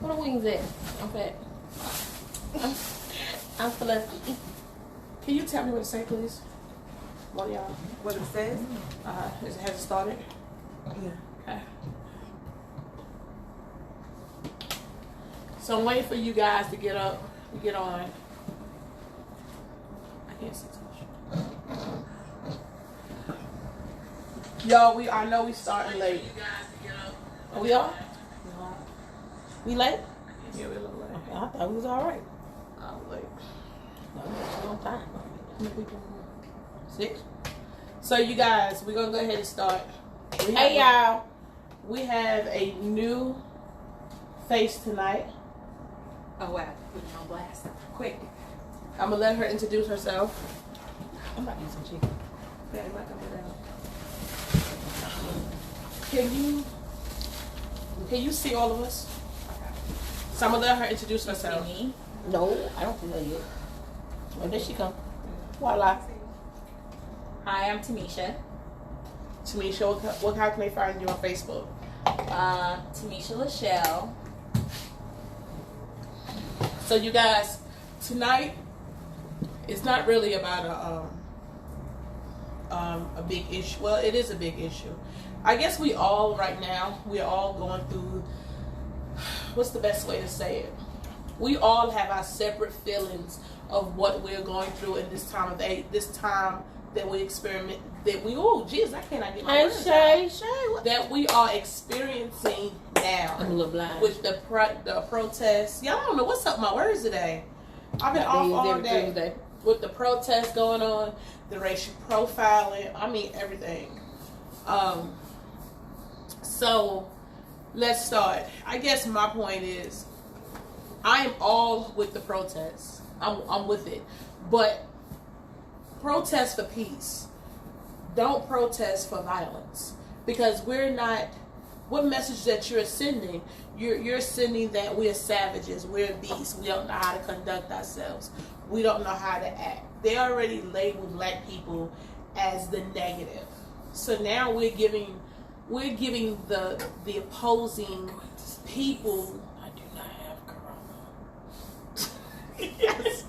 Where the wings at? I'm fat. I'm fluffy. Can you tell me what it say, please? One of y'all. What it says? Has it started? Yeah. Okay. So I'm waiting for you guys to get up, get on. I can't see too much. Y'all, I know we starting late. Are we on? No. We late? Yeah, we're a little late. Okay, I thought we was all right. I'm late. No, it's a long time. 6. So you guys, we're gonna go ahead and start. Hey y'all. We have a new face tonight. Oh wow, put me on blast. Quick. I'm gonna let her introduce herself. I'm about to eat some chicken. Yeah, I'm not gonna do that. Can you see all of us? So I'm gonna let her introduce herself. Me? No, I don't see her yet. Oh, there she come. Voila. Hi, I'm Tamisha. Tamisha, how can they find you on Facebook? Tamisha Lachelle. So you guys, tonight it's not really about a big issue. Well, it is a big issue. I guess we're all going through, what's the best way to say it? We all have our separate feelings of what we're going through in this time of age, this time that we experiment, that we, oh, jeez, I cannot get my words out. That we are experiencing now. I'm a little blind. With the protests. Y'all don't know what's up with my words today. I've been off all day. Tuesday. With the protests going on, the racial profiling, I mean everything. So let's start. I guess my point is, I am all with the protests. I'm with it. But protest for peace. Don't protest for violence. Because we're not, what message that you're sending? You're sending that we're savages, we're beasts, we don't know how to conduct ourselves, we don't know how to act. They already labeled black people as the negative. So now we're giving the opposing people. I do not have corona. Yes.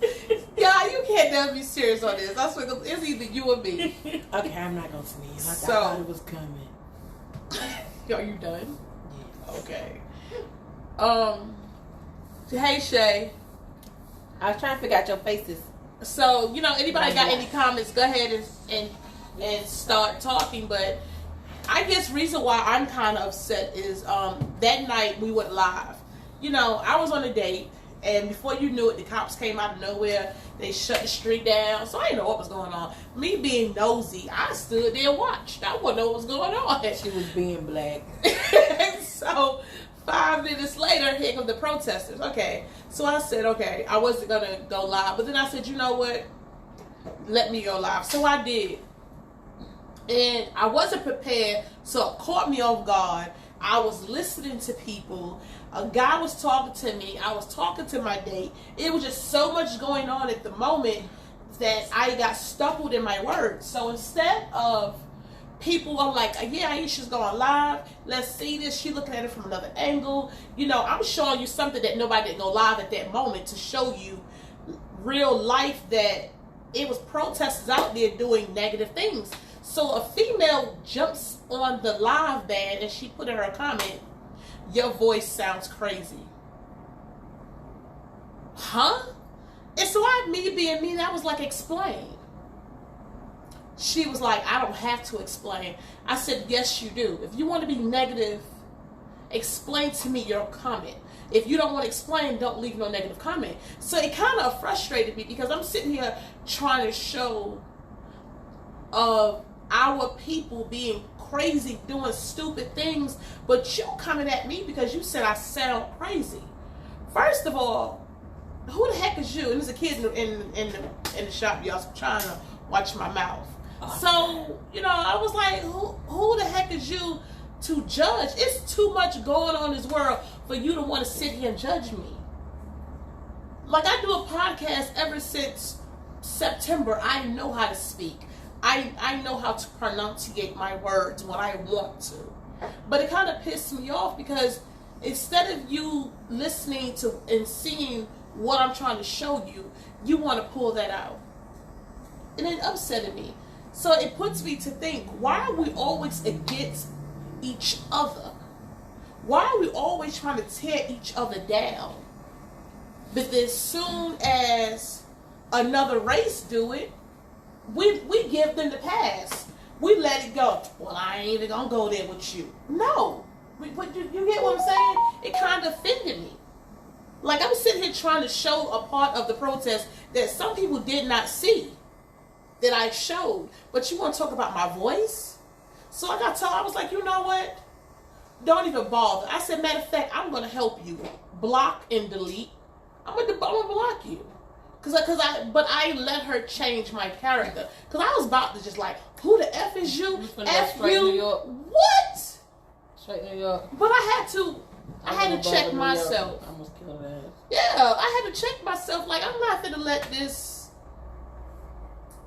Yeah, you can't never be serious on this. I swear, it's either you or me. Okay, I'm not gonna sneeze. I So- thought it was coming. Are you done? Yes. Okay. Hey Shay. I was trying to figure out your faces. So, anybody got any comments, go ahead and start talking. But I guess reason why I'm kind of upset is that night we went live. I was on a date, and before you knew it, the cops came out of nowhere. They shut the street down. So I didn't know what was going on. Me being nosy, I stood there and watched. I wouldn't know what was going on. She was being black. So 5 minutes later, here come the protesters. Okay. So I said, okay, I wasn't going to go live. But then I said, you know what? Let me go live. So I did. And I wasn't prepared. So it caught me off guard. I was listening to people. A guy was talking to me. I was talking to my date. It was just so much going on at the moment that I got stumbled in my words. So instead of people are like, yeah, Aisha's going live. Let's see this. She looking at it from another angle. I'm showing you something that nobody didn't go live at that moment to show you real life that it was protesters out there doing negative things. So a female jumps on the live band and she put in her comment, your voice sounds crazy. Huh? And so me being me, I was like, explain. She was like, I don't have to explain. I said, yes, you do. If you want to be negative, explain to me your comment. If you don't want to explain, don't leave no negative comment. So it kind of frustrated me because I'm sitting here trying to show our people being crazy, doing stupid things, but you coming at me because you said I sound crazy. First of all, who the heck is you? And there's a kid in the shop, y'all, trying to watch my mouth. So, I was like, who the heck is you to judge? It's too much going on in this world for you to want to sit here and judge me. Like, I do a podcast ever since September. I know how to speak. I know how to pronunciate my words when I want to. But it kind of pissed me off because instead of you listening to and seeing what I'm trying to show you, you want to pull that out. And it upsetted me. So it puts me to think, why are we always against each other? Why are we always trying to tear each other down? But as soon as another race do it, we give them the pass. We let it go. Well, I ain't even gonna go there with you. No. But you get what I'm saying? It kind of offended me. Like, I'm sitting here trying to show a part of the protest that some people did not see, that I showed. But you want to talk about my voice? So I got told, I was like, you know what? Don't even bother. I said, matter of fact, I'm going to help you. Block and delete. I'm gonna block you. But I let her change my character. Because I was about to just like, who the F is you? F you? New York. What? Straight New York. But I had to check myself. I almost killed her ass. Yeah, I had to check myself. Like, I'm not gonna let this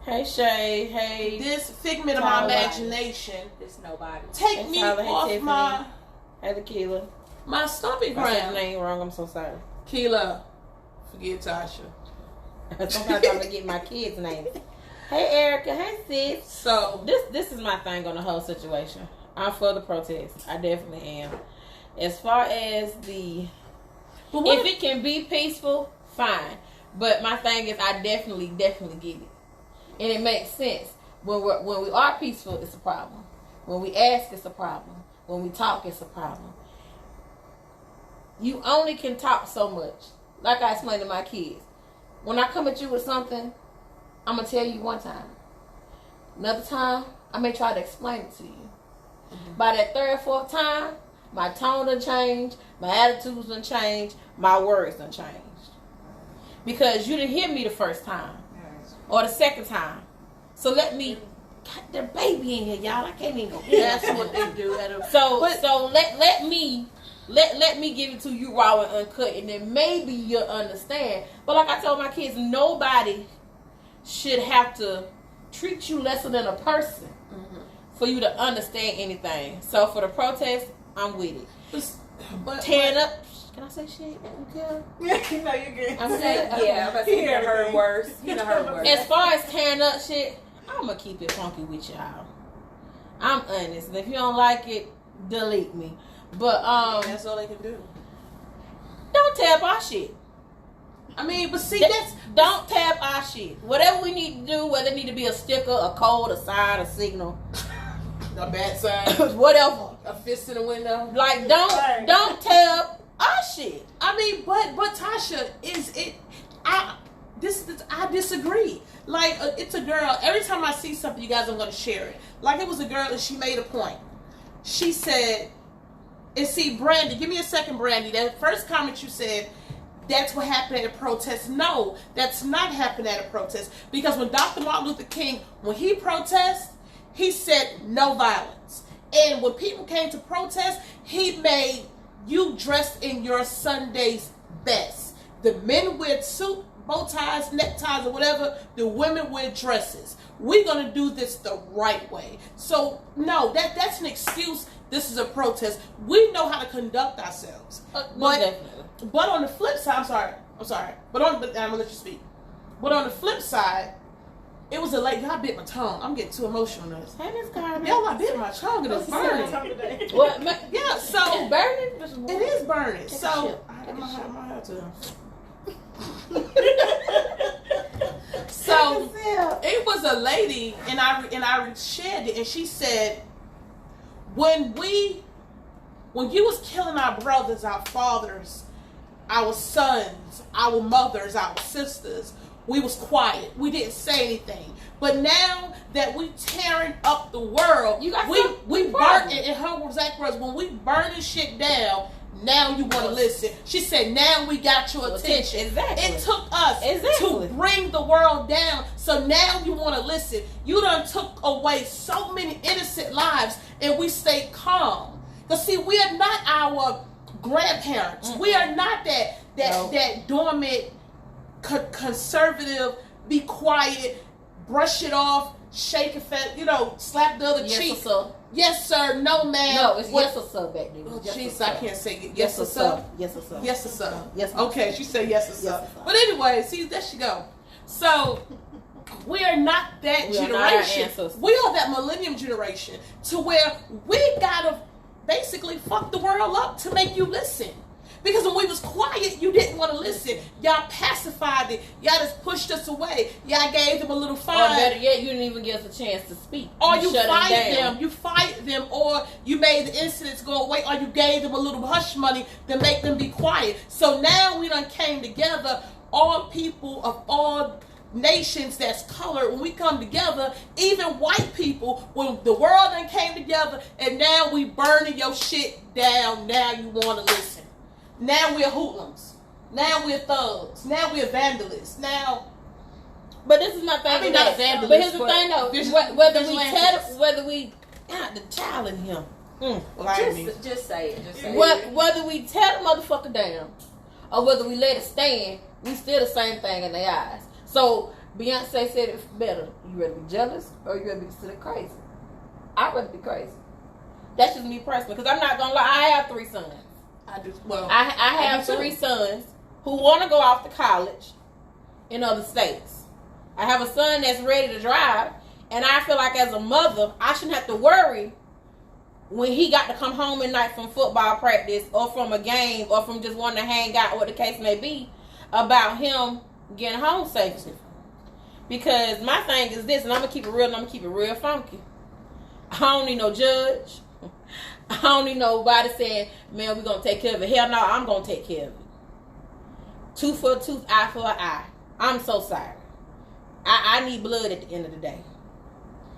Shay. Hey. this figment of my imagination It's nobody. take Hey, me Tyler. Hey, off Tiffany. my Hey, stomping If I said your ground. name wrong, I'm so sorry. Keela, forget Tasha. Sometimes I'm gonna get my kids' names. Hey, Erica. Hey, sis. So This is my thing on the whole situation. I'm for the protest. I definitely am. As far as but what if it can be peaceful, fine. But my thing is, I definitely get it, and it makes sense. When we are peaceful, it's a problem. When we ask, it's a problem. When we talk, it's a problem. You only can talk so much. Like I explained to my kids, when I come at you with something, I'm gonna tell you one time. Another time, I may try to explain it to you. Mm-hmm. By that third, fourth time, my tone done change, my attitudes done change, my words done changed. Because you didn't hear me the first time or the second time. So let me. God, there's baby in here, y'all. I can't even go. that's what they do. So let me give it to you raw and uncut, and then maybe you'll understand. But like I told my kids, nobody should have to treat you lesser than a person for you to understand anything. So for the protest, I'm with it. But Tearing up. Can I say shit? Okay. You know you're good. I'm saying, Yeah, but you know her worse. You know her worse. as far as tearing up shit, I'm gonna keep it funky with y'all. I'm honest. And if you don't like it, delete me. But that's all they can do. don't tap our shit. I mean, but see, that's Don't tap our shit. Whatever we need to do, whether it need to be a sticker, a code, a sign, a signal, a bad sign, whatever. a fist in the window. Like don't tap our shit. I mean, but Tasha, is it? I disagree. Like, it's a girl. Every time I see something, you guys, I'm going to share it. Like, it was a girl and she made a point. She said, and see, Brandy, give me a second, Brandy. That first comment you said, that's what happened at a protest. No, that's not happened at a protest. Because when Dr. Martin Luther King, when he protested, he said no violence. And when people came to protest, he made you dressed in your Sunday's best. The men wear suit, bow ties, neckties, or whatever. The women wear dresses. We're going to do this the right way. So, no, that's an excuse. This is a protest. We know how to conduct ourselves. But on the flip side, I'm sorry. But I'm going to let you speak. But on the flip side, it was a late. Y'all bit my tongue. I'm getting too emotional on this. Hey, Miss Carmen. Y'all, I bit my tongue and it's burning. What? Yeah, so It's burning? it is burning. Take a So sip. I might have to. So it was a lady, and I shared it, and she said, when you was killing our brothers, our fathers, our sons, our mothers, our sisters, we was quiet. We didn't say anything. But now that we tearing up the world, we burn it. In her exact words, when we burning shit down, now you want to listen. She said, now we got your attention. Exactly. It took us to bring the world down. So now you want to listen. You done took away so many innocent lives, and we stayed calm. Because see, we are not our grandparents. We are not that dormant, conservative, be quiet, brush it off, shake it, slap the other cheek. Yes, sir. No, ma'am. No, it's yes or sir back then. Oh, Yes or jeez, sir. I can't say it. Yes or sir. Yes or sir. Yes or sir. Yes or Okay, she said yes or sir. Yes or sir. But anyway, see, there she go. So we are not that We are not our generation. ancestors. We are that millennium generation to where we gotta basically fuck the world up to make you listen. Because when we was quiet, you didn't want to listen. Y'all pacified it. Y'all just pushed us away. Y'all gave them a little Or fine. better yet, you didn't even give us a chance to speak. Or you shut fired down. them. You fired them. Or you made the incidents go away. Or you gave them a little hush money to make them be quiet. So now we done came together. All people of all nations that's colored, when we come together, even white people, when the world done came together, and now we burning your shit down. Now you want to listen. Now we're hoodlums. Now we're thugs. Now we're vandalists. Now, But this is my thing. I mean, with not that. vandalists, But here's the but thing, though. vigilantes. Whether we God, the child in him. like me. Just say it. Just say it. Whether we tear the motherfucker down or whether we let it stand, we still the same thing in their eyes. So Beyonce said it better. You rather be jealous or you rather be considered crazy? I'd rather be crazy. That's just me personally. Because I'm not going to lie, I have 3 sons. I do. Well, I have do too. 3 sons who want to go off to college in other states. I have a son that's ready to drive, and I feel like as a mother, I shouldn't have to worry when he got to come home at night from football practice or from a game or from just wanting to hang out, what the case may be, about him getting home safely. Because my thing is this, and I'm going to keep it real, and I'm going to keep it real funky. I don't need no judge. I don't need nobody saying, man, we're going to take care of it. Hell no, I'm going to take care of it. Tooth for a tooth, eye for an eye. I'm so sorry. I need blood at the end of the day.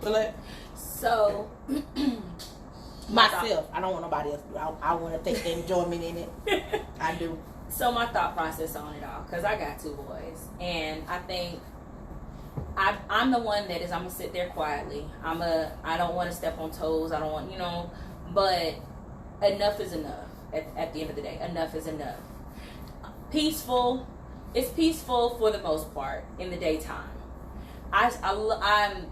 But So, Myself. I don't want nobody else. I want to take the enjoyment in it. I do. so my thought process on it all, because I got 2 boys, and I think I'm the one that is, I'm gonna sit there quietly. I don't want to step on toes. I don't want, but enough is enough. At the end of the day, enough is enough. Peaceful. It's peaceful for the most part in the daytime. I'm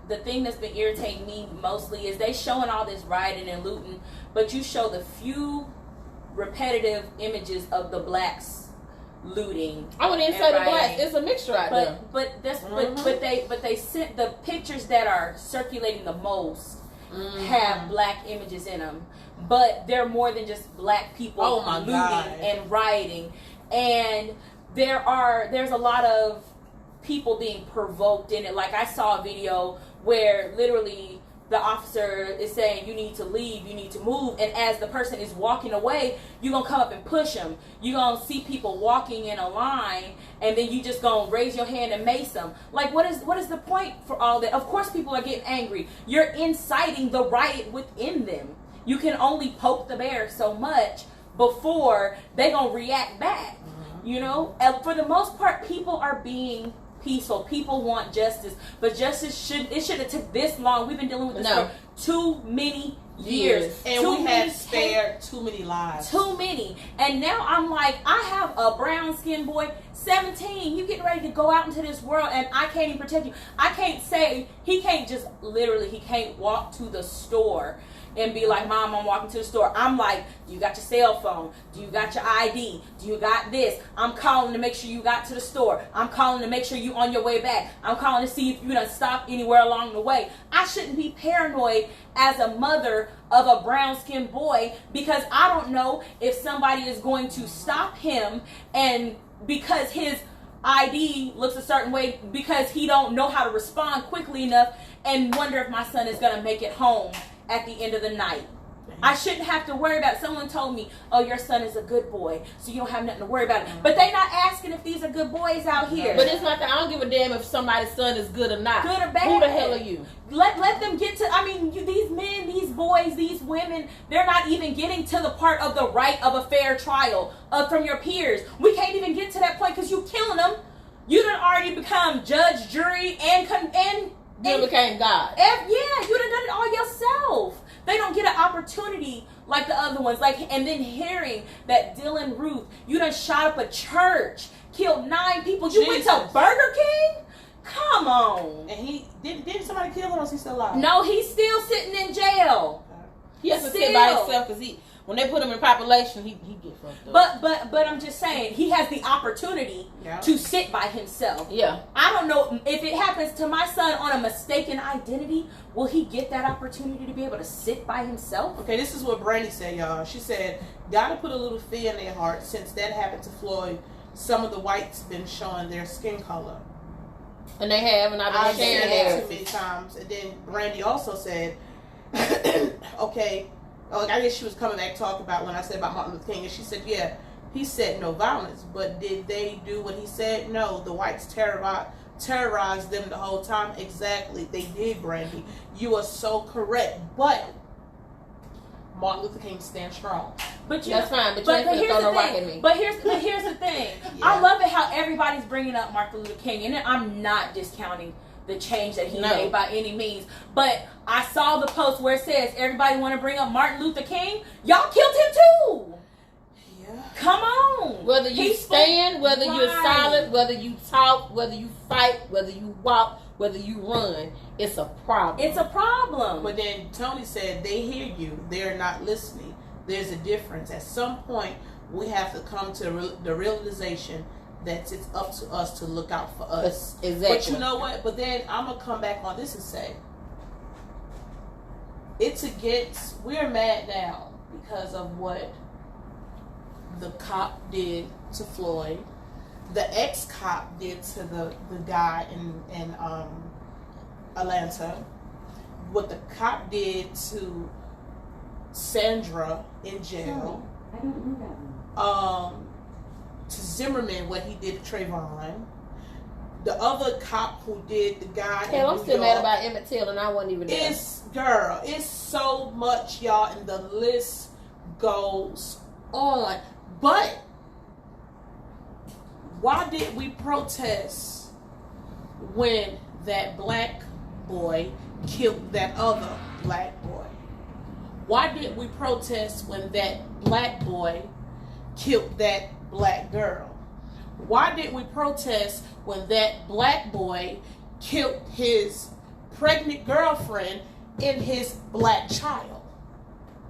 the thing that's been irritating me mostly is they showing all this rioting and looting, but you show the few repetitive images of the blacks looting. I wouldn't even and say the blacks. rioting. It's a mixture right there. But that's but they sent the pictures that are circulating the most have black images in them, but they're more than just black people looting and rioting, and there's a lot of people being provoked in it. Like I saw a video where literally the officer is saying you need to leave, you need to move, and as the person is walking away, you're gonna come up and push them. You're gonna see people walking in a line, and then you just gonna raise your hand and mace them. Like what is the point for all that? Of course people are getting angry. You're inciting the riot within them. You can only poke the bear so much before they gonna react back. And for the most part, people are being peaceful. People want justice, but justice should have took this long. We've been dealing with this for too many years, and we have spared too many lives. Too many. And now I'm like, I have a brown skinned boy, 17. You getting ready to go out into this world, and I can't even protect you. I can't say he can't just literally. He can't walk to the store and be like, Mom, I'm walking to the store. I'm like, do you got your cell phone? Do you got your ID? Do you got this? I'm calling to make sure you got to the store. I'm calling to make sure you on your way back. I'm calling to see if you done stopped anywhere along the way. I shouldn't be paranoid as a mother of a brown-skinned boy because I don't know if somebody is going to stop him and because his ID looks a certain way because he don't know how to respond quickly enough and wonder if my son is going to make it home at the end of the night. I shouldn't have to worry about it. Someone told me, oh, your son is a good boy, so you don't have nothing to worry about. But they not asking if these are good boys out here. But it's not that. I don't give a damn if somebody's son is good or not. Good or bad. Who the hell are you? Let them get to, these men, these boys, these women, they're not even getting to the part of the right of a fair trial from your peers. We can't even get to that point because you killing them. You done already become judge, jury, and you became God. You done done it all yourself. They don't get an opportunity like the other ones. And then hearing that Dylan Ruth, you done shot up a church, killed 9 people. You went to Burger King? Come on. And he didn't somebody kill him or is he still alive? No, he's still sitting in jail. He has to sit by himself because when they put him in population, he get fucked up. But I'm just saying, he has the opportunity to sit by himself. Yeah. I don't know if it happens to my son on a mistaken identity, will he get that opportunity to be able to sit by himself? Okay, this is what Brandy said, y'all. She said, gotta put a little fear in their heart since that happened to Floyd. Some of the whites been showing their skin color. And they have, and I've been sharing that too many times. And then Brandy also said, okay, I guess she was coming back to talk about when I said about Martin Luther King, and she said, yeah, he said no violence, but did they do what he said? No, the whites terrorized them the whole time. Exactly, they did, Brandy. You are so correct, but Martin Luther King stands strong. But that's fine. But here's the thing. But here's the thing. Yeah. I love it how everybody's bringing up Martin Luther King, and I'm not discounting the change that he made by any means. But I saw the post where it says everybody want to bring up Martin Luther King. Y'all killed him too. Yeah. Come on. Whether you stand, whether you're silent, whether you talk, whether you fight, whether you walk, whether you run, it's a problem. It's a problem. But then Tony said they hear you. They're not listening. There's a difference. At some point, we have to come to the realization that it's up to us to look out for us. Exactly. But you know what? But then I'm going to come back on this and say, we're mad now because of what the cop did to Floyd, the ex-cop did to the guy in Atlanta, what the cop did to Sandra in jail. I don't know that one. To Zimmerman, what he did to Trayvon. The other cop who did the guy in New York. I'm still mad about Emmett Till, and I wasn't even there. It's so much, y'all, and the list goes on. But why did we protest when that black boy killed that other black boy? Why did we protest when that black boy killed that black girl? Why did we protest when that black boy killed his pregnant girlfriend and his black child?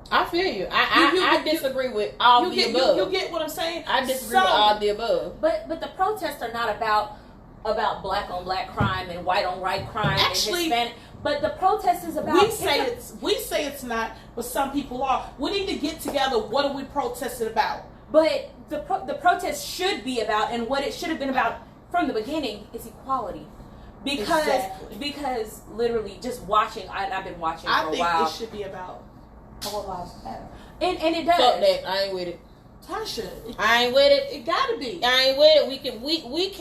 I feel you. I disagree with all the above. You get what I'm saying? I disagree with all the above. But the protests are not about black on black crime and white on white crime. Actually, and Hispanic. But the protest is about. We say it's not, but some people are. We need to get together. What are we protesting about? But the protest should be about, and what it should have been about from the beginning, is equality. Because literally just watching, I've been watching for a while. I think it should be about all lives matter. And it does. Fuck that. I ain't with it. Tasha, I ain't with it. It gotta be. I ain't with it. We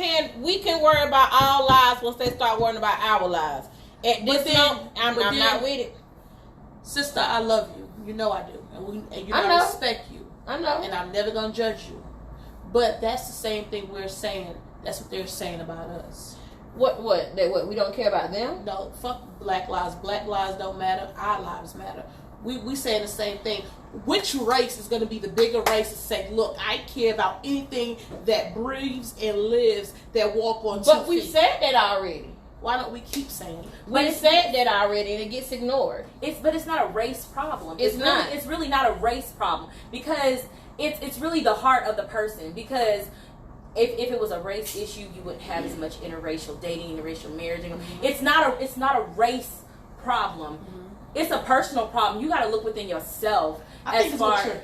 can worry about all lives once they start worrying about our lives. At this moment, I'm not with it. Sister, I love you. You know I do. And you know I respect you. I know. And I'm never gonna judge you. But that's the same thing we're saying. That's what they're saying about us. What? We don't care about them? No, fuck black lives. Black lives don't matter. Our lives matter. We saying the same thing. Which race is going to be the bigger race to say, look, I care about anything that breathes and lives, that walk on 2 feet? But we said that already. Why don't we keep saying it? We said that already, and it gets ignored. But it's not a race problem. It's not. It's really not a race problem, because it's really the heart of the person. Because if it was a race issue, you wouldn't have as much interracial dating, interracial marriage. Mm-hmm. It's not a race problem. Mm-hmm. It's a personal problem. You got to look within yourself. I think it's what you're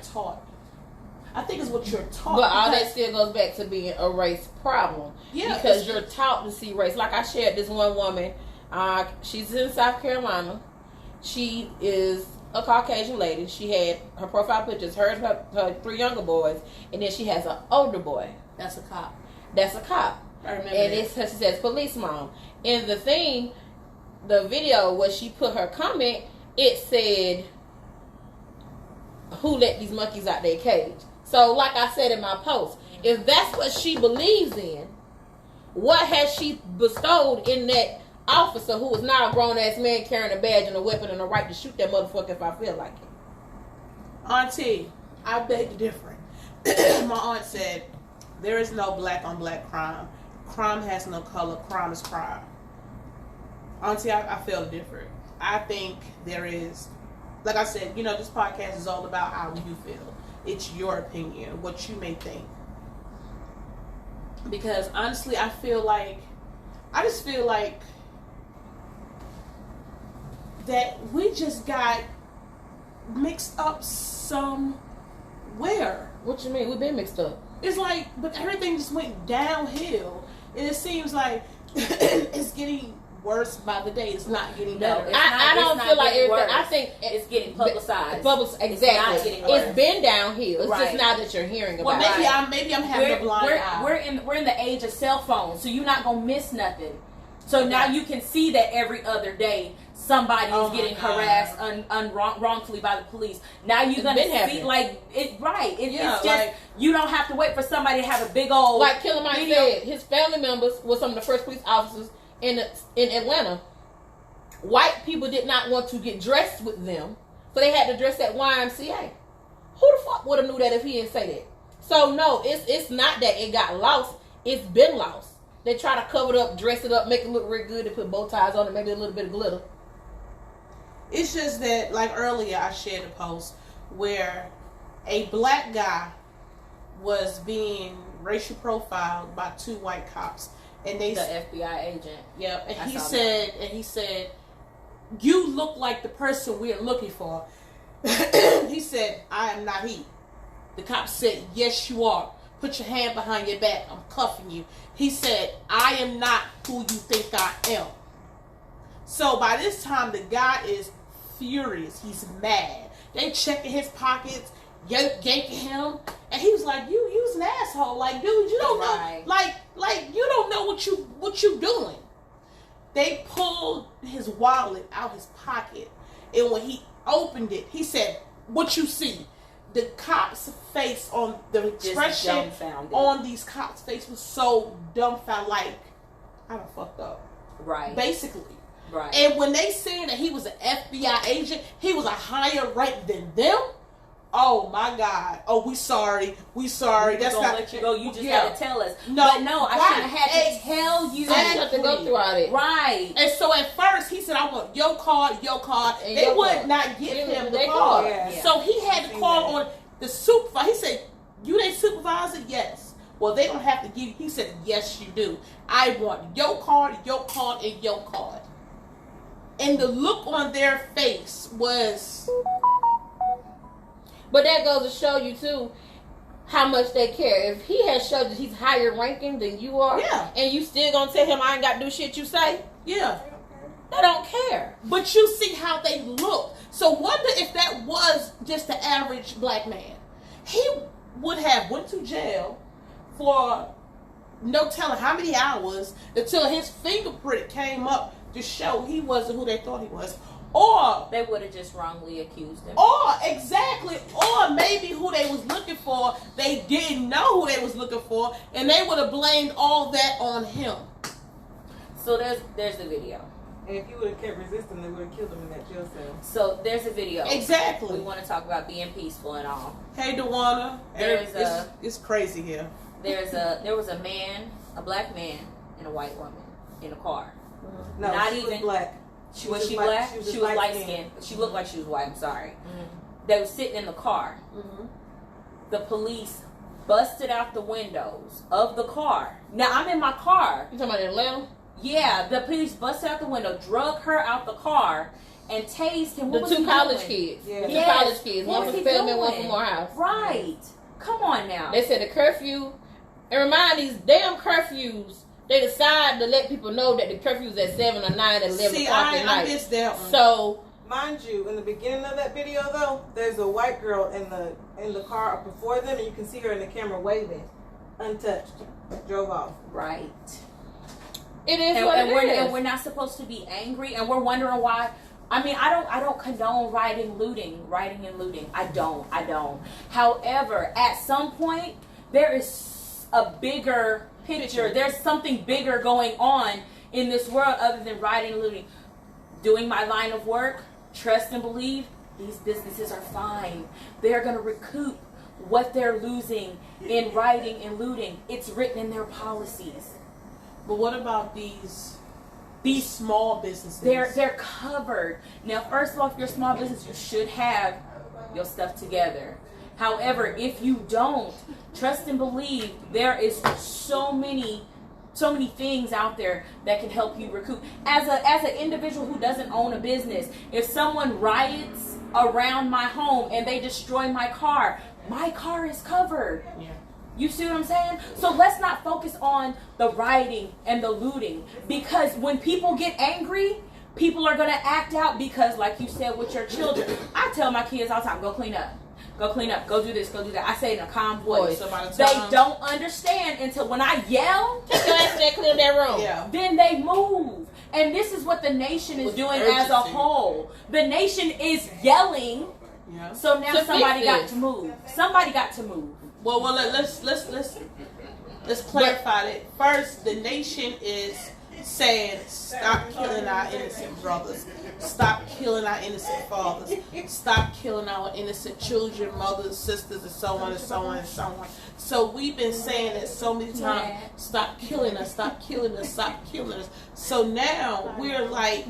taught. But all that still goes back to being a race problem. Yeah. Because you're taught to see race. Like I shared this one woman. She's in South Carolina. She is a Caucasian lady. She had her profile pictures, her and her 3 younger boys. And then she has an older boy. That's a cop. I remember and she says police mom. And the video where she put her comment, it said, who let these monkeys out their cage? So, like I said in my post, if that's what she believes in, what has she bestowed in that officer who is now a grown-ass man carrying a badge and a weapon and a right to shoot that motherfucker if I feel like it? Auntie, I beg to differ. My aunt said, there is no black on black crime. Crime has no color. Crime is crime. Auntie, I feel different. I think there is like I said, this podcast is all about how you feel. It's your opinion, what you may think. Because honestly, I just feel like that we just got mixed up somewhere. What you mean? We've been mixed up. It's like, but everything just went downhill. And it seems like it's getting worse by the day. It's not getting better. I don't feel like everything. Worse. I think it's getting publicized. Exactly. It's not getting worse. It's been downhill. It's Right. just now that you're hearing about Well, it. maybe I'm having a blind eye. We're in the age of cell phones, so you're not gonna miss nothing. So now you can see that every other day somebody is getting harassed wrongfully by the police. Now you're gonna see it's just like, you don't have to wait for somebody to have a big old like Killer Mike said. His family members were some of the first police officers in Atlanta. White people did not want to get dressed with them, so they had to dress at YMCA. Who the fuck would have knew that if he didn't say that? So no, it's not that it got lost. It's been lost. They try to cover it up, dress it up, make it look real good. They put bow ties on it, maybe a little bit of glitter. It's just that, like earlier, I shared a post where a black guy was being racial profiled by 2 white cops, and the FBI agent. Yep, and he said, "You look like the person we're looking for." He said, "I am not he." The cop said, "Yes, you are. Put your hand behind your back. I'm cuffing you." He said, "I am not who you think I am." So by this time, the guy is furious. He's mad. They checking his pockets, yanking him, and he was like, "You's an asshole. Like, dude, you don't know. Like you don't know what you doing." They pulled his wallet out his pocket, and when he opened it, he said, "What you see?" The cop's face, on the expression on these cops' face was so dumbfounded, like, I done fucked up. Right. Basically. Right. And when they said that he was an FBI agent, he was a higher rank than them. Oh my God. Oh, we sorry. That's not not. let you go. You just had to tell us. No, but no, I shouldn't have had to tell you. I didn't have to go through all that. Right. And so at first he said, "I want your card." And they your would card. not give him the They card. card. Yeah. So he had to call on the supervisor. He said, "You they supervisor?" "Yes." "Well, they don't have to give you." He said, "Yes, you do. I want your card, and your card." And the look on their face was... But that goes to show you too how much they care. If he has showed that he's higher ranking than you are, and you still gonna tell him I ain't got to do shit you say, Yeah. they don't care. But you see how they look. So wonder if that was just the average black man. He would have went to jail for no telling how many hours until his fingerprint came up to show he wasn't who they thought he was. Or they would have just wrongly accused him. Or maybe who they was looking for, they didn't know who they was looking for, and they would have blamed all that on him. So there's the video. And if you would have kept resisting, they would have killed him in that jail cell. So there's a video. Exactly. We want to talk about being peaceful and all. Hey, Dewana. It's crazy here. There was a man, a black man, and a white woman in a car. No, Not she even was was she black? black? She was She was light light-skinned. skinned. She looked like she was white. I'm sorry. They were sitting in the car. The police busted out the windows of the car. Now I'm in my car. You talking about in Atlanta? Yeah, the police busted out the window, drug her out the car, and tased him. The 2 college kids. Yeah. The 2 Yes. college kids. What One was from he Spelman, one doing? from Morehouse. Right. Come on now. They said the curfew. And remind these damn curfews. They decide to let people know that the curfew's at 7 or 9 and 11 o'clock at night. I missed that one. So, mind you, in the beginning of that video, though, there's a white girl in the car up before them, and you can see her in the camera waving, untouched, drove off. Right. it is And, what and it we're is. and we're not supposed to be angry, and we're wondering why. I mean, I don't condone rioting and looting. I don't. However, at some point, there is a bigger picture. There's something bigger going on in this world other than rioting and looting. Doing my line of work, trust and believe, these businesses are fine. They're going to recoup what they're losing in rioting and looting. It's written in their policies. But what about these These small businesses, they're covered. Now, first of all, if you're a small business, you should have your stuff together. However, if you don't, trust and believe there is so many things out there that can help you recoup. As an individual who doesn't own a business, if someone riots around my home and they destroy my car is covered. Yeah. You see what I'm saying? So let's not focus on the rioting and the looting, because when people get angry, people are going to act out, because like you said with your children, I tell my kids all the time, go clean up. Go clean up. Go do this. Go do that. I say it in a calm voice. They don't understand until when I yell, clean their room. Yeah. Then they move. And this is what the nation is doing as a whole. The nation is yelling. Yeah. So now somebody got to move. Somebody got to move. Well, let's clarify it. First, the nation is saying, stop killing our innocent brothers. Stop killing our innocent fathers. Stop killing our innocent children, mothers, sisters, and so on and so on and so on. So we've been saying it so many times. Stop killing us. Stop killing us. Stop killing us. So now we're like,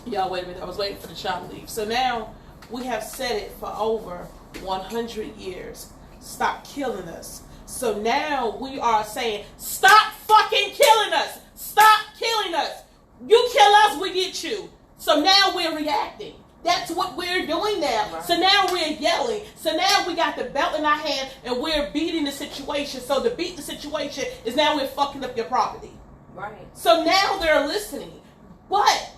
y'all wait a minute. I was waiting for the child to leave. So now we have said it for over 100 years. Stop killing us. So now we are saying, stop fucking killing us. Stop killing us. You kill us, we get you. So now we're reacting. That's what we're doing now. Right. So now we're yelling. So now we got the belt in our hand and we're beating the situation. So to beat the situation is now we're fucking up your property. Right. So now they're listening. But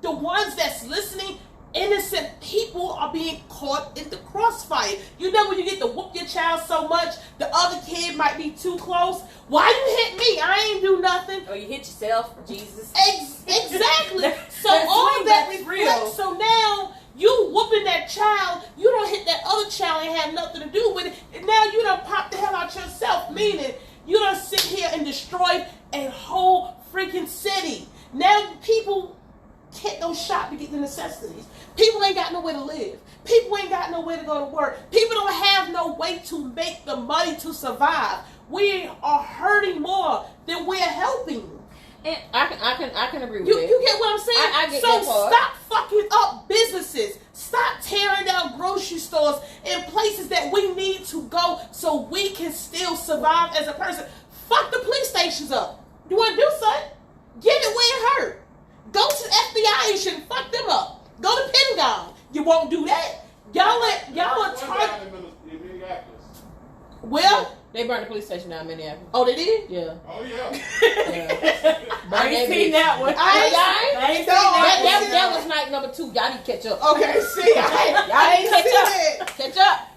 the ones that's listening, innocent people are being caught in the crossfire. You know when you get to whoop your child so much, the other kid might be too close. Why you hit me? I ain't do nothing. Oh, you hit yourself, Jesus. Exactly. So all that reflects. So now you whooping that child, you don't hit that other child and have nothing to do with it. And now you done pop the hell out yourself, meaning you done sit here and destroy a whole freaking city. Now people can't go shop to get the necessities. People ain't got nowhere to live. People ain't got nowhere to go to work. People don't have no way to make the money to survive. We are hurting more than we're helping. And I can agree with that. You get what I'm saying? I get so that part. Stop fucking up businesses. Stop tearing down grocery stores and places that we need to go so we can still survive as a person. Fuck the police stations up. You want to do something? Get it where it hurt. Go to the FBI and shit and fuck them up. Go to Pentagon. You won't do that. Y'all are trying. Well, they burned the police station down in Minneapolis. Oh, they did? Yeah. Oh, yeah. I ain't seen that one. I ain't That was night number 2. Y'all need to catch up. Okay, see, I ain't catch seen up. Catch up.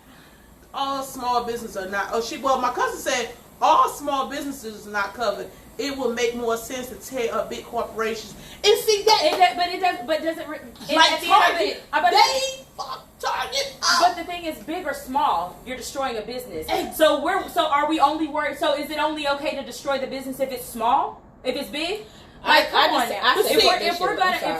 All small businesses are not. Well, my cousin said all small businesses are not covered. It would make more sense to tear up big corporations. And see that. But doesn't. Like Target. They fuck Target up. But the thing is, big or small, you're destroying a business. So are we only worried? So is it only okay to destroy the business if it's small? If it's big? Like, come on now. If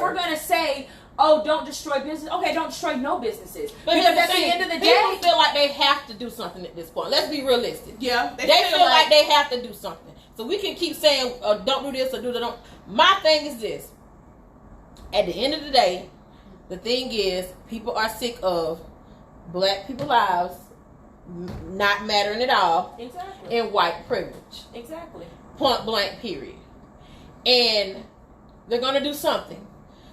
we're gonna say, oh, don't destroy business. Okay, don't destroy no businesces. But because at the end of the day, people feel like they have to do something at this point. Let's be realistic. Yeah, they feel like they have to do something. So we can keep saying, don't do this or do that. Don't. My thing is this. At the end of the day, the thing is, people are sick of black people's lives not mattering at all. Exactly. And white privilege. Exactly. Point blank, period. And they're going to do something.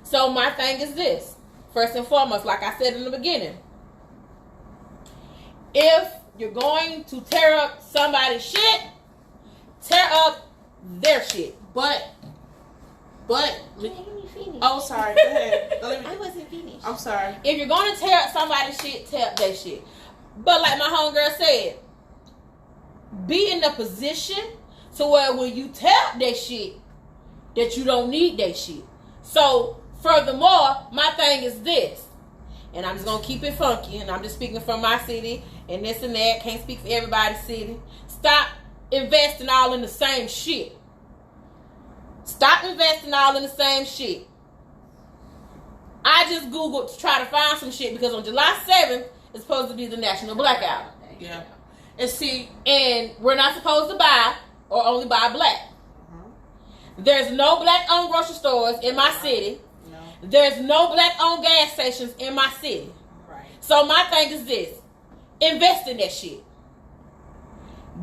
So my thing is this. First and foremost, like I said in the beginning, if you're going to tear up somebody's shit, tear up their shit. But oh, sorry. Go ahead. I wasn't finished. I'm sorry. If you're going to tear up somebody's shit, tear up their shit. But like my homegirl said, be in the position to where when you tear up their shit, that you don't need their shit. So, furthermore, my thing is this, and I'm just going to keep it funky, and I'm just speaking from my city, and this and that, can't speak for everybody's city. Stop investing all in the same shit. Stop investing all in the same shit. I just Googled to try to find some shit because on July 7th, it's supposed to be the National Blackout. Yeah. And see, and we're not supposed to buy or only buy black. There's no black-owned grocery stores in my city. No. There's no black-owned gas stations in my city. Right. So my thing is this. Invest in that shit.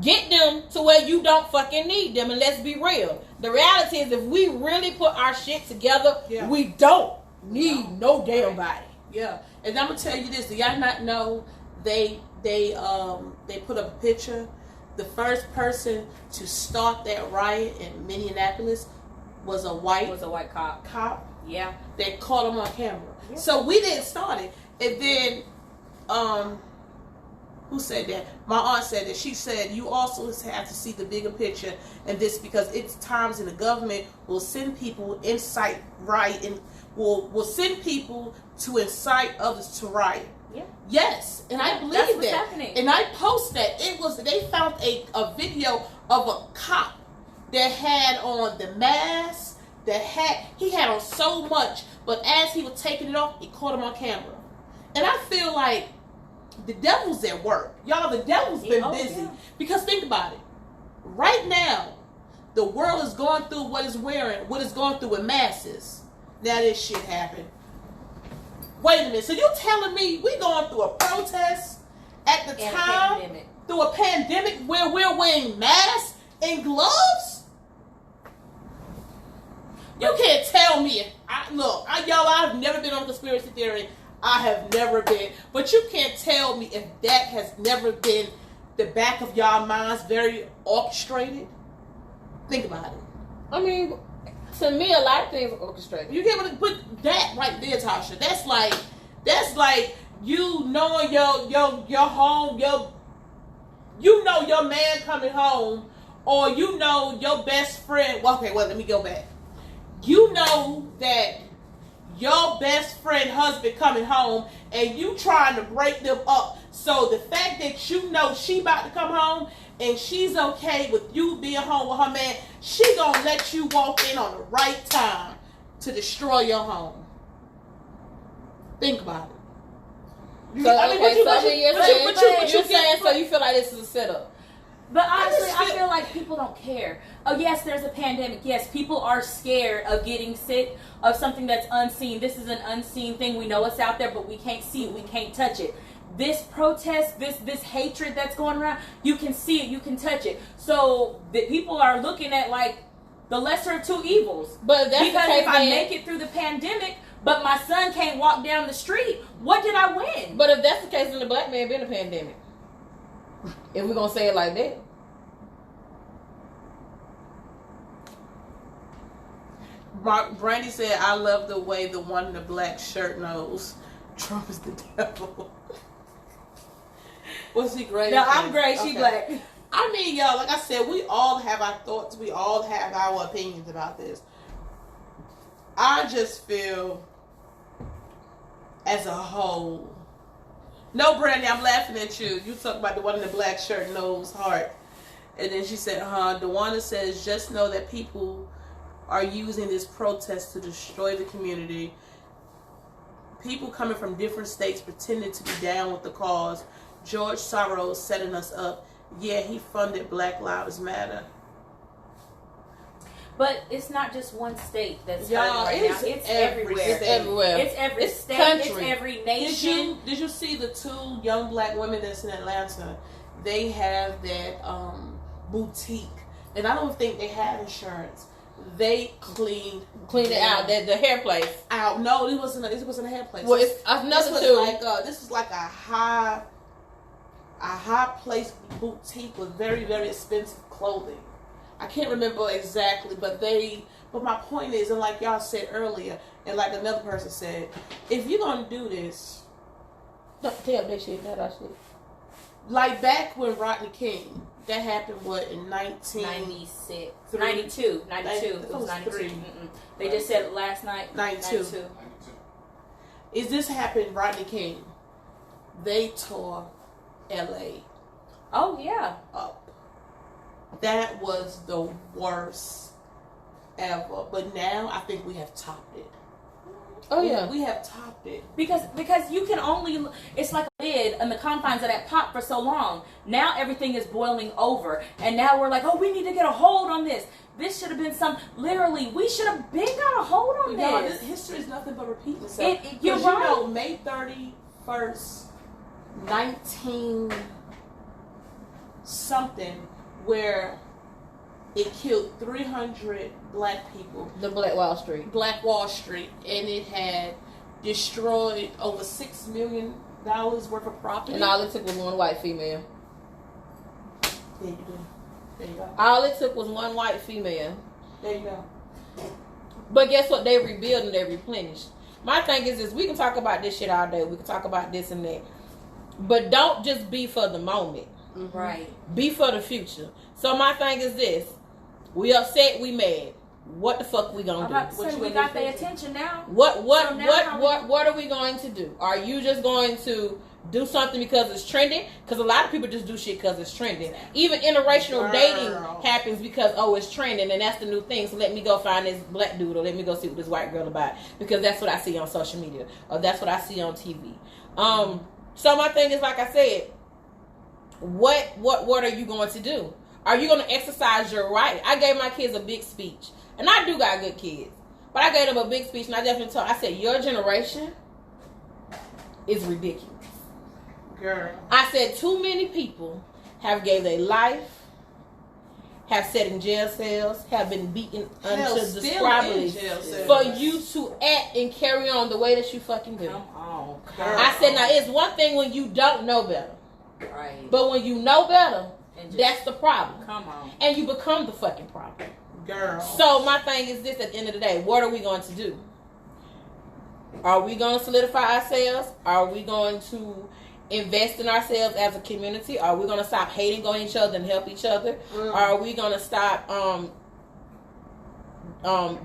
Get them to where you don't fucking need them, and let's be real. The reality is, if we really put our shit together, we don't need no damn body. Yeah, and I'm gonna tell you this: do y'all not know they put up a picture? The first person to start that riot in Minneapolis was a white cop. Yeah, they caught him on camera. Yeah. So we didn't start it, and then who said that? My aunt said that. She said you also have to see the bigger picture, and this because it's times in the government will send people incite riot and will send people to incite others to riot. Yeah. Yes, and I believe that's what's that. Happening. And I post that. They found a video of a cop that had on the mask, he had on so much, but as he was taking it off, he caught him on camera. And I feel like the devil's at work. Y'all, the devil's been busy. Yeah. Because think about it. Right now, the world is going through what it's going through with masses. Now this shit happened. Wait a minute. So you telling me we going through a protest at the time through a pandemic where we're wearing masks and gloves? You can't tell me. I've never been on conspiracy theory. I have never been. But you can't tell me if that has never been the back of y'all minds very orchestrated. Think about it. I mean, to me, a lot of things are orchestrated. You can't put that right there, Tasha. That's like you knowing your home, you know your man coming home, or you know your best friend. Well, okay, let me go back. You know that your best friend husband coming home, and you trying to break them up. So the fact that you know she about to come home and she's okay with you being home with her man, she gonna let you walk in on the right time to destroy your home. Think about it. You're saying so you feel like this is a setup. But honestly, I feel like people don't care. Oh, yes, there's a pandemic. Yes, people are scared of getting sick, of something that's unseen. This is an unseen thing. We know it's out there, but we can't see it. We can't touch it. This protest, this hatred that's going around, you can see it. You can touch it. So the people are looking at like the lesser of two evils. But that's because if I make it through the pandemic, but my son can't walk down the street, what did I win? But if that's the case, then the black man been a pandemic. If we're gonna say it like that. Brandy said, I love the way the one in the black shirt knows Trump is the devil. Was he gray? No, I'm gray, she black. I mean, y'all, like I said, we all have our thoughts. We all have our opinions about this. I just feel, as a whole, no, Brandy, I'm laughing at you. You talk about the one in the black shirt knows heart. And then she said, DeWanda says, just know that people are using this protest to destroy the community. People coming from different states pretending to be down with the cause. George Soros setting us up. Yeah, he funded Black Lives Matter. But it's not just one state that's hurting right now. It's everywhere. It's everywhere. It's every state. Country. It's every nation. Did you see the two young black women that's in Atlanta? They have that boutique, and I don't think they had insurance. They cleaned it out. The hair place out. No, it wasn't a hair place. Well, it's another two. This was like a high place boutique with very, very expensive clothing. I can't remember exactly, but my point is, and like y'all said earlier, and like another person said, if you're gonna do this, don't tell that shit, not our shit. Like back when Rodney King, that happened in 1996, 92. It was 92. They just said it last night. 92. Is this happened, Rodney King? They tore L.A. Oh yeah, up. That was the worst ever. But now I think we have topped it. Oh yeah, we have topped it because you can only, it's like a lid in the confines of that pot for so long. Now everything is boiling over, and now we're like, oh, we need to get a hold on this. This should have been literally, we should have been got a hold on this. History is nothing but repeating itself. You're right. You know, May 31st, 19 something, where it killed 300 black people. The Black Wall Street. Black Wall Street, and it had destroyed over $6 million worth of property. And all it took was one white female. There you go. There you go. All it took was one white female. There you go. But guess what? They rebuild and they replenish. My thing is this: we can talk about this shit all day. We can talk about this and that. But don't just be for the moment. Mm-hmm. Right. Be for the future. So my thing is this: we upset, we mad. What the fuck we gonna do? I'm about to say, we got their attention now. What are we going to do? Are you just going to do something because it's trending? Because a lot of people just do shit because it's trending. Even interracial dating happens because, oh, it's trending and that's the new thing. So let me go find this black dude, or let me go see what this white girl about, because that's what I see on social media, or that's what I see on TV. So my thing is, like I said, what are you going to do? Are you going to exercise your right? I gave my kids a big speech, and I do got good kids, but I gave them a big speech, and I definitely told, I said, your generation is ridiculous. Girl. I said, too many people have gave their life, have sat in jail cells, have been beaten indescribably for you to act and carry on the way that you fucking do. Come on. I said, now it's one thing when you don't know better. Right. But when you know better, that's the problem. Come on. And you become the fucking problem. Girl. So my thing is this: at the end of the day, what are we going to do? Are we going to solidify ourselves? Are we going to invest in ourselves as a community? Are we going to stop hating on each other and help each other? Are we going to stop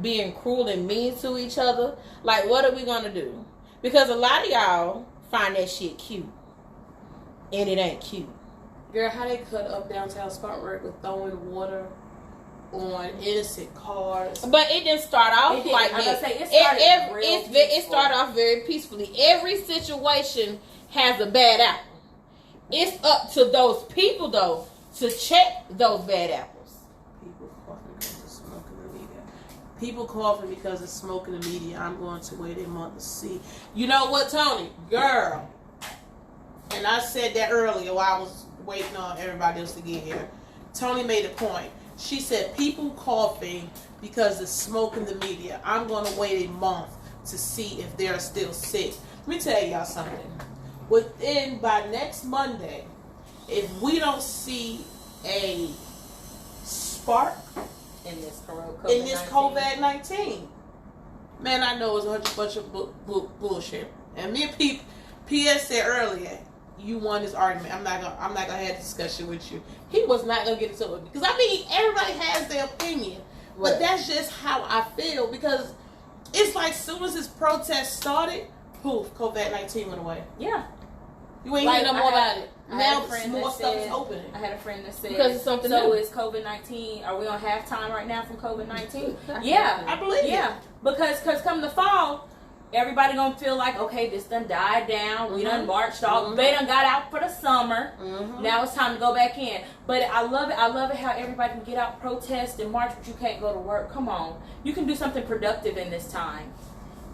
being cruel and mean to each other? Like, what are we going to do? Because a lot of y'all find that shit cute, and it ain't cute. Girl, how they cut up downtown Spartanburg with throwing water on innocent cars. But it didn't start off like that. It started off very peacefully. Every situation has a bad apple. It's up to those people, though, to check those bad apples. People coughing because of smoke in the media. People coughing because of smoke in the media. I'm going to wait a month to see. You know what, Tony? Girl. And I said that earlier while I was waiting on everybody else to get here. Tony made a point. She said, people coughing because of smoke in the media. I'm going to wait a month to see if they're still sick. Let me tell y'all something. By next Monday, if we don't see a spark in this COVID-19, man, I know it's a bunch of bullshit. And me and PS said earlier, you won this argument. I'm not gonna have a discussion with you. He was not gonna get into it because everybody has their opinion, but that's just how I feel, because it's like soon as this protest started, poof, COVID-19 went away. Yeah, you ain't hearing no more about it. Now more stuff is opening. I had a friend that said, because it's something so new. is COVID-19? Are we on halftime right now from COVID-19? Yeah, I believe it. Yeah, because come the fall, everybody gonna feel like, okay, this done died down. We done marched off. They done got out for the summer. Now it's time to go back in. But I love it. I love it how everybody can get out, protest, and march, but you can't go to work. Come on, you can do something productive in this time.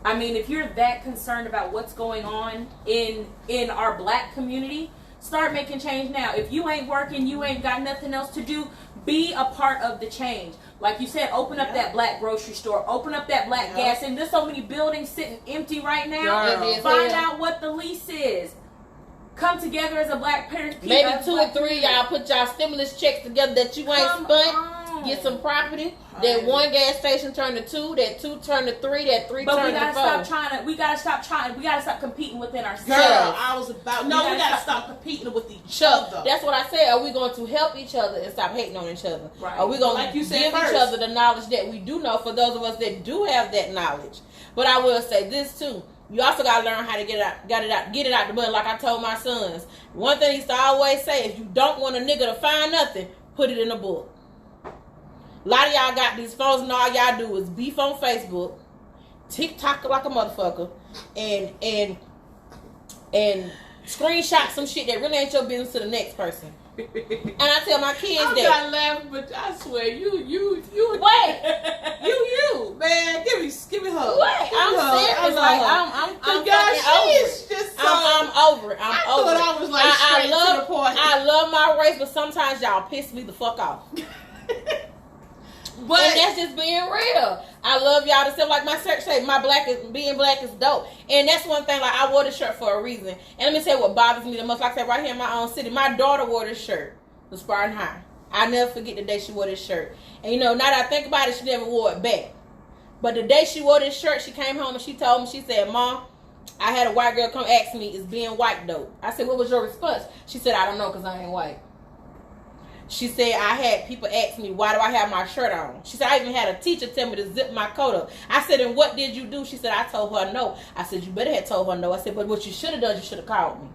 I mean, if you're that concerned about what's going on in our black community, start making change now. If you ain't working, you ain't got nothing else to do, be a part of the change. Like you said, open up that black grocery store. Open up that black gas. And there's so many buildings sitting empty right now. Find out what the lease is. Come together as a black parent. Maybe 2 or 3 y'all put y'all stimulus checks together that you ain't spent. Get some property. That one gas station turned to 2. That 2 turned to 3. That 3 turned to 4. We gotta stop competing within ourselves. Girl, I was about. No, we gotta stop competing with each other. That's what I said. Are we going to help each other and stop hating on each other? Right. Are we going to give each other the knowledge that we do know, for those of us that do have that knowledge? But I will say this too. You also gotta learn how to get it out the mud. Like I told my sons, one thing he used to always say: if you don't want a nigga to find nothing, put it in a book. A lot of y'all got these phones and all y'all do is beef on Facebook, TikTok like a motherfucker, and screenshot some shit that really ain't your business to the next person. And I tell my kids I'm that. not laughing, but I swear you Wait. you man, give me hug. What? I'm serious. Like I'm God, over she it. is just so. I'm over it. I'm I over thought it. I was like straight to the point. I love my race, but sometimes y'all piss me the fuck off. But and that's just being real. I love y'all to say, like my shirt say, being black is dope. And that's one thing, like I wore this shirt for a reason. And let me tell you what bothers me the most. Like I said, right here in my own city, my daughter wore this shirt to Spartan High. I never forget the day she wore this shirt. And you know, now that I think about it, she never wore it back. But the day she wore this shirt, she came home and she told me, she said, Mom, I had a white girl come ask me, is being white dope? I said, what was your response? She said, I don't know because I ain't white. She said, I had people ask me, why do I have my shirt on? She said, I even had a teacher tell me to zip my coat up. I said, and what did you do? She said, I told her no. I said, you better have told her no. I said, but what you should have done, you should have called me.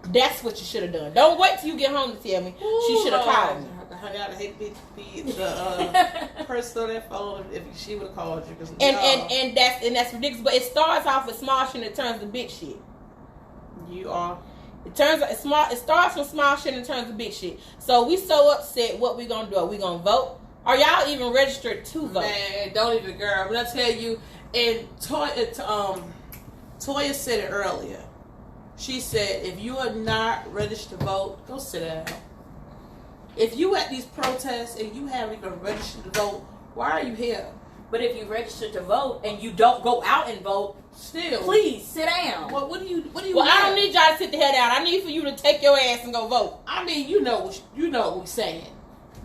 That's what you should have done. Don't wait till you get home to tell me. She should have called me. Honey, I'd hate to be the person on that phone if she would have called you. And that's ridiculous. But it starts off with small shit and it turns to big shit. You are. It starts with small shit and turns to big shit. So we so upset. What we gonna do? Are we gonna vote? Are y'all even registered to vote? Man, don't even, girl. When I tell you, and Toya said it earlier. She said, if you are not registered to vote, go sit down. If you at these protests and you haven't even registered to vote, why are you here? But if you register to vote and you don't go out and vote, still, please sit down. What do you? Well, I don't need y'all to sit the hell down. I need for you to take your ass and go vote. I mean, you know what we're saying.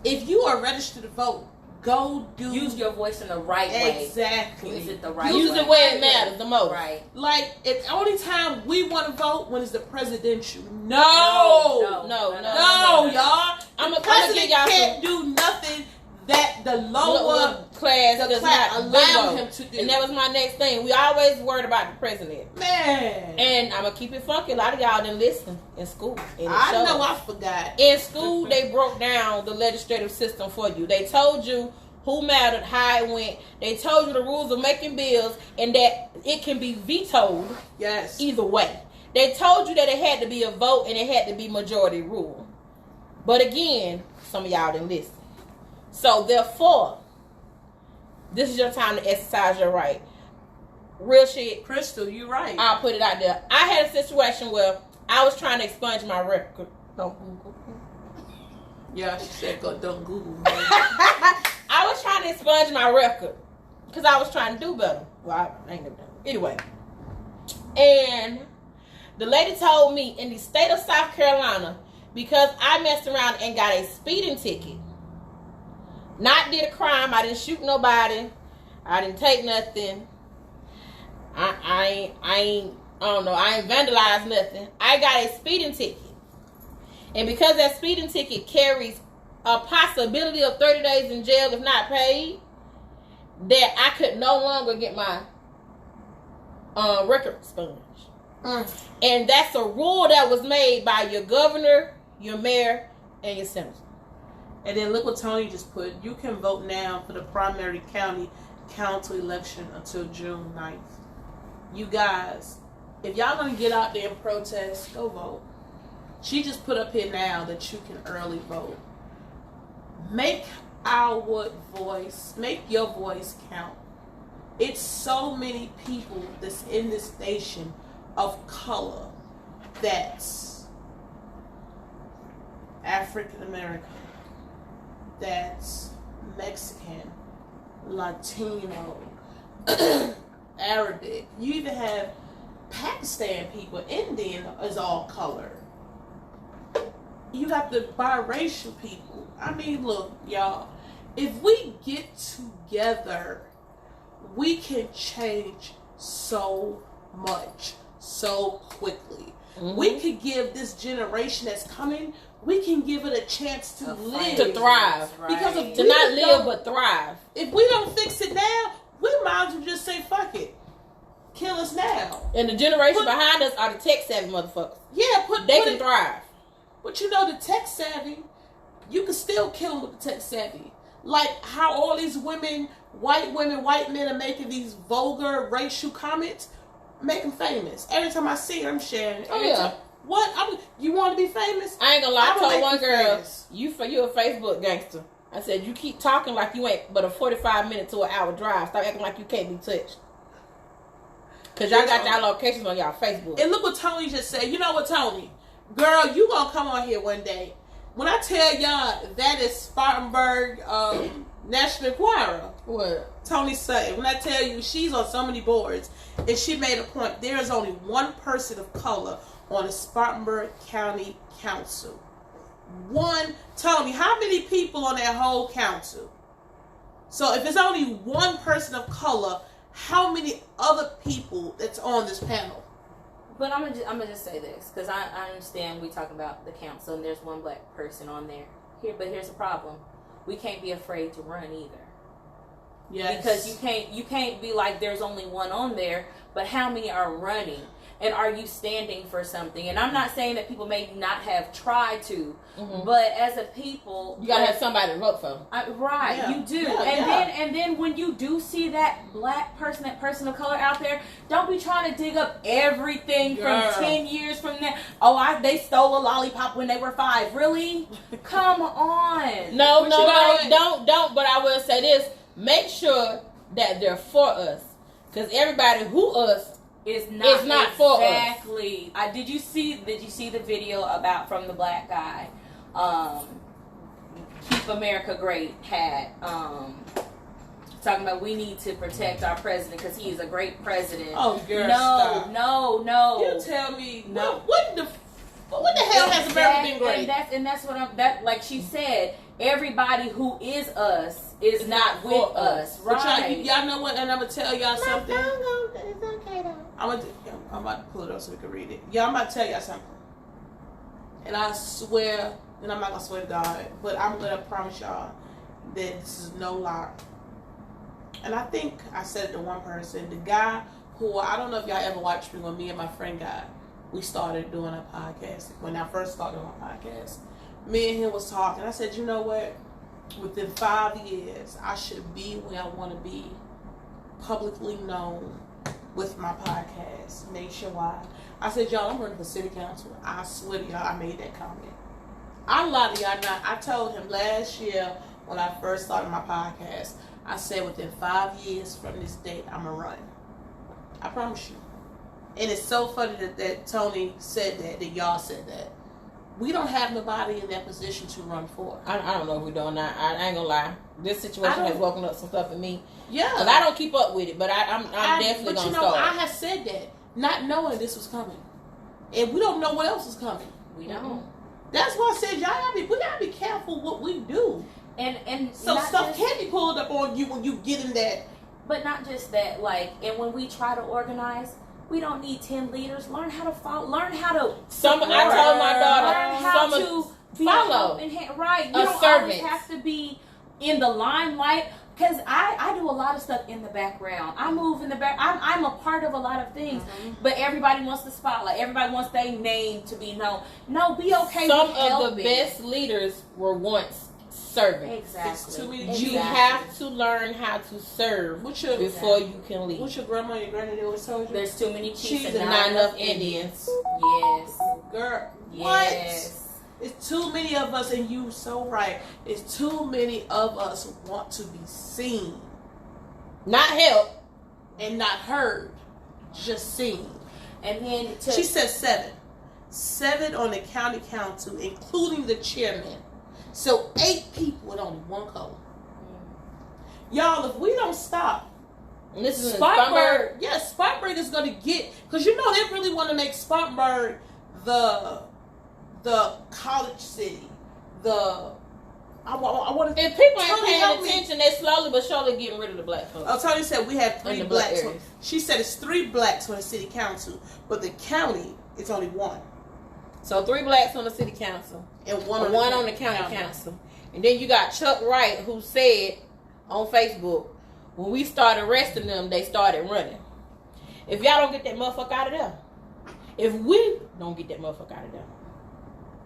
If you are registered to vote, go use your voice in the right way. Exactly. Use it the right way. Use it where it matters the most. Right. Like, it's the only time we want to vote when it's the presidential. No, y'all. I'm the a president y'all can't do nothing that the lower class does not allow him to do. And that was my next thing. We always worried about the president. Man. And I'm going to keep it funky. A lot of y'all didn't listen in school. I know I forgot. In school, they broke down the legislative system for you. They told you who mattered, how it went. They told you the rules of making bills and that it can be vetoed either way. They told you that it had to be a vote and it had to be majority rule. But again, some of y'all didn't listen. So therefore, this is your time to exercise your right. Real shit. Crystal, you right. I'll put it out there. I had a situation where I was trying to expunge my record. Don't Google. Yeah, she said don't Google. I was trying to expunge my record because I was trying to do better. Well, I ain't never done it. Anyway. And the lady told me in the state of South Carolina, because I messed around and got a speeding ticket, not did a crime, I didn't shoot nobody, I didn't take nothing, I ain't vandalized nothing. I got a speeding ticket. And because that speeding ticket carries a possibility of 30 days in jail if not paid, that I could no longer get my record expunged. And that's a rule that was made by your governor, your mayor, and your senator. And then look what Tony just put. You can vote now for the primary county council election until June 9th. You guys, if y'all gonna get out there and protest, go vote. She just put up here now that you can early vote. Make your voice count. It's so many people that's in this nation of color that's African American, that's Mexican, Latino, Arabic. You even have Pakistan people, Indian is all color. You got the biracial people. I mean, look, y'all, if we get together, we can change so much so quickly. Mm-hmm. We could give this generation that's coming, we can give it a chance to live. To thrive. Right. Because to not live, but thrive. If we don't fix it now, we might as well just say, fuck it. Kill us now. And the generation behind us are the tech-savvy motherfuckers. Yeah, they can thrive. But you know, the tech-savvy, you can still kill them with the tech-savvy. Like how all these white men are making these vulgar racial comments. make them famous. Every time I see her, I'm sharing it. Oh, yeah. What? You want to be famous? I ain't gonna lie. I I'ma told make one you girl, famous. you a Facebook gangster. I said, you keep talking like you ain't but a 45-minute to an hour drive. Stop acting like you can't be touched. Because y'all got y'all locations on y'all Facebook. And look what Tony just said. You know what, Tony? Girl, you gonna come on here one day. When I tell y'all that is Spartanburg National Enquirer. What? Tony Sutton. When I tell you she's on so many boards, and she made a point, there is only one person of color on the Spartanburg County Council. One. Tony, how many people on that whole council? So if it's only one person of color, how many other people that's on this panel? But I'm gonna just say this, because I understand we talk about the council and there's one black person on there. But here's the problem: we can't be afraid to run either. Yes. Because you can't be like there's only one on there, but how many are running? And are you standing for something? And I'm not saying that people may not have tried to, but as a people, you gotta have somebody to vote for. Right, Yeah. you do. Yeah, And then when you do see that black person, that person of color out there, don't be trying to dig up everything Girl. from 10 years from now. Oh, they stole a lollipop when they were 5. Really? Come on. No, But you know don't. But I will say this: make sure that they're for us, because everybody who us. It's not for us. exactly. Did you see the video about from the black guy? Keep America Great had talking about we need to protect our president because he is a great president. Oh, girl, no, stop. no. You tell me No. what the hell has America been great? And that's what like she said. Everybody who is us is not with us, But right? y'all know what? And I'm gonna tell y'all something. It's okay though. I'm about to pull it up so we can read it. Yeah, I'm about to tell y'all something. And I swear, and I'm not gonna swear to God, but I'm gonna promise y'all that this is no lie. And I think I said it to one person, the guy who, I don't know if y'all ever watched me when me and my friend got, we started doing a podcast. When I first started my podcast, me and him was talking. I said, you know what? Within 5 years, I should be where I want to be, publicly known with my podcast, nationwide. I said, y'all, I'm running for city council. I swear to y'all, I made that comment. I lied to y'all not. I told him last year when I first started my podcast, I said within 5 years from this date, I'm going to run. I promise you. And it's so funny that Tony said that y'all said that. We don't have nobody in that position to run for. I don't know if we're doing that. I ain't gonna lie. This situation has woken up some stuff in me. Yeah. Because I don't keep up with it, but I'm definitely but gonna you know, start. I have said that, not knowing this was coming. And we don't know what else is coming. We don't. That's why I said, we gotta be careful what we do. And So not stuff just- can be pulled up on you when you get in that. But not just that, like, and when we try to organize, we don't need 10 leaders. Learn how to follow. Learn how to. I told my daughter, Learn how to be follow. Right. You A don't servant. always have to be in the limelight. Because I do a lot of stuff in the background. I move in the back. I'm a part of a lot of things. But everybody wants the spotlight. Everybody wants their name to be known. No, be okay Some with of helping. the best leaders were once servants. It's too Exactly. many You Exactly. have to learn how to serve before you can lead. What your grandma and your granddaddy always told you? There's too many chiefs Chiefs and Not enough Indians. Yes. Girl, Yes. what? It's too many of us, and you so right. It's too many of us want to be seen Not help. and not heard, just seen. And then She said 7. 7 on the county council, including the chairman. So 8 people with only one color. Y'all, if we don't stop, And this is in Spartanburg, yes, Spartanburg is going to get, because you know they really want to make Spartanburg the college city. I want to. If people ain't Tony, help paying me. attention, they slowly but surely getting rid of the black folks. Oh, Tony said we have 3 In the black blacks. areas. She said it's 3 blacks on the city council, but the county it's only 1 So 3 blacks on the city council. and 1 And 1 on the county council. And then you got Chuck Wright, who said on Facebook, when we started arresting them, they started running. If y'all don't get that motherfucker out of there, if we don't get that motherfucker out of there,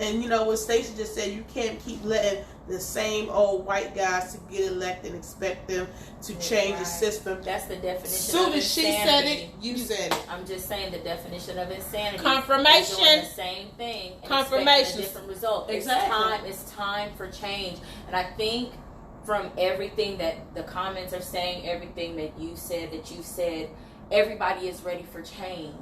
And you know what Stacey just said, you can't keep letting the same old white guys to get elected and expect them to change the system. That's the definition. Soon of as she said it, you said it. I'm just saying the definition of insanity. Confirmation. Doing the same thing. And Confirmation. A different result. Exactly. It's time for change. And I think from everything that the comments are saying, everything that you said, everybody is ready for change.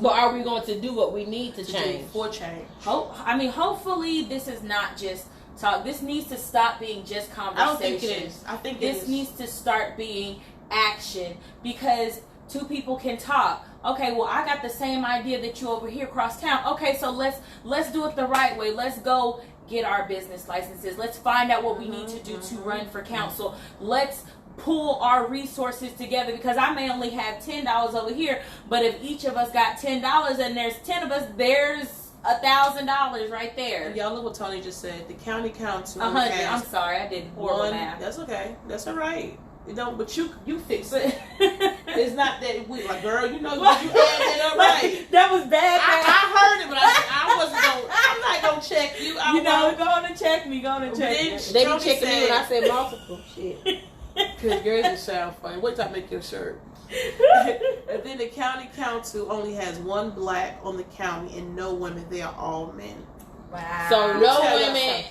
But are we going to do what we need to change? For change. Hopefully this is not just talk. This needs to stop being just conversation. I don't think it is. I think this needs to start being action, because two people can talk. Okay, well, I got the same idea that you over here across town. Okay, so let's do it the right way. Let's go get our business licenses. Let's find out what we need to do to run for council. Let's pool our resources together, because I may only have $10 over here, but if each of us got $10 and there's 10 of us, there's $1,000 right there. Y'all look what Tony just said. The county council. 100. I'm sorry, I did horrible math. That's okay. That's all right. You don't. But you fix it. It's not that we like, girl. You know you add that up right. That was bad. I heard it, but I wasn't going. I'm not gonna check you. Go on and check me. Go on and check me. They be checking me when I said multiple shit. Because girls just sound funny. Wait till I make your shirt. And then the county council only has one black on the county and no women. They are all men. Wow. So no women.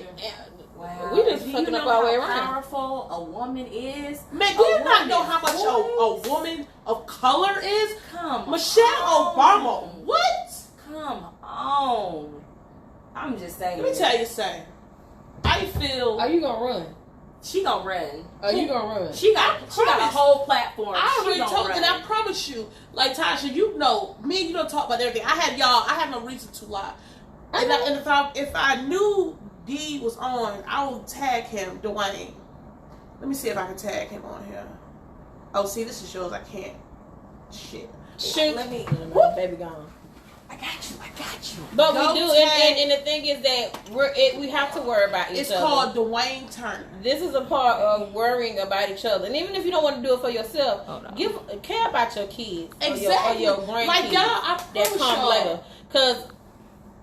Wow. We just fucking up our way around. How powerful a woman is? Man, do you not know how much a woman of color is? Come Michelle on. Obama. What? Come on. I'm just saying. Let me tell you something. I feel. Are you gonna run? She gonna run. Are you gonna run? She got a whole platform. I already told, and I promise you, like Tasha, you know, me and you don't talk about everything. I have no reason to lie. And if I knew D was on, I would tag him, Dwayne. Let me see if I can tag him on here. Oh, see, this is yours. I can't. Shit. Shoot. Let me. Baby gone. I got you. But Go we do, tag. and the thing is that we have to worry about each It's other. called Dwayne Turner. This is a part of worrying about each other, and even if you don't want to do it for yourself, care about your kids, Exactly. or your grandkids Like y'all, I that promise come y'all. later. Because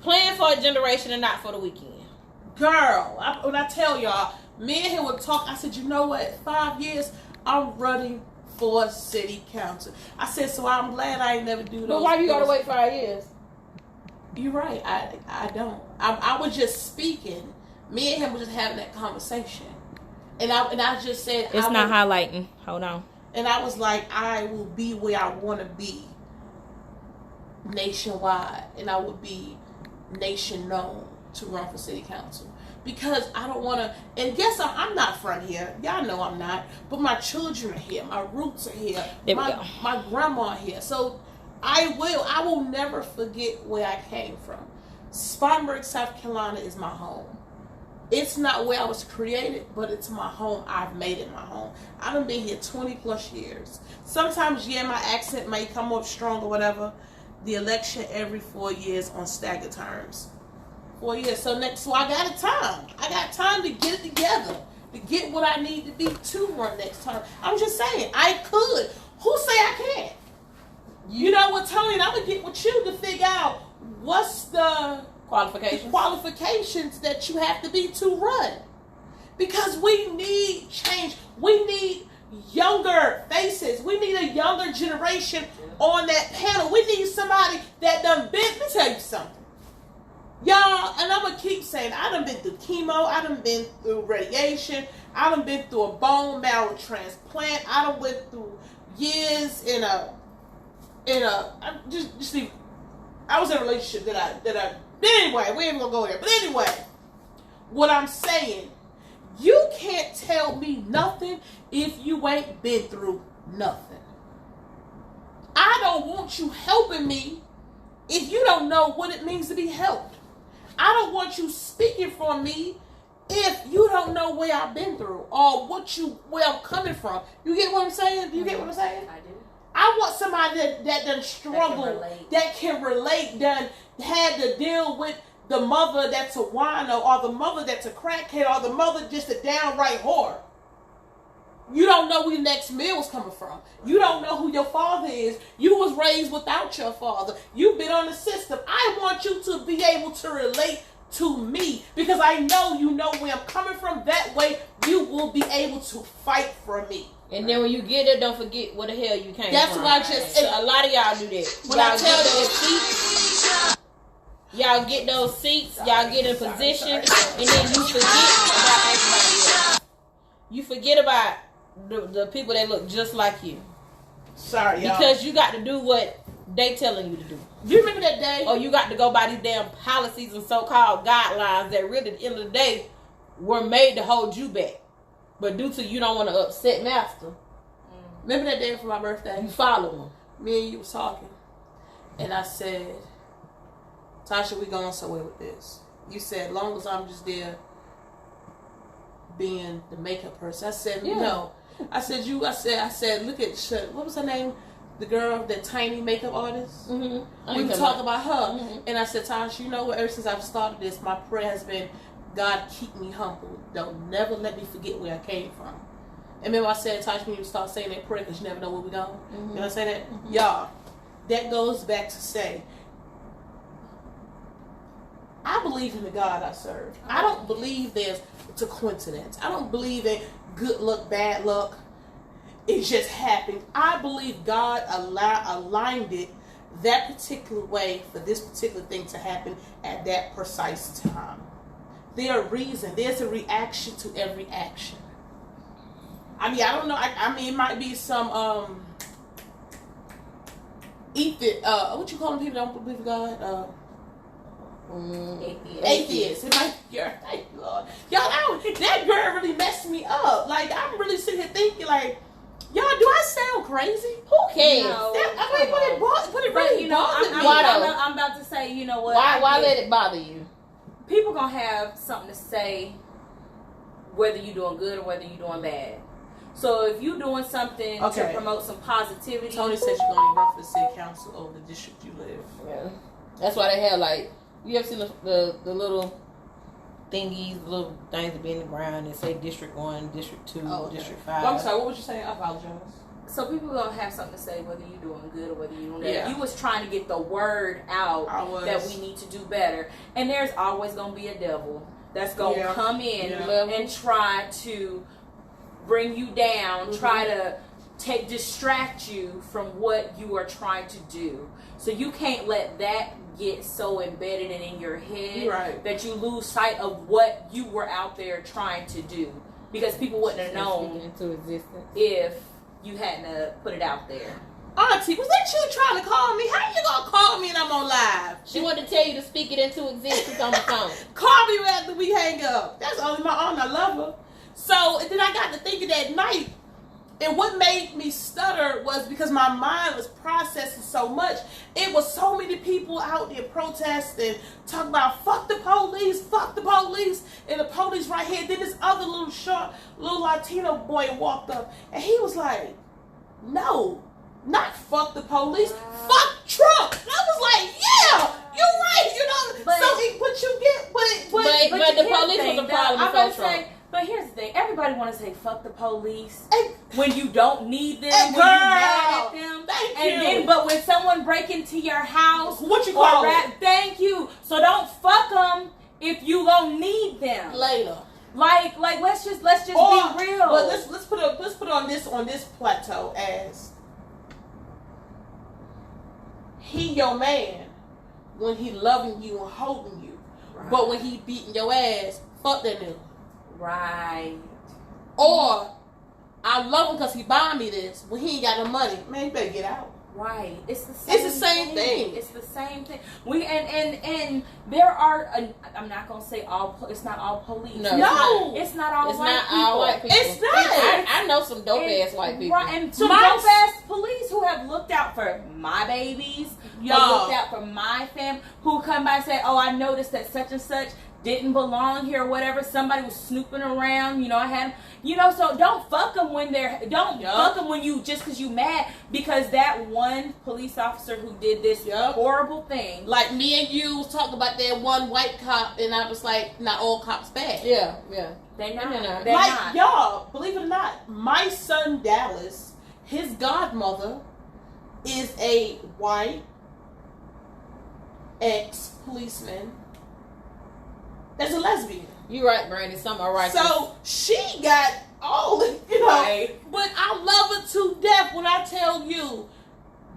plan for a generation and not for the weekend. Girl, when I tell y'all, me and him would talk. I said, you know what? 5 years, I'm running for city council. I said, so I'm glad I ain't never do those. But why you gotta wait 5 years? You're right. I don't. I was just speaking. Me and him were just having that conversation, and I just said It's not highlighting. Hold on. And I was like, I will be where I want to be nationwide, and I would be nation known to run for city council, because I don't want to. And guess I'm not from here. Y'all know I'm not. But my children are here. My roots are here. There we go. My grandma here. So I will never forget where I came from. Spartanburg, South Carolina is my home. It's not where I was created, but it's my home. I've made it my home. I've been here 20 plus years. Sometimes, yeah, my accent may come up strong or whatever. The election every 4 years on staggered terms. 4 years. So I got time. I got time to get it together, to get what I need to be to run next term. I'm just saying, I could. Who say I can't? You know what, Tony? And I'm going to get with you to figure out what's the qualifications that you have to be to run. Because we need change. We need younger faces. We need a younger generation on that panel. We need somebody that done been. Let me tell you something. Y'all, and I'm going to keep saying, I done been through chemo. I done been through radiation. I done been through a bone marrow transplant. I done went through years I was in a relationship but anyway, we ain't gonna go there. But anyway, what I'm saying, you can't tell me nothing if you ain't been through nothing. I don't want you helping me if you don't know what it means to be helped. I don't want you speaking for me if you don't know where I've been through or where I'm coming from. You get what I'm saying? Do you get what I'm saying? I do. I want somebody that done struggled, that can relate, done had to deal with the mother that's a wino, or the mother that's a crackhead, or the mother just a downright whore. You don't know where your next meal was coming from. You don't know who your father is. You was raised without your father. You've been on the system. I want you to be able to relate to me because I know you know where I'm coming from. That way, you will be able to fight for me. And then when you get there, don't forget where the hell you came That's from. what I just. So a lot of y'all do that. When Y'all I tell get you, those seats, y'all get those seats, y'all get in position, and then you forget about everybody else. You forget about the people that look just like you. Sorry, y'all. Because you got to do what they telling you to do. Do you remember that day? Or you got to go by these damn policies and so-called guidelines that really at the end of the day were made to hold you back. But due to you don't want to upset master, Remember that day for my birthday? you follow them. Me and you was talking. And I said, Tasha, we going somewhere with this. You said, long as I'm just there being the makeup person. I said, no. I said, look at, what was her name? The girl, the tiny makeup artist. Mm-hmm. We talk about her. Mm-hmm. And I said, Tasha, you know what? Ever since I've started this, my prayer has been, God, keep me humble. Don't never let me forget where I came from. And remember I said, Tasha, when you start saying that prayer, because you never know where we're going. Mm-hmm. You know I say that? Mm-hmm. Y'all, that goes back to say, I believe in the God I serve. I don't believe there's a coincidence. I don't believe in good luck, bad luck. It just happened. I believe God aligned it that particular way for this particular thing to happen at that precise time. There's a reaction to every action. I mean, I don't know. I mean, it might be some what you call them people that don't believe in God? Atheists. It might, thank you, Lord. Y'all, that girl really messed me up. Like, I'm really sitting here thinking, like, y'all, do I sound crazy? Who cares? No, But it really bothered me. I'm about to say, you know what? Why let it bother you? People gonna have something to say whether you're doing good or whether you're doing bad. So if you're doing something to promote some positivity. Tony says you're going to run for the city council over the district you live. Yeah. That's why they have, like, you ever seen the little thingies, little things that be in the ground that say District 1, District 2, District 5. Well, I'm sorry, what was you saying? I apologize. So people gonna have something to say whether you're doing good or whether you're doing bad. Yeah. You was trying to get the word out that we need to do better. And there's always gonna be a devil that's gonna come in and try to bring you down, try to distract you from what you are trying to do. So you can't let that get so embedded in your head that you lose sight of what you were out there trying to do. Because people wouldn't have known into existence if you hadn't put it out there. Auntie, was that you trying to call me? How you gonna call me and I'm on live? She wanted to tell you to speak it into existence on the phone. Call me after we hang up. That's only my aunt. I love her. So and then I got to thinking that night, and what made me stutter was because my mind was processing so much. It was so many people out there protesting, talking about fuck the police, and the police right here. Then this other little short, little Latino boy walked up, and he was like, "No, not fuck the police, fuck Trump." And I was like, "Yeah, you're right." You know, but the police was a problem before Trump. But here's the thing: everybody want to say "fuck the police" when you don't need them, when girl, you mad at them, then, but when someone break into your house, what you call it? Thank you. So don't fuck them if you don't need them later. Like let's just be real. But let's put on this plateau as he your man when he loving you and holding you, but when he beating your ass, fuck that nigga. Right. Or I love him because he buying me this when he ain't got no money. Man, you better get out. Right. It's the same thing. It's the same thing. We and there are I'm not gonna say it's not all police. No. It's not all white people. It's not. I know some dope ass white people. Right, and some dope ass police who have looked out for my babies, who looked out for my family, who come by and say, "Oh, I noticed that such and such didn't belong here," or whatever. Somebody was snooping around. I had, so don't fuck them when fuck them when you, just because you mad, because that one police officer who did this horrible thing. Like me and you was talking about that one white cop, and I was like, not all cops bad. Yeah. They're not. Like, y'all, believe it or not, my son Dallas, his godmother is a white ex-policeman that's a lesbian. You right, Brandy. Some are right. So she got all the, Right. But I love her to death when I tell you,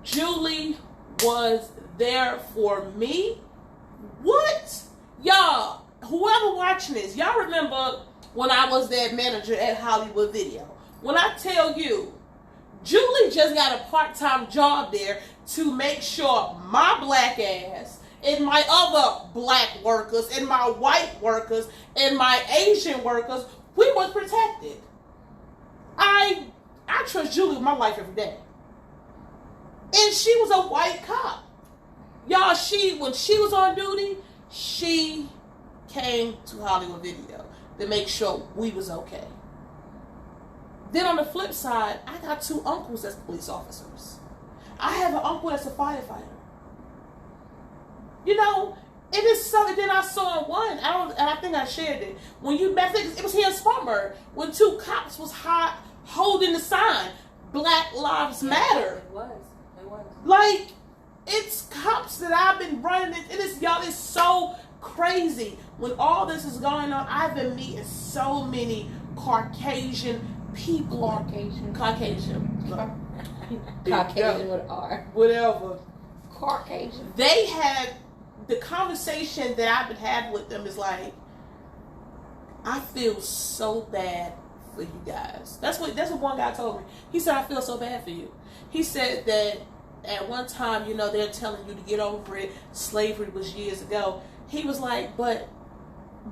Julie was there for me. What? Y'all, whoever watching this, y'all remember when I was their manager at Hollywood Video. When I tell you, Julie just got a part-time job there to make sure my black ass and my other black workers and my white workers and my Asian workers, we was protected. I trust Julie with my life every day. And she was a white cop. Y'all, when she was on duty, she came to Hollywood Video to make sure we was okay. Then on the flip side, I got 2 uncles that's police officers. I have an uncle that's a firefighter. It is something. Then I saw one. And I think I shared it. When you met, it was here in Spartanburg when 2 cops was holding the sign, Black Lives Matter. It was. Like, it's cops that I've been running. It is, y'all, it's so crazy. When all this is going on, I've been meeting so many Caucasian people. Caucasian with an R. Whatever. Caucasian. They had, the conversation that I've been having with them is like, I feel so bad for you guys. That's what one guy told me. He said, I feel so bad for you. He said that at one time, they're telling you to get over it. Slavery was years ago. He was like, but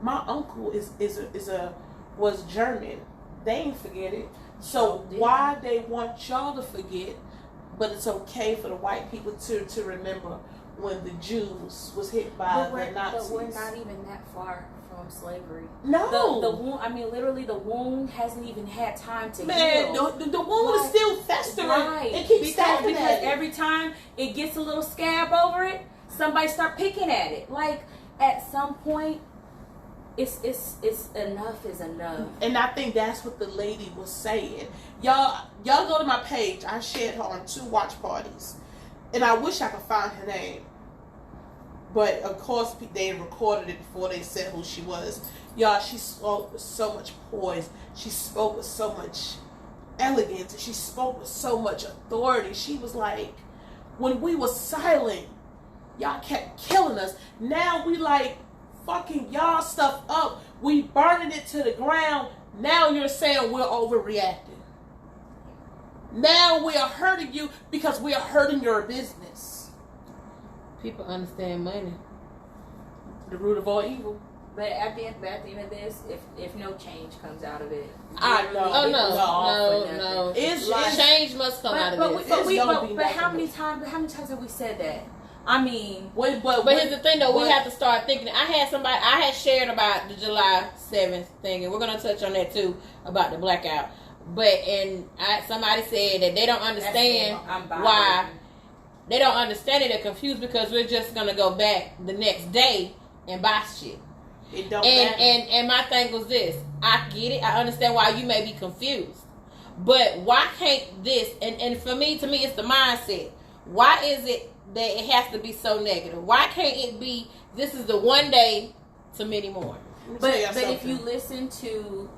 my uncle was German. They ain't forget it. So why they want y'all to forget? But it's okay for the white people to remember when the Jews was hit by the Nazis. But we're not even that far from slavery. No. The wound, literally the wound hasn't even had time to Man, heal. the wound is still festering. Right. It keeps stabbing because at it. every time it gets a little scab over it, somebody start picking at it. Like, at some point, it's enough is enough. And I think that's what the lady was saying. Y'all go to my page. I shared her on 2 watch parties. And I wish I could find her name. But, of course, they recorded it before they said who she was. Y'all, she spoke with so much poise. She spoke with so much elegance. And she spoke with so much authority. She was like, when we were silent, y'all kept killing us. Now we like fucking y'all stuff up. We burning it to the ground. Now you're saying we're overreacting. Now we are hurting you because we are hurting your business. People understand money. The root of all evil. But at the end of this, if no change comes out of it, I know. Oh no. It's change must come out of this. But how many times have we said that? I mean, but here's the thing though, we have to start thinking. I had shared about the July 7th thing, and we're gonna touch on that too about the blackout. But somebody said that they don't understand why. They don't understand it. They're confused because we're just gonna go back the next day and buy shit. It don't matter. And my thing was this. I get it. I understand why you may be confused. But why can't this, and to me, it's the mindset. Why is it that it has to be so negative? Why can't it be, this is the one day to many more? But if you listen to,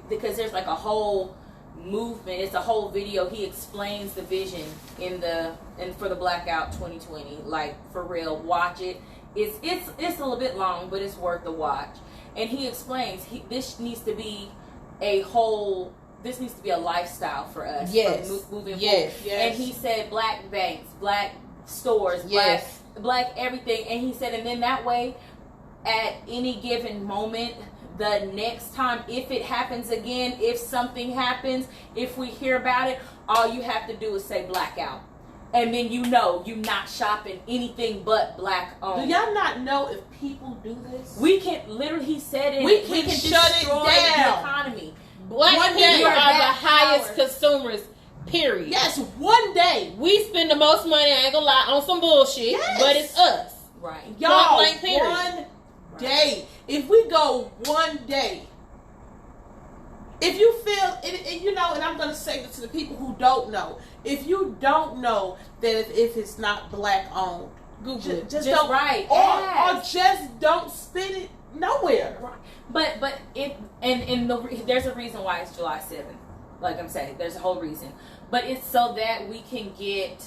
because there's like a whole movement, it's a whole video, he explains the vision for the Blackout 2020. Like, for real, watch it. It's a little bit long, but it's worth the watch. And he explains this needs to be a lifestyle for us. Yes. Moving forward. Yes. And he said black banks, black stores, yes, black everything. And he said, and then that way, at any given moment, the next time, if it happens again, if something happens, if we hear about it, all you have to do is say blackout. And then you're not shopping anything but black owned. Do y'all not know if people do this? We can, literally, he said it. We can shut it down. The economy. Black people are the highest consumers, period. Yes, one day. We spend the most money, I ain't gonna lie, on some bullshit, but it's us. Right. Y'all, period. One day. If we go one day, if you feel, and I'm going to say this to the people who don't know, if you don't know that if it's not black owned, Google it. Just don't, right. Or just don't spend it nowhere. But it there's a reason why it's July 7th. Like I'm saying, there's a whole reason. But it's so that we can get,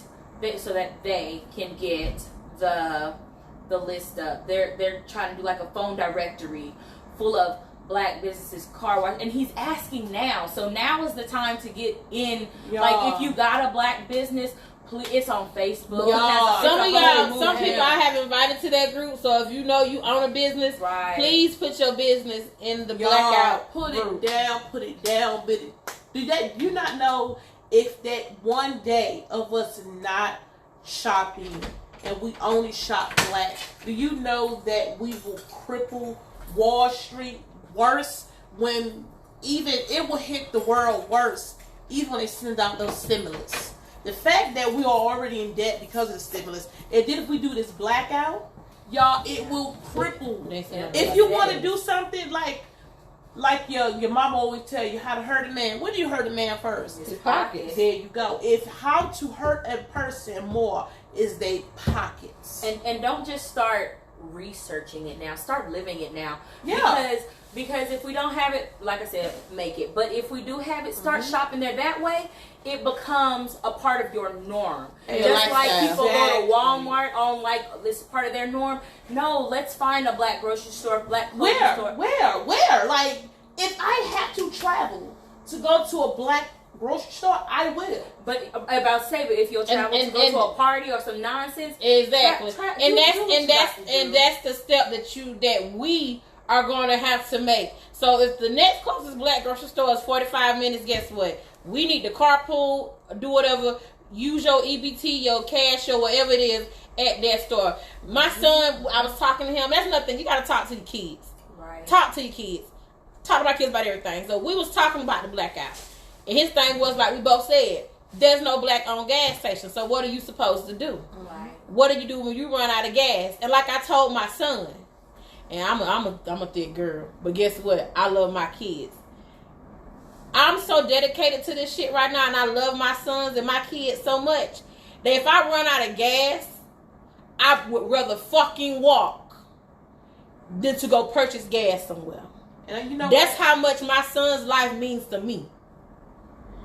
so that they can get the list up. They're trying to do like a phone directory full of black businesses, car wash, and he's asking now. So now is the time to get in. Y'all. Like if you got a black business, please, it's on Facebook. Y'all. Some people I have invited to that group. So if you know you own a business, right, please put your business in the Y'all, blackout. Put group. it down. But do that? You not know if that one day of us not shopping and we only shop black? Do you know that we will cripple Wall Street worse when even it will hit the world worse even when they send out those stimulus? The fact that we are already in debt because of the stimulus, and then if we do this blackout, y'all, it will cripple. If you want to do something like your mama always tell you how to hurt a man, when do you hurt a man first? His pockets. There you go. If how to hurt a person more is their pockets. And don't just start researching it now. Start living it now. Yeah. Because if we don't have it, like I said, make it. But if we do have it, start shopping there. That way, it becomes a part of your norm. And just like people exactly. go to Walmart on like this is part of their norm. No, let's find a black grocery store, black clothing store. Where? Like, if I have to travel to go to a black grocery store, I will. But about say, but if you'll travel to go to a party or some nonsense, exactly. And that's the step that we are going to have to make. So if the next closest black grocery store is 45 minutes, guess what? We need to carpool, do whatever, use your EBT, your cash, or whatever it is at that store. My son, I was talking to him. That's nothing. You got to talk to the kids. Right. Talk to your kids. Talk to our kids about everything. So we was talking about the blackout. And his thing was, like we both said, there's no black-owned gas station. So what are you supposed to do? Right. What do you do when you run out of gas? And like I told my son, and I'm a thick girl, but guess what? I love my kids. I'm so dedicated to this shit right now, and I love my sons and my kids so much that if I run out of gas, I would rather fucking walk than to go purchase gas somewhere. And you know that's how much my son's life means to me.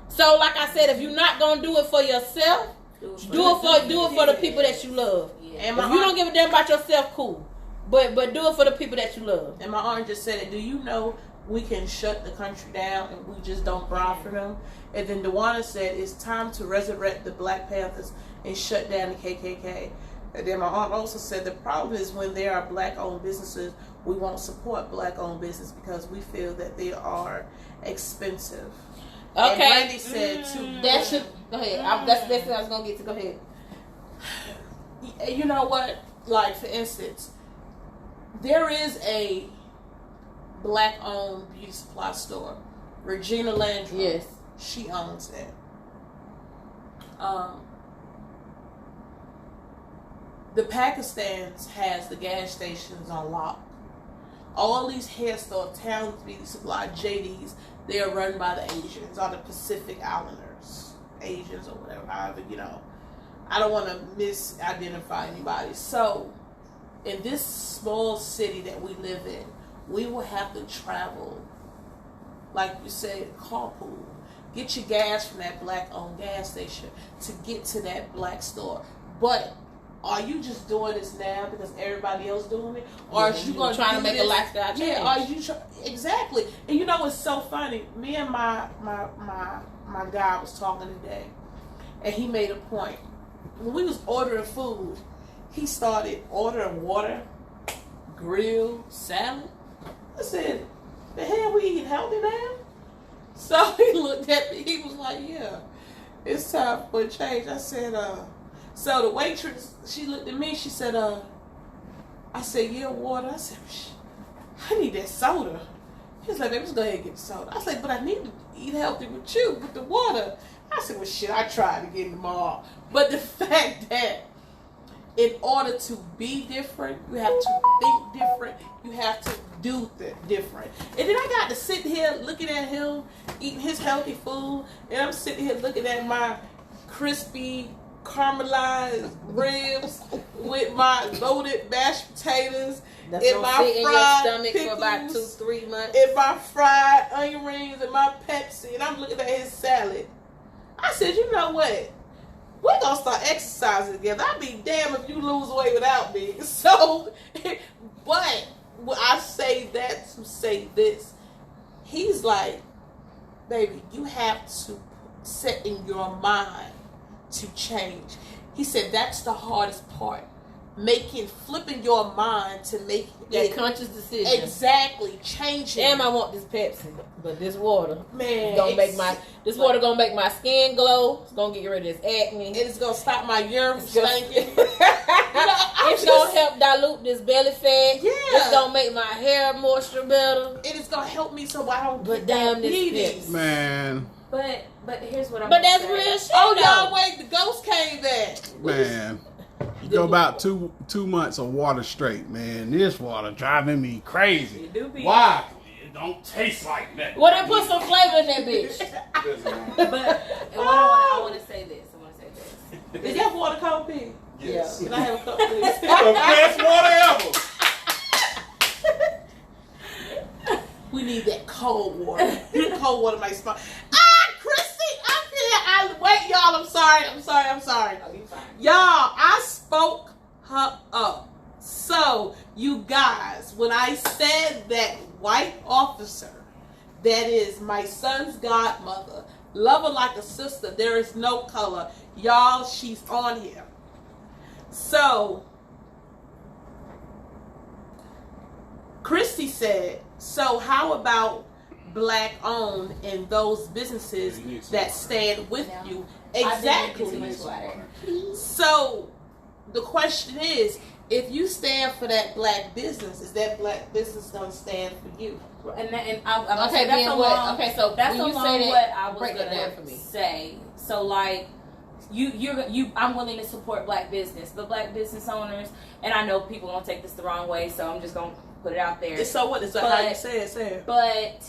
So, like I said, if you're not gonna do it for yourself, do it for the people that you love. Yeah. And if you don't give a damn about yourself, cool. But do it for the people that you love. And my aunt just said it. Do you know we can shut the country down and we just don't bribe for them? And then DeWanna said it's time to resurrect the Black Panthers and shut down the KKK. And then my aunt also said the problem is when there are black-owned businesses, we won't support black-owned business because we feel that they are expensive. Okay. And Brandy said too. That should go ahead. That's the next thing I was gonna get to. Go ahead. You know what? Like for instance, there is a black-owned beauty supply store, Regina Landry. Yes, she owns it. The Pakistans has the gas stations on lock. All these hair stores, Towns Beauty Supply, JD's, they are run by the Asians or the Pacific Islanders, Asians or whatever. However, I don't want to misidentify anybody. So, in this small city that we live in, we will have to travel, like you said, carpool. Get your gas from that black-owned gas station to get to that black store. But are you just doing this now because everybody else doing it, or are you going to make a lifestyle change? Yeah, are you exactly? And you know what's so funny? Me and my guy was talking today, and he made a point. When we was ordering food, he started ordering water, grill, salad. I said, "The hell, we eating healthy now?" So he looked at me. He was like, "Yeah, it's time for a change." I said, So the waitress, she looked at me. She said, I said, "Yeah, water." I said, "I need that soda." He was like, "Baby, let's go ahead and get the soda." I said, "But I need to eat healthy with you, with the water." I said, "Well, shit, I tried again tomorrow." But the fact that in order to be different, you have to think different. You have to do different. And then I got to sit here looking at him, eating his healthy food. And I'm sitting here looking at my crispy caramelized ribs with my loaded mashed potatoes. That's in gonna my sit in your fried stomach pickles, for about 2-3 months. in my fried onion rings, and my Pepsi, and I'm looking at his salad. I said, you know what? We're gonna start exercising together. I'd be damned if you lose weight without me. So, but I say that to say this. He's like, baby, you have to set in your mind to change. He said that's the hardest part. Flipping your mind to make That conscious decision. Exactly. Changing. Damn, I want this Pepsi, but this water, Man, gonna make water gonna make my skin glow. It's gonna get rid of this acne. It's gonna stop my urine from It's gonna- stinking. It's gonna help dilute this belly fat. Yeah. It's gonna make my hair moisture better. It is gonna help me so I don't But get damn this diabetes. Pepsi. Man, But here's what I'm. But gonna that's say. real shit. Oh, though. y'all wait! The ghost came back. man. You go about two months of water straight, man. This water driving me crazy. It do be. Why? It don't taste like that. Well, then put some flavor in that bitch. But and I want to say this. I want to say this. Is that water cold pig? Yes. Can I have a cup, please? The best water ever. We need that cold water. Cold water makes fun. Chrissy, up here. Wait, y'all. I'm sorry. Oh, you fine. Y'all, I spoke her up. So, you guys, when I said that white officer, that is my son's godmother, love her like a sister, there is no color. Y'all, she's on here. So, Christy said, so how about black owned and those businesses that stand with you? Exactly. So the question is, if you stand for that black business, is that black business gonna stand for you? I'm Okay, that's then along, what? Okay, so that's when you along say that, what I was break that down gonna for me. say. So like, you, I'm willing to support black business, but black business owners, and I know people gonna take this the wrong way, so I'm just gonna put it out there. So what is that? But- How you say it? But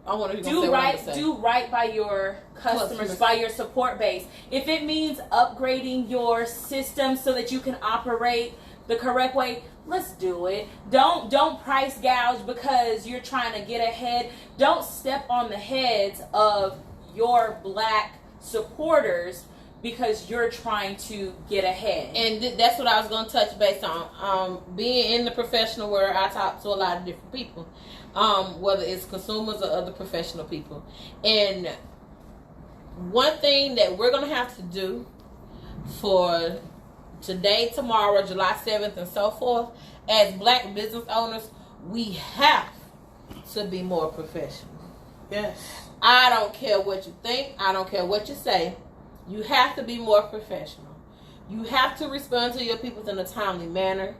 I want to do right by your customers, by your support base. If it means upgrading your system so that you can operate the correct way, let's do it. Don't price gouge because you're trying to get ahead. Don't step on the heads of your black supporters because you're trying to get ahead. And that's what I was going to touch base on. Being in the professional world, I talk to a lot of different people, whether it's consumers or other professional people. And one thing that we're going to have to do for today, tomorrow, July 7th, and so forth, as black business owners, we have to be more professional. Yes. I don't care what you think. I don't care what you say. You have to be more professional. You have to respond to your people in a timely manner.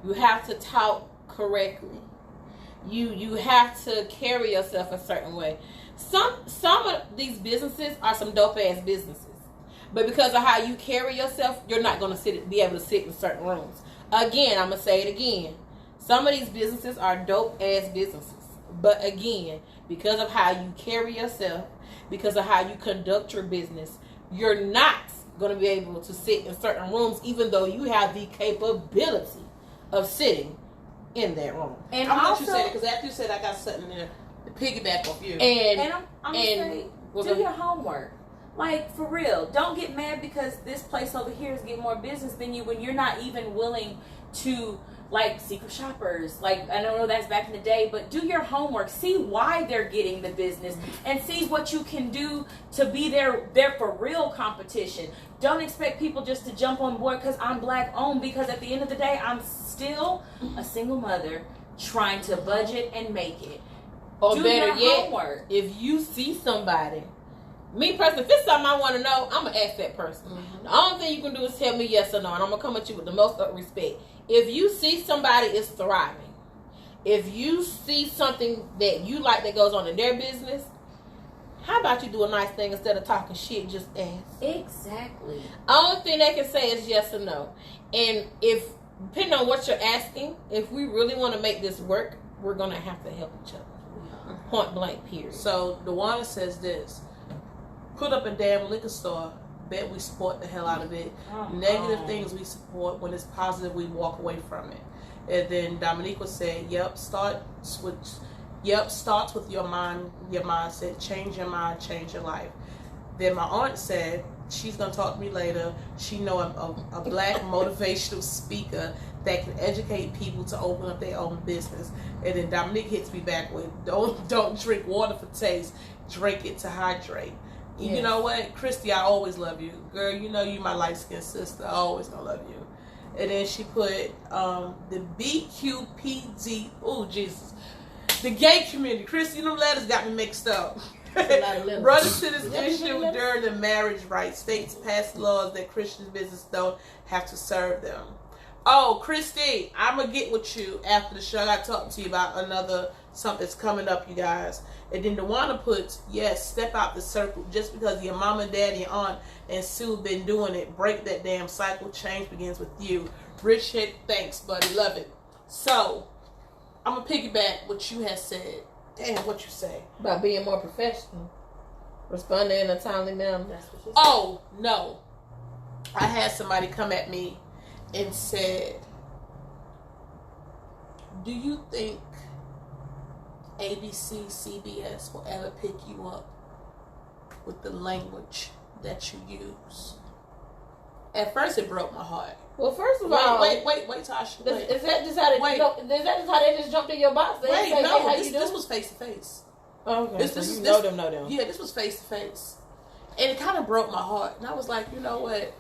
You have to talk correctly. You have to carry yourself a certain way. Some of these businesses are some dope ass businesses, but because of how you carry yourself, you're not going to be able to sit in certain rooms. Again, I'm gonna say it again. Some of these businesses are dope ass businesses, but again, because of how you carry yourself, because of how you conduct your business, you're not going to be able to sit in certain rooms, even though you have the capability of sitting in that room. And I'm also, glad you said it because after you said I got something there to piggyback off you. And I'm gonna say, do okay. your homework. Like, for real. Don't get mad because this place over here is getting more business than you when you're not even willing to, like, secret shoppers. Like, I don't know that's back in the day, but do your homework. See why they're getting the business and see what you can do to be there for real competition. Don't expect people just to jump on board because I'm black owned, because at the end of the day, I'm still a single mother trying to budget and make it. Or Do better your yet, homework. if you see somebody, me personally, if it's something I want to know, I'm going to ask that person. Mm-hmm. The only thing you can do is tell me yes or no, and I'm going to come at you with the most respect. If you see somebody is thriving, if you see something that you like that goes on in their business, how about you do a nice thing instead of talking shit, just ask. Exactly. Only thing they can say is yes or no. And if, depending on what you're asking, if we really want to make this work, we're going to have to help each other. Point blank, period. So Dewana says this: put up a damn liquor store, bet we support the hell out of it. Negative things we support. When it's positive, we walk away from it. And then Dominique was saying, starts with your mindset. Change your mind, change your life. Then my aunt said, she's going to talk to me later. She know a black motivational speaker that can educate people to open up their own business. And then Dominique hits me back with, don't drink water for taste. Drink it to hydrate. Yes. You know what? Christy, I always love you. Girl, you know you my light-skinned sister. I always gonna love you. And then she put the BQPD. Oh, Jesus. The gay community. Christy, them letters got me mixed up. Brothers to this issue during the marriage rights. States pass laws that Christian business don't have to serve them. Oh, Christy, I'm going to get with you after the show. I got to talk to you about something that's coming up, you guys. And then DeWanda puts, yes, step out the circle. Just because your mama, daddy, aunt, and Sue been doing it, break that damn cycle. Change begins with you. Rich hit, thanks, buddy. Love it. So, I'm going to piggyback what you had said. Damn, what you say? About being more professional. Responding in a timely manner. That's what she said. Oh, no. I had somebody come at me and said, do you think ABC, CBS will ever pick you up with the language that you use? At first, it broke my heart. Well, first of all, wait, Tasha. Wait. Is that just how they just jumped in your box? They wait, say, no, hey, this was face to face. Okay, This know them. Yeah, this was face to face, and it kind of broke my heart. And I was like, you know what?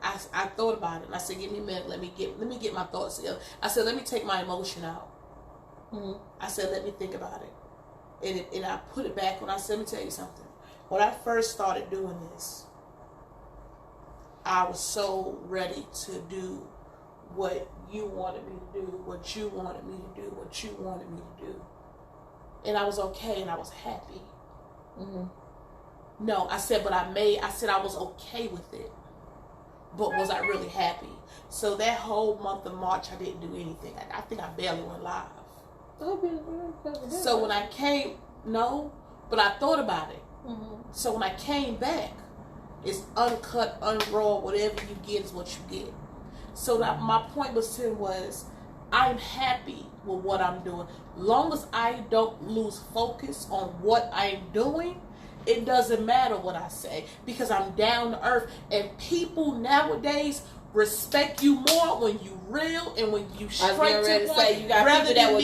I thought about it, and I said, give me a minute. Let me get my thoughts together. I said, let me take my emotion out. Mm-hmm. I said, let me think about it, and I put it back. When I said, let me tell you something. When I first started doing this, I was so ready to do what you wanted me to do, what you wanted me to do, what you wanted me to do. And I was okay, and I was happy. Mm-hmm. No, I said I was okay with it. But was I really happy? So that whole month of March, I didn't do anything. I think I barely went live. So when I came, but I thought about it. Mm-hmm. So when I came back, it's uncut, unraw, whatever you get is what you get. So that my point was I'm happy with what I'm doing. Long as I don't lose focus on what I'm doing, it doesn't matter what I say, because I'm down to earth, and people nowadays respect you more when you real and when you straight to the point. You got people that will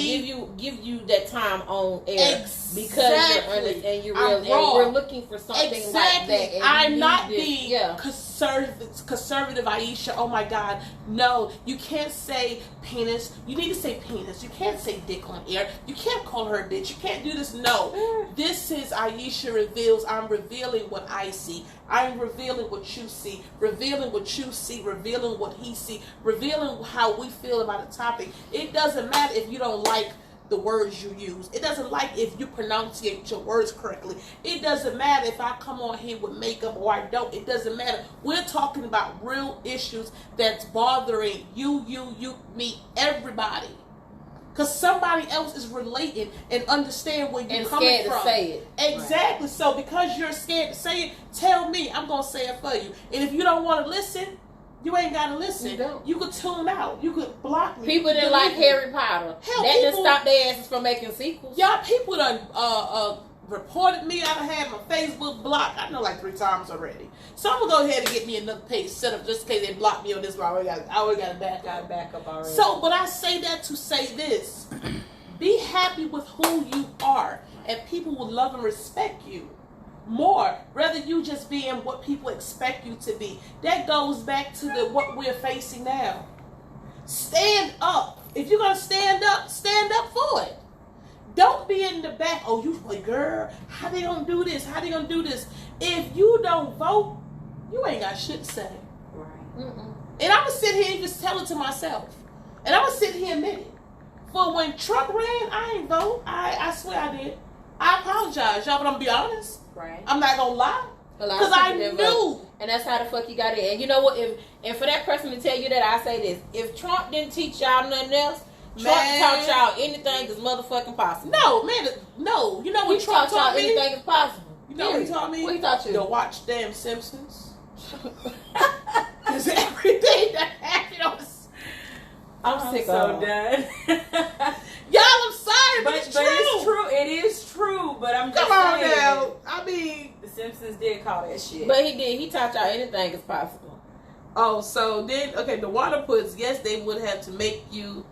give you that time on air because you're honest and you're real, and we're looking for something like that. I'm not being conservative, Aisha. Oh my God, no! You can't say penis. You need to say penis. You can't say dick on air. You can't call her a bitch. You can't do this. No, this is Aisha reveals. I'm revealing what I see. I'm revealing what you see. Revealing what you see. Revealing what he see. Revealing how we feel about a topic. It doesn't matter if you don't like the words you use. It doesn't matter if you pronunciate your words correctly. It doesn't matter if I come on here with makeup or I don't. It doesn't matter. We're talking about real issues that's bothering you, me, everybody. Because somebody else is relating and understand where you're coming from. To say it. Exactly. Right. So because you're scared to say it, tell me. I'm going to say it for you. And if you don't want to listen, you ain't got to listen. You could tune out. You could block me. People didn't like Harry Potter. That just stopped their asses from making sequels. Y'all, people done reported me. I done had my Facebook blocked, I know, like 3 times already. So I'm going to go ahead and get me another page set up just in case they block me on this one. I already got a backup already. So, but I say that to say this. Be happy with who you are, and people will love and respect you more, rather you just being what people expect you to be. That goes back to what we're facing now. Stand up. If you're going to stand up for it. Don't be in the back. Oh, you like, girl, how they gonna do this? How they gonna do this? If you don't vote, you ain't got shit to say. Right. Mm-mm. And I'm gonna sit here and just tell it to myself. And I'm gonna sit here and admit it. For when Trump ran, I ain't vote. I swear I did. I apologize, y'all, but I'm gonna be honest. Right. I'm not gonna lie. Because I knew. And that's how the fuck you got in. And you know what? And for that person to tell you that, I say this. If Trump didn't teach y'all nothing else, Trump taught y'all anything is motherfucking possible. No, man, no. You know what Trump taught me? Anything is possible. You know what he taught me? What he taught you? To watch damn Simpsons. Because everything that happened on I'm sick so of done. Y'all, I'm sorry, but it's true. It's true. It is true, but I'm just Come on saying. now. I mean, The Simpsons did call that shit. But he did. He taught y'all anything is possible. oh, so then, okay, the water puts, yes, they would have to make you,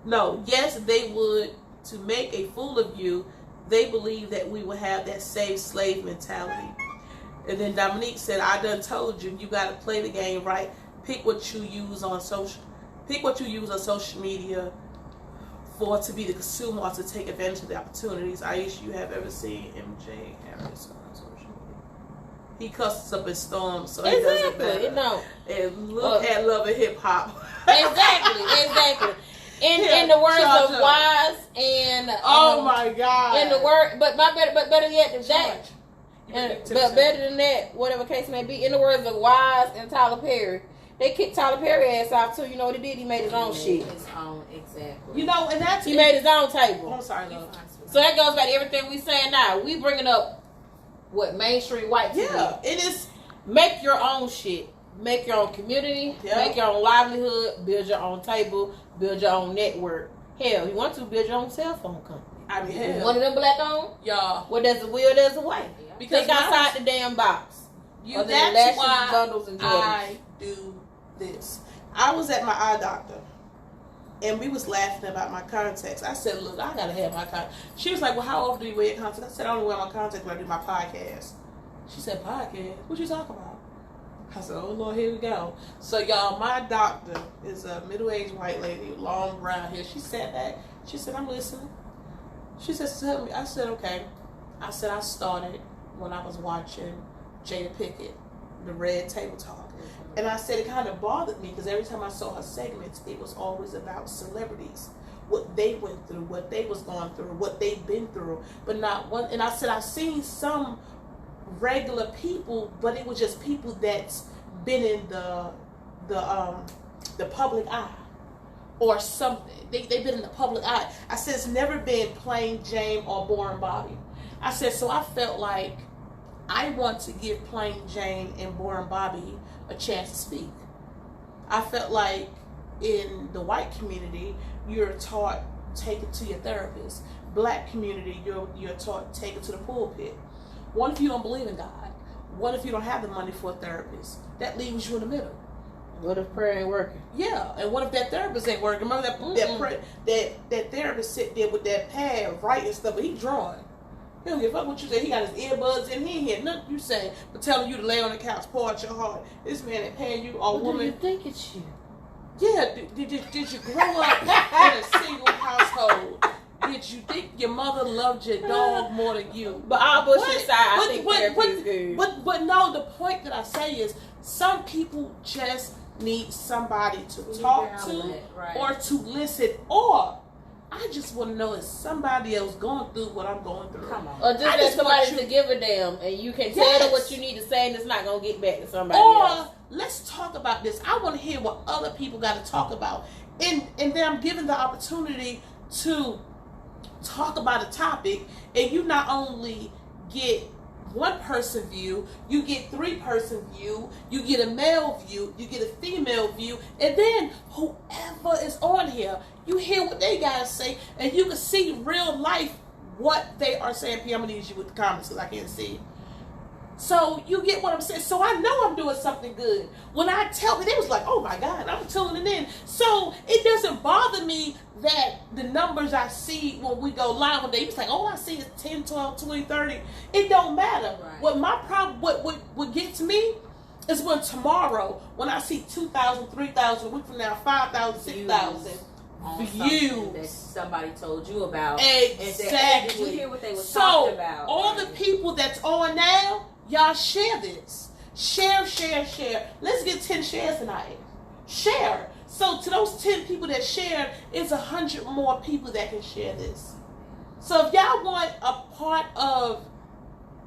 no, yes, they would, to make a fool of you, they believe that we will have that same slave mentality. And then Dominique said, I done told you, you got to play the game right. Pick what you use on social media for to be the consumer or to take advantage of the opportunities. Aisha, you have ever seen MJ Harris on social media? He cusses up his storm, so he does it better. No. And look at Love and Hip Hop. Exactly. In the words of Wise and oh my God. In the word, but better yet than that. But better than that, whatever case may be, in the words of Wise and Tyler Perry, they kicked Tyler Perry ass off too. You know what he did? He made his own shit. His own, exactly. You know, and that's He made his own table. Oh, I'm sorry, love. So that goes back to everything we saying now. We bringing up what mainstream white TV. Yeah, it is. Make your own shit. Make your own community. Yeah. Make your own livelihood. Build your own table. Build your own network. Hell, you want to build your own cell phone company. I mean, hell, One of them black owned. y'all. Well, there's a will, there's a way. Because Think outside the damn box. Other than that's lashes, why bundles, and Jordans. I do this. I was at my eye doctor, and we was laughing about my contacts. I said, "Look, I gotta have my contacts." She was like, "Well, how often do you wear contacts?" I said, "I only wear my contacts when I do my podcast." She said, "Podcast? What you talking about?" I said, "Oh Lord, here we go." So y'all, my doctor is a middle-aged white lady, long brown hair. She sat back. She said, "I'm listening." She said, "Tell me." I said, "Okay." I said, "I started when I was watching Jada Pinkett, the Red Table Talk." And I said it kind of bothered me because every time I saw her segments, it was always about celebrities, what they went through, what they was going through, what they've been through, but not one. And I said I've seen some regular people, but it was just people that's been in the public eye or something. They've been in the public eye. I said it's never been plain Jane or boring Bobby. I said so I felt like I want to give plain Jane and boring Bobby a chance to speak. I felt like in the white community, you're taught take it to your therapist. Black community, you're taught take it to the pulpit. What if you don't believe in God? What if you don't have the money for a therapist? That leaves you in the middle. What if prayer ain't working? Yeah, and what if that therapist ain't working? Remember that therapist sit there with that pad writing stuff, but he drawing. He don't give a fuck what you say. He got his earbuds in. He ain't hear nothing you say, but telling you to lay on the couch, pour out your heart. This man ain't paying you or woman. Do you think it's you? Yeah, did you grow up in a single household? Did you think your mother loved your dog more than you? But all bullshit aside, I think therapy is good. But no, the point that I say is some people just need somebody to talk to right. or to listen, or I just want to know if somebody else going through what I'm going through. Come on. Or just I that just somebody want you- to give a damn, and you can tell Yes. them what you need to say, and it's not gonna get back to somebody Or else. let's talk about this. I want to hear what other people got to talk about, and then I'm given the opportunity to talk about a topic, and you not only get one person view, you get 3-person view, you get a male view, you get a female view, and then whoever is on here, you hear what they gotta say, and you can see real life what they are saying. P, I'm gonna need you with the comments because I can't see. So you get what I'm saying. So I know I'm doing something good. When I tell me, they was like, oh my God, I'm tuning in. So it doesn't bother me that the numbers I see when we go live, when they was like, oh, I see it's 10, 12, 20, 30. It don't matter. Right. What my problem, what gets me is when tomorrow, when I see 2,000, 3,000, a week from now, 5,000, 6,000 on something that views. somebody told you about. Exactly. And said, hey, did you hear what they were talking about? All the people that's on now, y'all share this. Share. Let's get 10 shares tonight. Share. So to those 10 people that shared, it's 100 more people that can share this. So if y'all want a part of,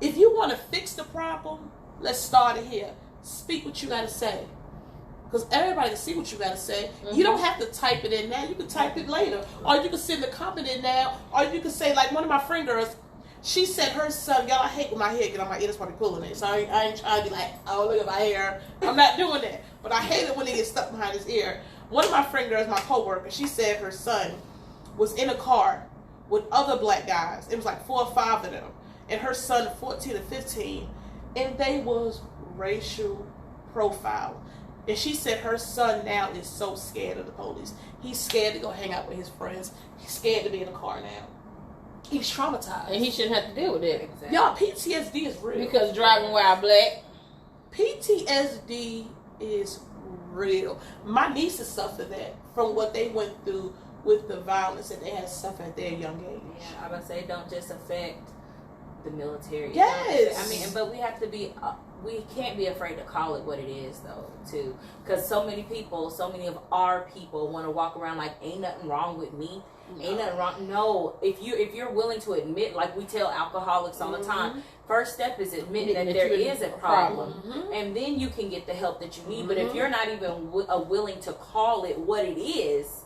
if you want to fix the problem, let's start it here. Speak what you got to say. Because everybody can see what you got to say. You don't have to type it in now. You can type it later. Or you can send the comment in now. Or you can say, like one of my friend girls, She said her son, y'all, I hate when my hair get on my ear, that's why they're pulling it. So I ain't trying to be like, oh, look at my hair. I'm not doing that. But I hate it when it gets stuck behind his ear. One of my friend girls, my coworker, she said her son was in a car with other black guys. It was like 4 or 5 of them. And her son, 14 or 15. And they was racial profile. And she said her son now is so scared of the police. He's scared to go hang out with his friends. He's scared to be in a car now. He's traumatized. And he shouldn't have to deal with it. Exactly. Y'all, PTSD is real. Because driving while black. PTSD is real. My nieces suffered that from what they went through with the violence that they had suffered at their young age. Yeah, I would say don't just affect the military. Yes. I mean, but we have to be. We can't be afraid to call it what it is, though, too. Because so many people, so many of our people want to walk around like, ain't nothing wrong with me. Ain't nothing wrong. No, if you're willing to admit, like we tell alcoholics all the time, first step is admitting that there is a problem, and then you can get the help that you need. But if you're not even willing to call it what it is,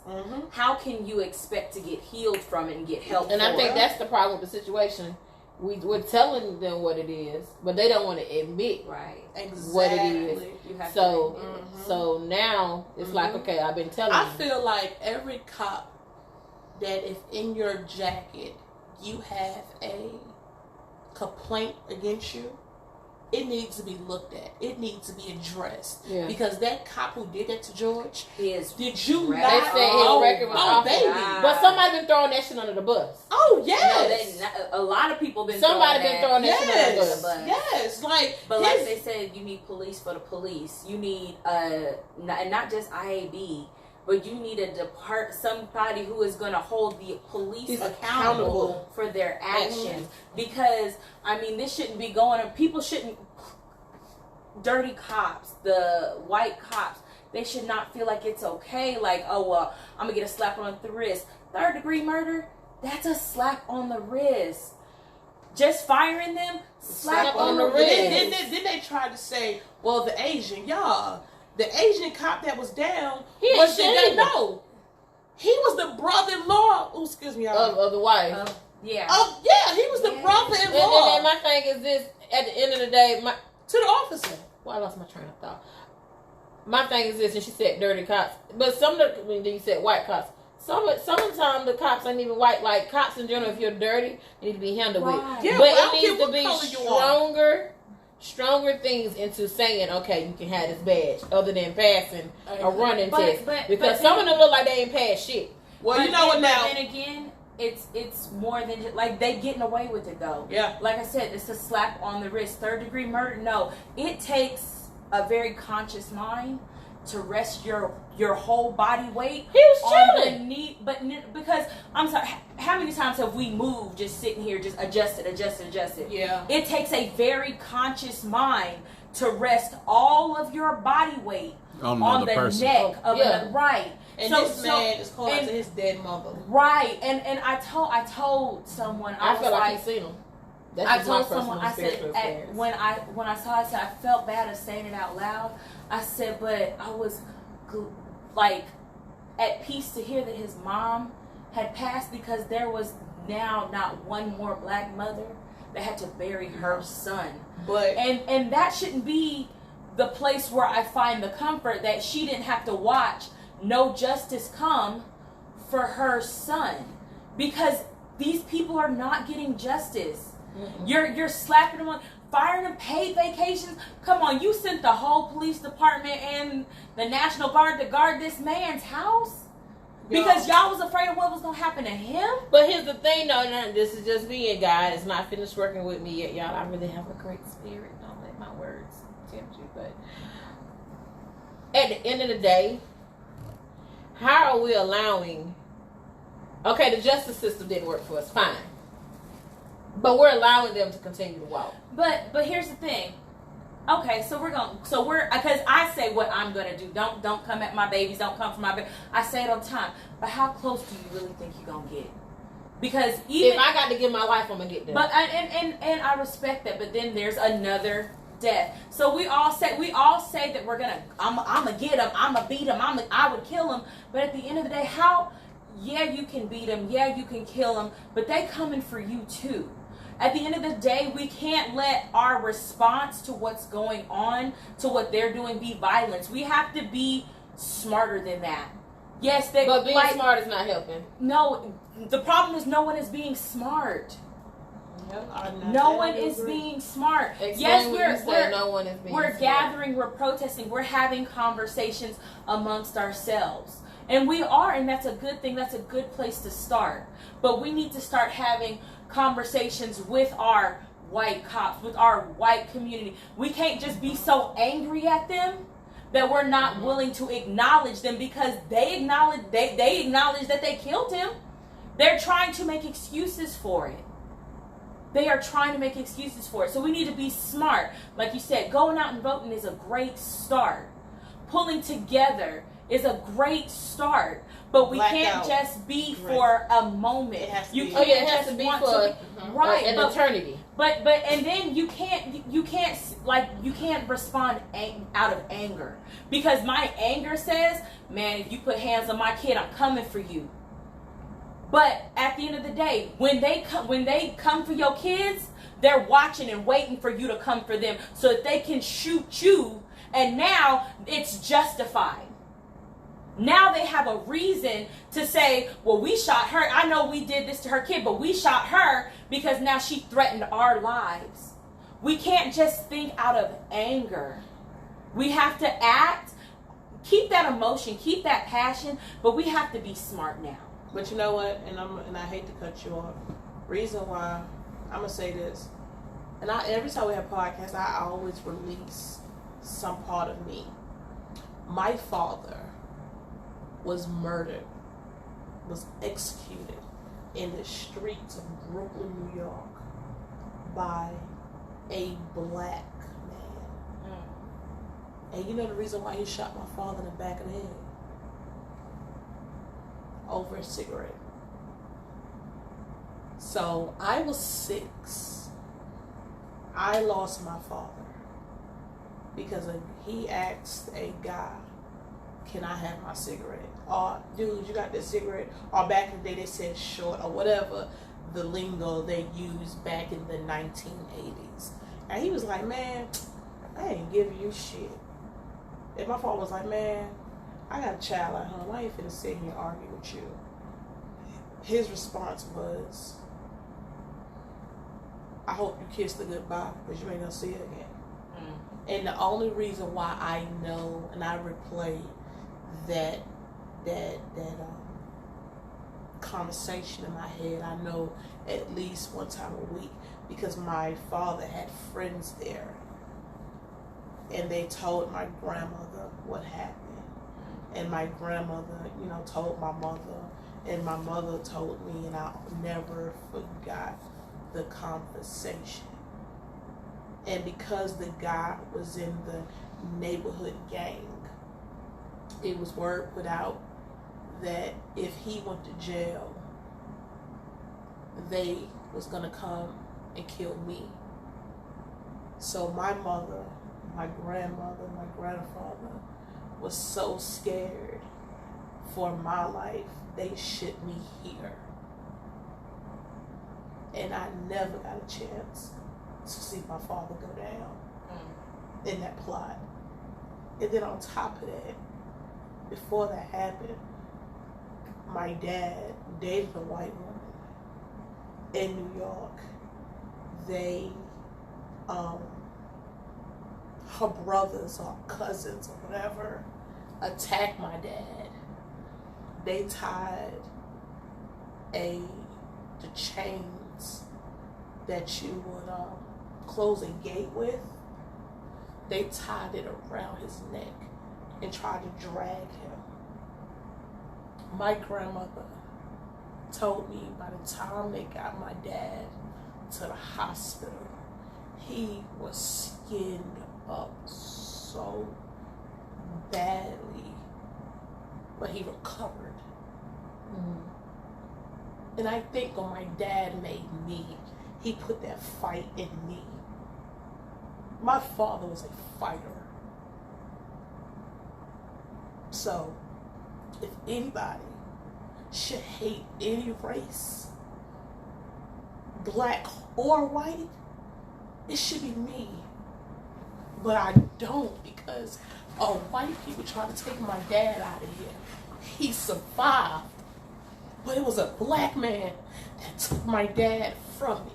how can you expect to get healed from it and get help? And I think that's the problem with the situation. We're telling them what it is, but they don't want to admit what it is. You have So, to so now it's like, okay, I've been telling you. I feel like every cop that if in your jacket you have a complaint against you, it needs to be looked at. It needs to be addressed. Yeah. Because that cop who did that to George, His did you record. not? They said his record was oh, off. baby. But somebody been throwing that shit under the bus. Oh, yes. a lot of people been Somebody throwing been throwing that shit under the Yes. bus. Yes. Like, But like they said, you need police for the police. You need not just IAB, but you need somebody who is going to hold the police accountable for their actions. Because I mean, this shouldn't be going on. People shouldn't. Dirty cops, the white cops, they should not feel like it's okay. Like, oh well, I'm gonna get a slap on the wrist. 3rd-degree murder, that's a slap on the wrist. Just firing them, slap on the wrist. Then they tried to say, well, the Asian cop that was down He was ain't no. He was the brother-in-law. Oh, excuse me, y'all. Of the wife. Yeah, he was the brother-in-law. And my thing is this: at the end of the day, to the officer. Well, I lost my train of thought. My thing is this, and she said dirty cops, but some of then you said white cops. Some of the time the cops ain't even white. Like cops in general, if you're dirty, you need to be handled with. Yeah, but well, it needs to be stronger things into saying, okay, you can have this badge, other than passing a running test. Because some of them look like they ain't passed shit. Well, you know what now? But then again, it's more than just, like they getting away with it though. Yeah. Like I said, it's a slap on the wrist. 3rd-degree murder. No, it takes a very conscious mind to rest your whole body weight. He was on chilling. the knee, because I'm sorry, how many times have we moved just sitting here just adjusted? Yeah. It takes a very conscious mind to rest all of your body weight on the person. neck of another, right. And this man is calling to his dead mother. Right, and I told someone I feel like he's he's seen him. I told someone, I said, when I saw it, I said, I felt bad of saying it out loud. I said, but I was like at peace to hear that his mom had passed, because there was now not one more black mother that had to bury her son. But and that shouldn't be the place where I find the comfort that she didn't have to watch no justice come for her son, because these people are not getting justice. You're slapping them on, firing them paid vacations. Come on, you sent the whole police department and the National Guard to guard this man's house because y'all was afraid of what was gonna happen to him. But here's the thing, though. Now, this is just me, and God is not finished working with me yet, y'all. I really have a great spirit. Don't let my words tempt you. But at the end of the day, how are we allowing? Okay, the justice system didn't work for us. Fine. But we're allowing them to continue to walk. But here's the thing. Okay, because I say what I'm gonna do. Don't come at my babies. Don't come for my baby. I say it all the time. But how close do you really think you're gonna get? Because even if I got to give my life, I'm gonna get there. But and I respect that. But then there's another death. So we all say that we're gonna. I'm gonna get him. I'm gonna beat him. I would kill him. But at the end of the day, how? Yeah, you can beat him. Yeah, you can kill him. But they coming for you too. At the end of the day, we can't let our response to what's going on, to what they're doing, be violence. We have to be smarter than that. Yes, but being smart is not helping. No, the problem is no one is being smart. No one is being smart. Yes, we're gathering, we're protesting, we're having conversations amongst ourselves. And we are, and that's a good thing. That's a good place to start. But we need to start having conversations with our white cops, with our white community. We can't just be so angry at them that we're not willing to acknowledge them, because they acknowledge that they killed him. They're trying to make excuses for it. They are trying to make excuses for it. So we need to be smart. Like you said, going out and voting is a great start. Pulling together is a great start. But we can't just be for a moment. It has to you be. Can't It has just to be want for to be, right, an eternity. But and then you can't respond out of anger, because my anger says, man, if you put hands on my kid, I'm coming for you. But at the end of the day, when they come for your kids, they're watching and waiting for you to come for them so that they can shoot you, and now it's justified. Now they have a reason to say, well, we shot her. I know we did this to her kid, but we shot her because now she threatened our lives. We can't just think out of anger. We have to act, keep that emotion, keep that passion, but we have to be smart now. But you know what? And I hate to cut you off. Reason why I'm gonna say this, and every time we have podcasts, I always release some part of me. My father was murdered, was executed in the streets of Brooklyn, New York, by a black man. And you know the reason why he shot my father in the back of the head? Over a cigarette. So I was 6. I lost my father because he asked a guy, can I have my cigarette? Or, dude, you got this cigarette? Or back in the day they said short, or whatever the lingo they used back in the 1980s. And he was like, man, I ain't giving you shit. And my father was like, man, I got a child at home. I ain't finna sit here and argue with you. His response was, I hope you kissed her goodbye because you ain't gonna see her again. And the only reason why I know and I replay that conversation in my head, I know at least one time a week, because my father had friends there, and they told my grandmother what happened. And my grandmother, told my mother, and my mother told me, and I never forgot the conversation. And because the guy was in the neighborhood gang, it was word put out that if he went to jail, they was gonna come and kill me. So my mother, my grandmother, my grandfather was so scared for my life, they shipped me here. And I never got a chance to see my father go down in that plot. And then on top of that, before that happened, my dad dated a white woman in New York. They, her brothers or cousins or whatever, attacked my dad. They tied the chains that you would close a gate with. They tied it around his neck and tried to drag him. My grandmother told me by the time they got my dad to the hospital, he was skinned up so badly, but he recovered. And I think when my dad made me, he put that fight in me. My father was a fighter. So, if anybody should hate any race, black or white, it should be me. But I don't, because white people tried to take my dad out of here. He survived. But it was a black man that took my dad from me.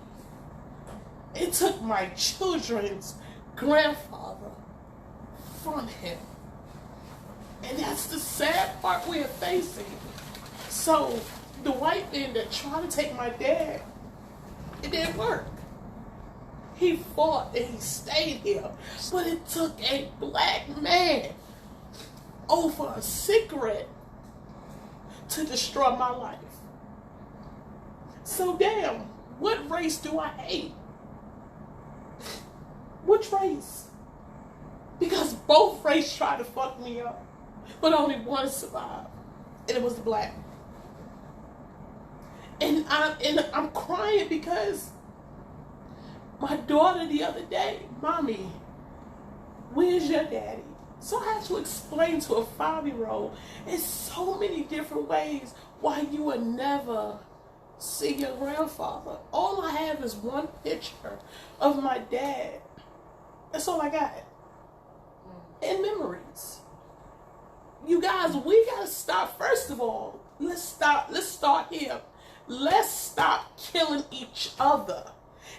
It took my children's grandfather from him. And that's the sad part we're facing. So the white man that tried to take my dad, it didn't work. He fought and he stayed here. But it took a black man over a cigarette to destroy my life. So damn, what race do I hate? Which race? Because both races tried to fuck me up, but only one survived, and it was the black. And I'm crying because my daughter the other day, Mommy, where's your daddy? So I had to explain to a 5-year-old in so many different ways why you would never see your grandfather. All I have is one picture of my dad. That's all I got. And memories. You guys, we gotta stop. First of all, let's start here. Let's stop killing each other.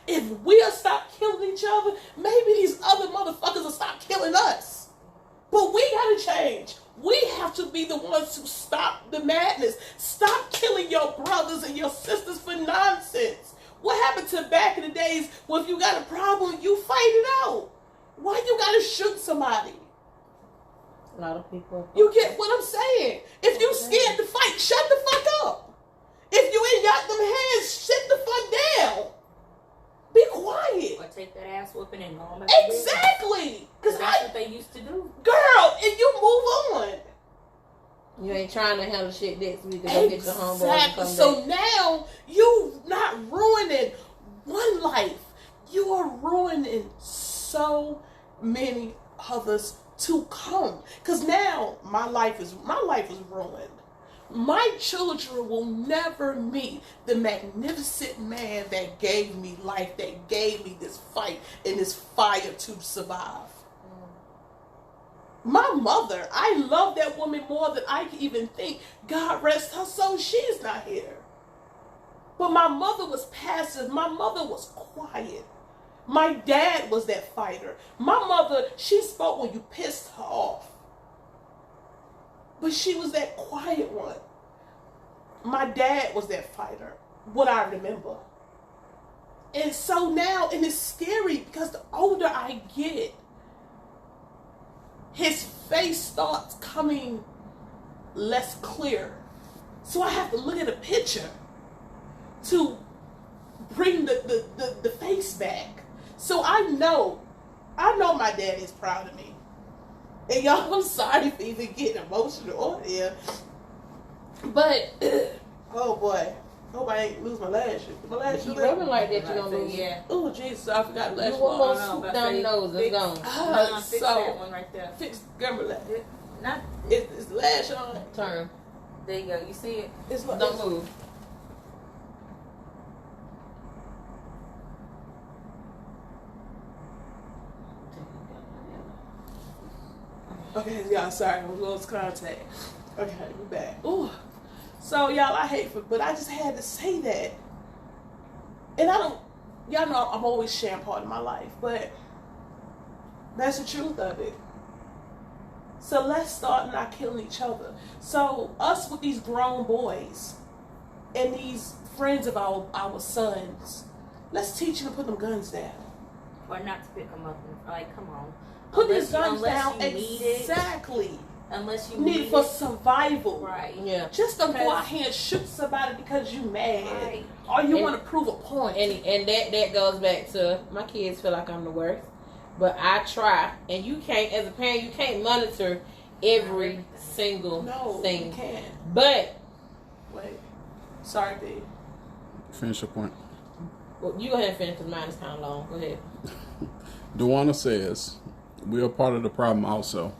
If we'll stop killing each other, maybe these other motherfuckers will stop killing us. But we gotta change. We have to be the ones who stop the madness. Stop killing your brothers and your sisters for nonsense. What happened to back in the days when if you got a problem, you fight it out? Why you gotta shoot somebody? A lot of people. You get what I'm saying? If you scared to fight, shut the fuck up. If you ain't got them hands, sit the fuck down. Be quiet. Or take that ass whooping and go on. Exactly. Because that's what they used to do. Girl, and you move on. You ain't trying to handle shit next week to go get your homeboy. Exactly. So now you not ruining one life. You are ruining so many others to come. Because now my life is ruined. My children will never meet the magnificent man that gave me life, that gave me this fight and this fire to survive. My mother, I love that woman more than I can even think. God rest her soul, she's not here. But my mother was passive. My mother was quiet. My dad was that fighter. My mother, she spoke when you pissed her off. But she was that quiet one. My dad was that fighter. What I remember. And so now, and it's scary because the older I get, his face starts coming less clear. So I have to look at a picture to bring the face back. So I know my dad is proud of me. And y'all, I'm sorry for even getting emotional on here. But, oh boy. Hope I ain't lose my lashes. My lashes You rubbing like that, you're gonna lose. Yeah. Oh, Jesus, I forgot the You lash one bar. more swoop down the nose, it's gone. Fix So, that one right there. fix Gerber lash. Not, Is the lash on? Turn. there you go. You see it? It's like, Don't move. Okay, y'all, sorry, I lost contact. Okay, we're back. Ooh. So, y'all, I hate but I just had to say that. And y'all know I'm always sharing part of my life, but that's the truth of it. So let's start not killing each other. So us with these grown boys and these friends of our sons, let's teach them to put them guns down. Or not to pick them up. Like, come on. Put these guns unless down. you need it. Exactly. Unless you Need need it for it. survival. Right. Yeah. Just don't go Because- out here and shoot somebody because you mad. Right. Or you And- want to prove a point. And that goes back to my kids feel like I'm the worst, but I try. And you can't, as a parent, you can't monitor every single No, thing. you can't. But Wait. Sorry, B. Finish your point. well, you go ahead and finish because mine is kind of long. Go ahead. Duana says, we are part of the problem also.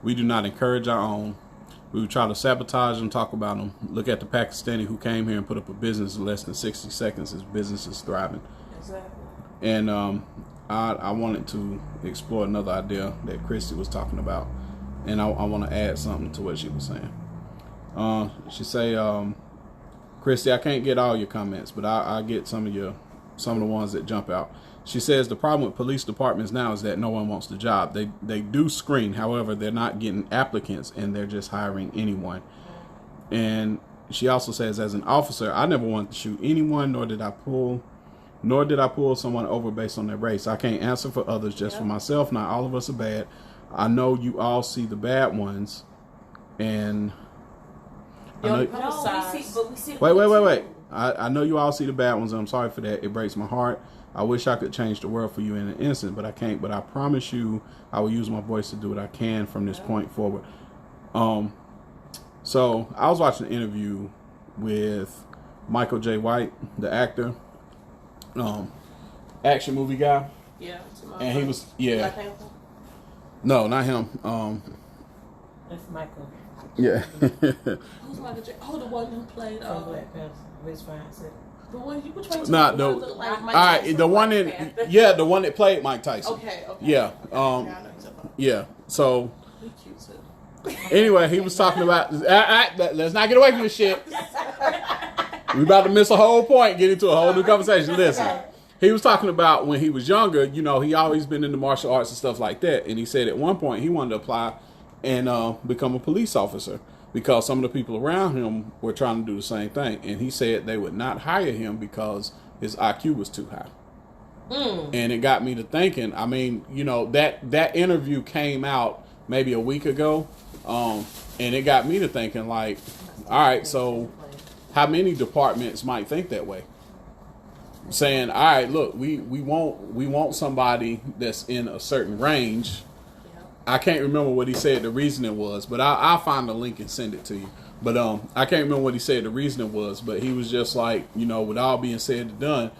We do not encourage our own. We would try to sabotage them, talk about them. Look at the Pakistani who came here and put up a business in less than 60 seconds. His business is thriving. Exactly. And I wanted to explore another idea that Christy was talking about, and I want to add something to what she was saying. She say, Christy, I can't get all your comments, but I get some of the ones that jump out. She says the problem with police departments now is that no one wants the job. They do screen, however, they're not getting applicants and they're just hiring anyone. And she also says, as an officer, I never wanted to shoot anyone, nor did I pull someone over based on their race. I can't answer for others, just for myself. Not all of us are bad. I know you all see the bad ones, and I know, wait. I know you all see the bad ones, and I'm sorry for that. It breaks my heart. I wish I could change the world for you in an instant, but I can't. But I promise you, I will use my voice to do what I can from this point forward. So I was watching an interview with Michael J. White, the actor, action movie guy. Yeah. And he was Black Panther? No, not him. That's Michael. Yeah. Who's Michael J? Oh, the one who played Black Panther. Which fine said. the one you which one? Not the the. one that looked like All Mike right, Tyson? the one that the one that played Mike Tyson. Okay. Yeah. I know who you're talking about. Yeah. So He cute too. anyway, he was talking about. Let's not get away from this shit. We about to miss a whole point. Get into a whole new conversation. Listen. He was talking about when he was younger, you know, he always been into martial arts and stuff like that. And he said at one point he wanted to apply and become a police officer because some of the people around him were trying to do the same thing. And he said they would not hire him because his IQ was too high. And it got me to thinking, I mean, you know, that interview came out maybe a week ago. And it got me to thinking like, all right, so how many departments might think that way? Saying, all right, look, we want somebody that's in a certain range. I can't remember what he said the reasoning was, but I'll find the link and send it to you. But I can't remember what he said the reasoning was, but he was just like, you know, with all being said and done,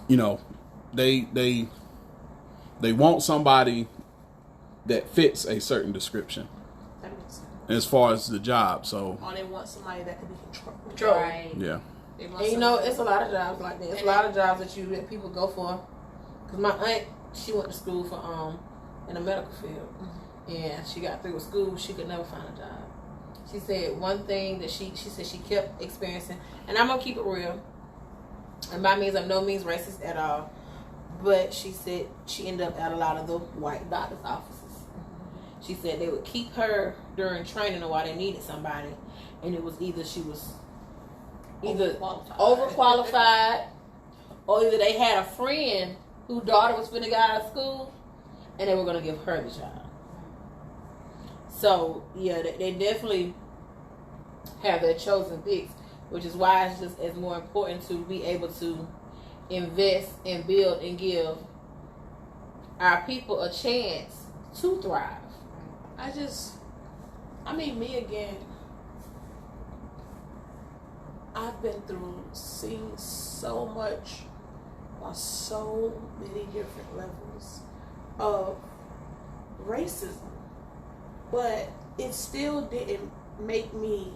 you know, they want somebody that fits a certain description That makes sense. as far as the job. So Or they want somebody that can be controlled. Right. yeah. They want And you know, somebody- it's a lot of jobs like that. It's a lot of jobs that people go for. Cause my aunt, she went to school for in the medical field, and she got through with school. She could never find a job. She said one thing that she said she kept experiencing, and I'm gonna keep it real. And by means, I'm no means racist at all. But she said she ended up at a lot of the white doctors' offices. She said they would keep her during training or while they needed somebody, and it was either she was either overqualified, or either they had a friend whose daughter was finna get out of school, and they were gonna give her the job. So yeah, they definitely have their chosen picks, which is why it's just as more important to be able to invest and build and give our people a chance to thrive. Me again, I've been through seeing so much on so many different levels of racism, but it still didn't make me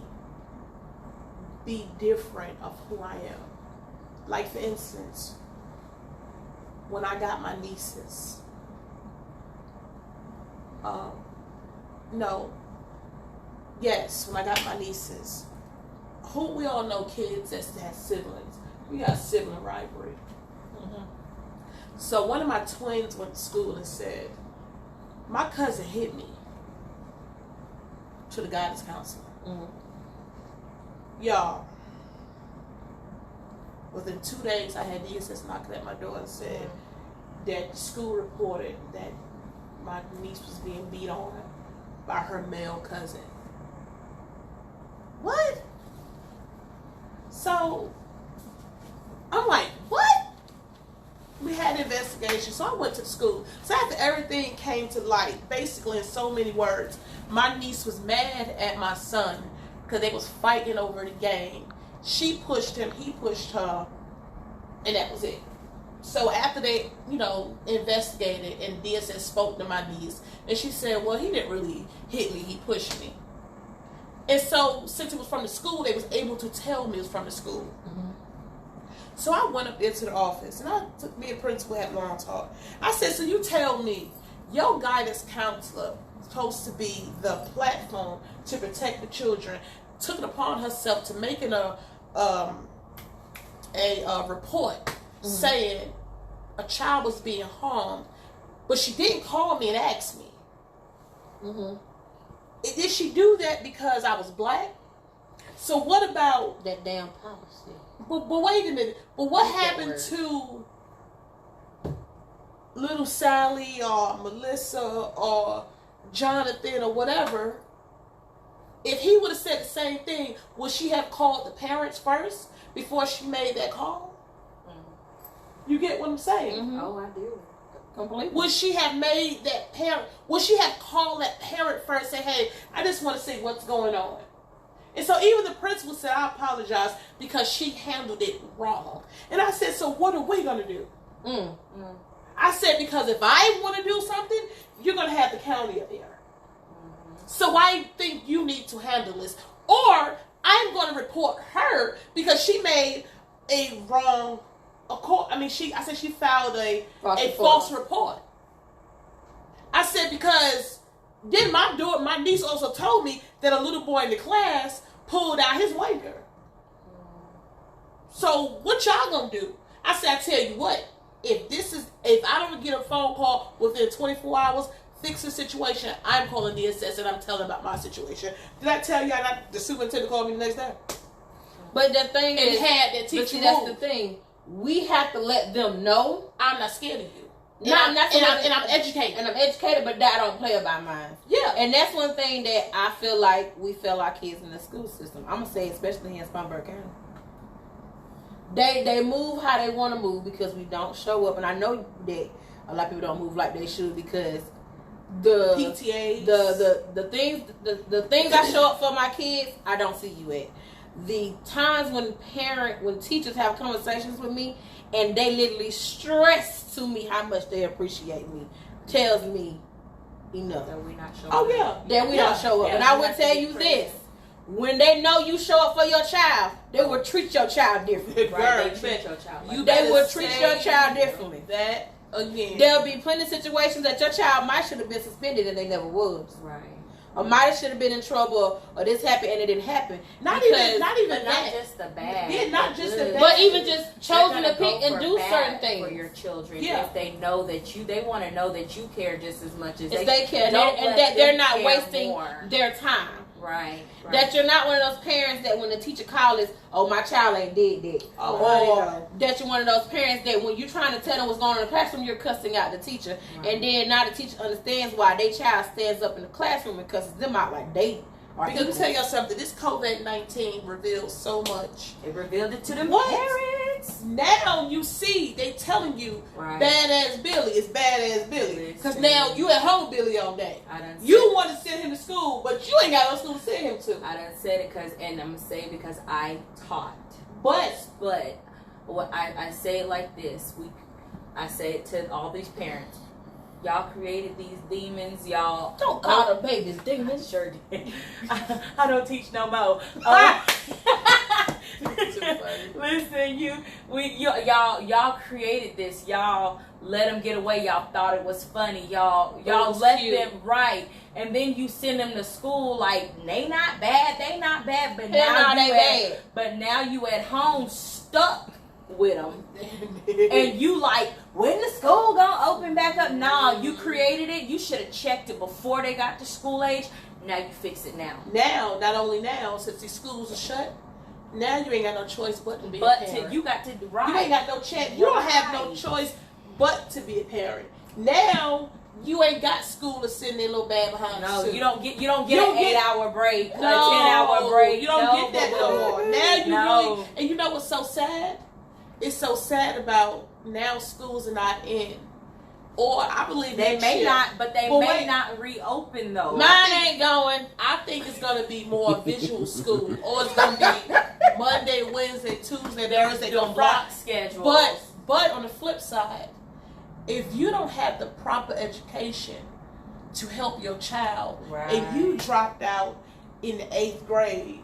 be different of who I am. Like, for instance, when I got my nieces, when I got my nieces, we all know kids that have siblings. We got sibling rivalry. So one of my twins went to school and said, my cousin hit me, to the guidance counselor. Y'all, within 2 days, I had DSS knocking at my door and said that the school reported that my niece was being beat on by her male cousin. What? So, I'm like, what? We had an investigation, so I went to the school. So after everything came to light, basically in so many words, my niece was mad at my son because they was fighting over the game. She pushed him, he pushed her, and that was it. So after they, investigated and DSS spoke to my niece, and she said, well, he didn't really hit me, he pushed me. And so, since it was from the school, they was able to tell me it was from the school. Mm-hmm. So I went up into the office, and I took me and principal had a long talk. I said, so you tell me, your guidance counselor is supposed to be the platform to protect the children, took it upon herself to making a report saying a child was being harmed, but she didn't call me and ask me. Did she do that because I was black? So what about that damn policy? But wait a minute. But what happened to little Sally or Melissa or Jonathan or whatever? If he would have said the same thing, would she have called the parents first before she made that call? You get what I'm saying? Oh, I do. Completely. Would she have made that parent? Would she have called that parent first and say, "Hey, I just want to see what's going on"? And so even the principal said, "I apologize because she handled it wrong." And I said, "So what are we gonna do?" I said, "Because if I want to do something, you're gonna have the county up there. So I think you need to handle this, or I'm going to report her because she made a wrong." I said she filed a false report. I said because then my niece also told me that a little boy in the class pulled out his white girl. So what y'all gonna do? I said, I tell you what, if I don't get a phone call within 24 hours, fix the situation, I'm calling DSS and I'm telling about my situation. Did I tell y'all not the superintendent called me the next day? But the thing And is, had that teacher but see, that's move. the thing. We have to let them know. I'm not scared of you. And I'm educated. And I'm educated, but I don't play by mine. Yeah. And that's one thing that I feel like we fail our kids in the school system. I'm gonna say, especially here in Spartanburg County. They move how they want to move because we don't show up, and I know that a lot of people don't move like they should because the PTAs, the things I show up for my kids, I don't see you at. The times when teachers have conversations with me and they literally stress to me how much they appreciate me, tells me enough. That we not showing Oh yeah. up. That we don't show up. Yeah, And I we would have to tell be you present. this. When they know you show up for your child, they will treat your child differently. Right, Girl, they treat your child like you that. They will treat your child differently. That again. There'll be plenty of situations that your child might should have been suspended and they never was. Right. Or might have should have been in trouble, or this happened and it didn't happen. Not Because- even But not that. just the bad. Yeah, not just the good. bad. But even just They're choosing gonna to pick go and for do bad certain things for your children. Yeah. If they know that they want to know that you care just as much as if they care, Don't and let that they're them not care wasting more. their time. Right. That you're not one of those parents that when the teacher calls is, "Oh, my child ain't did that," Oh, or honey, that you're one of those parents that when you're trying to tell them what's going on in the classroom, you're cussing out the teacher, Right. and then now the teacher understands why their child stands up in the classroom and cusses them out like they are. Because let me equal. tell y'all something. This COVID-19 reveals so much. They revealed it to the What? parents. Now you see they telling you Right. badass Billy is badass Billy. Because now you at home Billy all day. I done You want to send him to school, but you ain't got no school to send him to. I done said it and I'm gonna say it because I taught. But But what I say it like this. I say it to all these parents. Y'all created these demons. Y'all Don't call the babies demons. Sure did. I don't teach no more. Listen, y'all created this. Y'all let them get away. Y'all thought it was funny. Y'all was let cute. them right, and then you send them to school like they not bad. They not bad, but Hell now no, you they at, but now you at home stuck with them. And you like, when the school gonna open back up? Nah, you created it. You should have checked it before they got to school age. Now you fix it now. now, not only now, since these schools are shut, now you ain't got no choice but to be But a parent. you got to right. You ain't got no chance. You don't have no Right. choice but to be a parent. Now you ain't got school to send their little bag behind. No, the you don't get an get- 8-hour break, a No, 10-hour break. You don't get that no more. Now you No. really, and you know what's so sad? It's so sad about now schools are not in, or I believe They next may year, not, but they But may wait. not reopen though. Mine ain't going. I think it's gonna be more visual school, or it's gonna be Monday, Wednesday, Tuesday, Thursday, Doing no block schedules. But on the flip side, if you don't have the proper education to help your child, and you dropped out, in the 8th grade,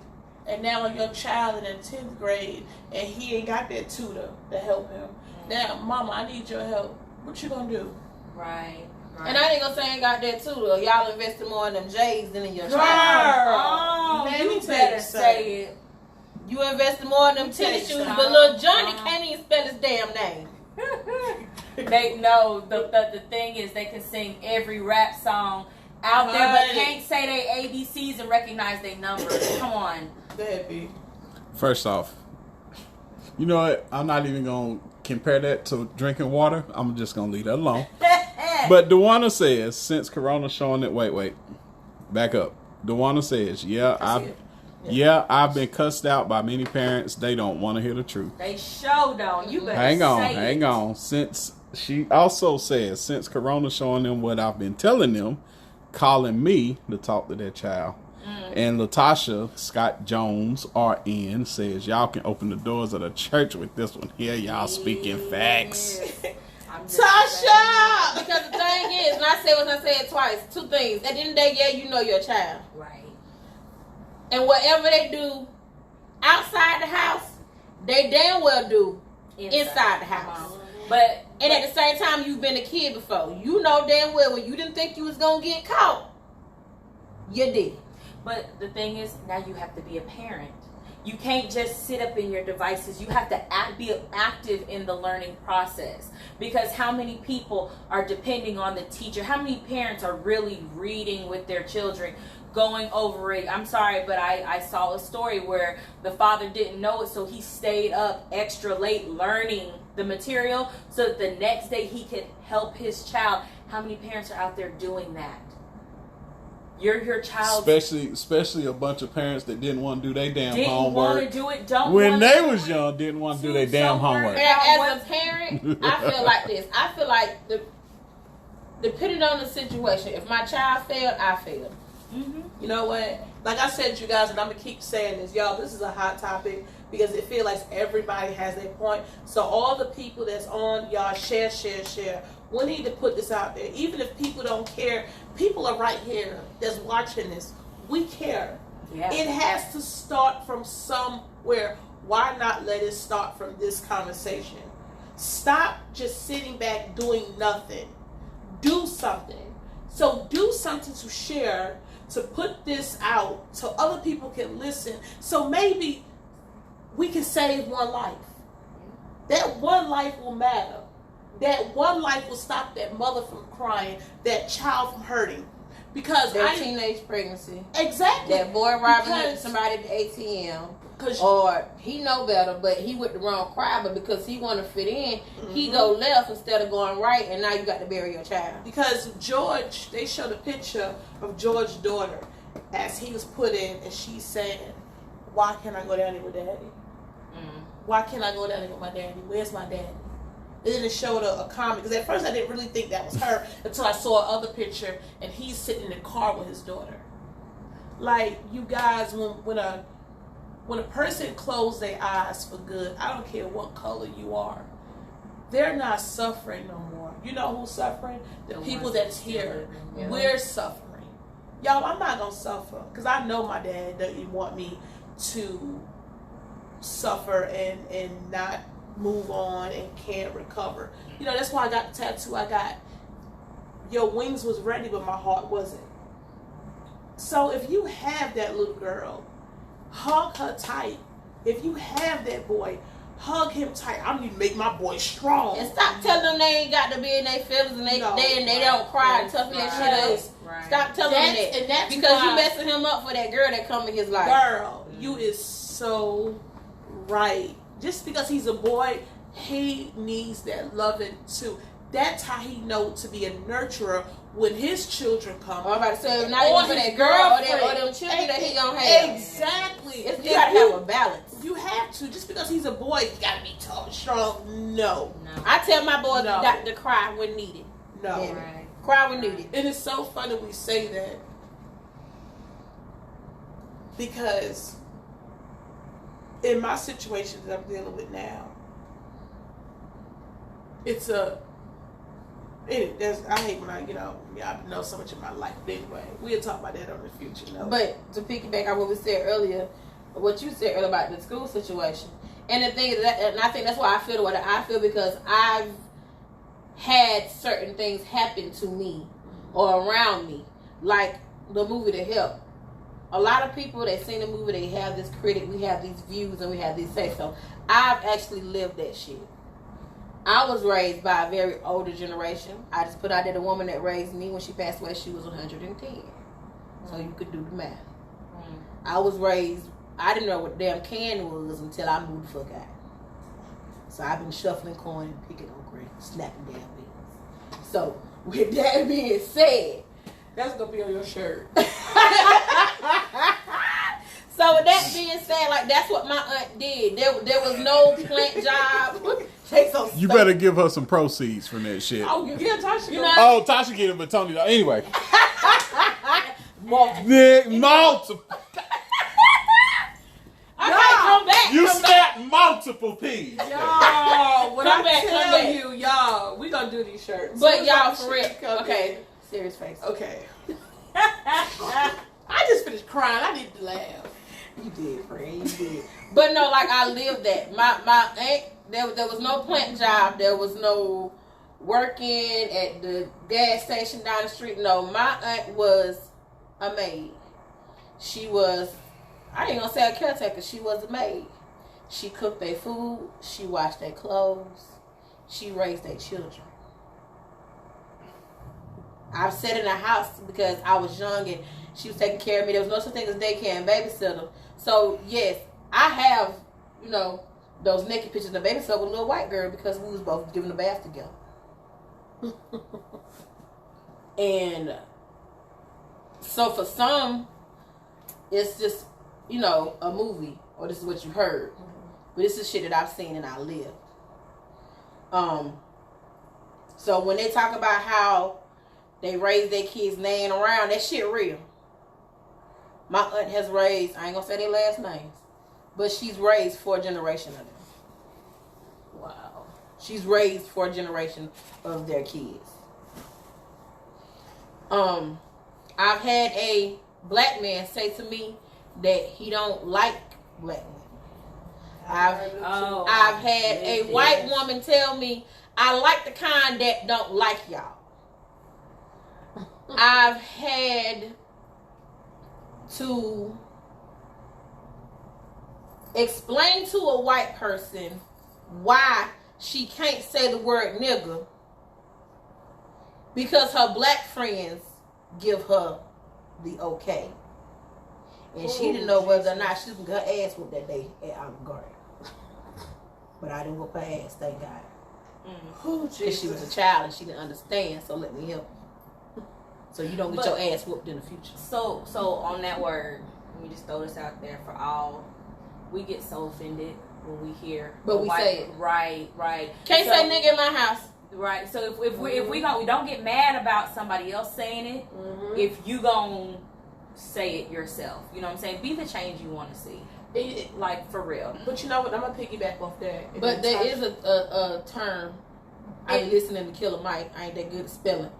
and now a young child in the 10th grade, and he ain't got that tutor to help him. Now, mama, I need your help. What you gonna do? Right. And I ain't gonna say I ain't got that too, though. Y'all invested more in them J's than in your Girl. child. Oh, Man, you you better take say it. You invested more in them tennis shoes, but little Johnny can't even spell his damn name. They know the thing is they can sing every rap song out there, but can't say they ABCs and recognize their numbers. Come on. Go ahead, B. First off, you know what? I'm not even gonna compare that to drinking water. I'm just gonna leave that alone. But Dewana says, since Corona showing it, wait, back up. Dewana says, I've been cussed out by many parents. They don't want to hear the truth. They show don't. You better hang on. Since she also says, since Corona showing them what I've been telling them, calling me to talk to their child. And Latasha Scott Jones RN says, y'all can open the doors of the church with this one here. Y'all speaking facts. Tasha! Because the thing is, and I said what I said twice, two things. At the end of the day, yeah, you know your child. Right. And whatever they do outside the house, they damn well do inside the house. And at the same time, you've been a kid before. You know damn well when you didn't think you was going to get caught, you did. But the thing is, now you have to be a parent. You can't just sit up in your devices. You have to be active in the learning process. Because how many people are depending on the teacher? How many parents are really reading with their children, going over it? I'm sorry, but I saw a story where the father didn't know it, so he stayed up extra late learning the material so that the next day he could help his child. How many parents are out there doing that? Your child, especially a bunch of parents that didn't want to do their damn homework. Didn't want to do it. When they was young, didn't want to do their damn homework. As a parent, I feel like this. I feel like depending on the situation, if my child failed, I failed. Mm-hmm. You know what? Like I said, you guys, and I'm gonna keep saying this, y'all. This is a hot topic because it feels like everybody has their point. So all the people that's on, y'all share. We need to put this out there. Even if people don't care, people are right here that's watching this. We care. Yeah. It has to start from somewhere. Why not let it start from this conversation? Stop just sitting back doing nothing. Do something. So do something to share, to put this out so other people can listen. So maybe we can save one life. That one life will matter. That one life will stop that mother from crying, that child from hurting. Because that teenage pregnancy. Exactly. That boy robbing somebody at the ATM. Or he know better, but he went the wrong crowd, but because he want to fit in, he go left instead of going right, and now you got to bury your child. Because George, they showed a picture of George's daughter as he was put in, and she's saying, why can't I go down there with daddy? Why can't I go down there with my daddy? Where's my daddy? And then it showed a comment, because at first I didn't really think that was her until I saw another picture, and he's sitting in the car with his daughter. Like, you guys, when a person closes their eyes for good, I don't care what color you are, they're not suffering no more. You know who's suffering? The people that's here. Yeah. We're suffering. Y'all, I'm not going to suffer because I know my dad doesn't want me to suffer and not move on and can't recover. You know, that's why I got the tattoo I got. Your wings was ready, but my heart wasn't. So if you have that little girl, hug her tight. If you have that boy, hug him tight. I need to make my boy strong. And stop telling them they ain't got to be in their feelings and they don't cry and toughen that shit up. Right. Stop telling them that. And that's because you messing him up for that girl that come in his life. Girl, you is so right. Just because he's a boy, he needs that loving too. That's how he knows to be a nurturer when his children come. I'm about to say, not even for that girl or them children that he gonna have. Exactly. You gotta have a balance. You have to. Just because he's a boy, you gotta be tough and strong. No. I tell my boys to cry when needed. No. Right. Cry when needed. It is so funny we say that because in my situation that I'm dealing with now, it's a I hate when y'all know so much of my life. Anyway, we'll talk about that on the future. No. But to piggyback on what we said earlier, what you said earlier about the school situation, and the thing is that, and I think that's why I feel the way that I feel, because I've had certain things happen to me or around me, like the movie The Help. A lot of people that seen the movie, they have this critic, we have these views, and we have these say so. I've actually lived that shit. I was raised by a very older generation. I just put out there the woman that raised me, when she passed away, she was 110. So you could do the math. I was raised, I didn't know what damn can was until I moved the fuck out. So I've been shuffling coin and picking on green, snapping damn beans. So with that being said, That's going to be on your shirt. So with that being said, like, that's what my aunt did. There was no plant job. You better give her some proceeds from that shit. Oh, yeah, Tasha. Oh, Tasha get it, but Tony don't. Anyway. Multiple. Multiple. Come back. You snapped multiple peas. Y'all, when Come I back, tell come back. you, y'all, we going to do these shirts. But y'all, for Shit real. come Okay. in. Serious face. Okay. I just finished crying. I needed to laugh. You did, friend. You did. But no, like, I lived that. My aunt, there was no plant job. There was no working at the gas station down the street. No, my aunt was a maid. She was, I ain't gonna say a caretaker. She was a maid. She cooked their food. She washed their clothes. She raised their children. I've sat in a house because I was young and she was taking care of me. There was no such thing as daycare and babysitter. So, yes, I have, those naked pictures of the babysitter with a little white girl because we was both giving a bath together. And so for some, it's just, a movie, or this is what you heard. But this is shit that I've seen and I lived. So when they talk about how they raise their kids laying around, that shit real. My aunt has raised, I ain't gonna say their last names, but she's raised 4 generations of them. Wow. She's raised 4 generations of their kids. I've had a black man say to me that he don't like black women. I've had a white woman tell me, I like the kind that don't like y'all. I've had to explain to a white person why she can't say the word nigger because her black friends give her the okay. And she didn't know whether or not she was going to get her ass whooped that day at Olive Garden. But I didn't whoop her ass, thank God. Because she was a child and she didn't understand, so let me help you. So you don't get your ass whooped in the future. So on that word, let me just throw this out there for all. We get so offended when we hear. But we say it. Right. Can't say nigga in my house. Right. So if we don't get mad about somebody else saying it, if you gon' say it yourself, you know what I'm saying? Be the change you want to see. Like, for real. But you know what? I'm going to piggyback off that. But there is a term. I'm listening to Killer Mike. I ain't that good at spelling.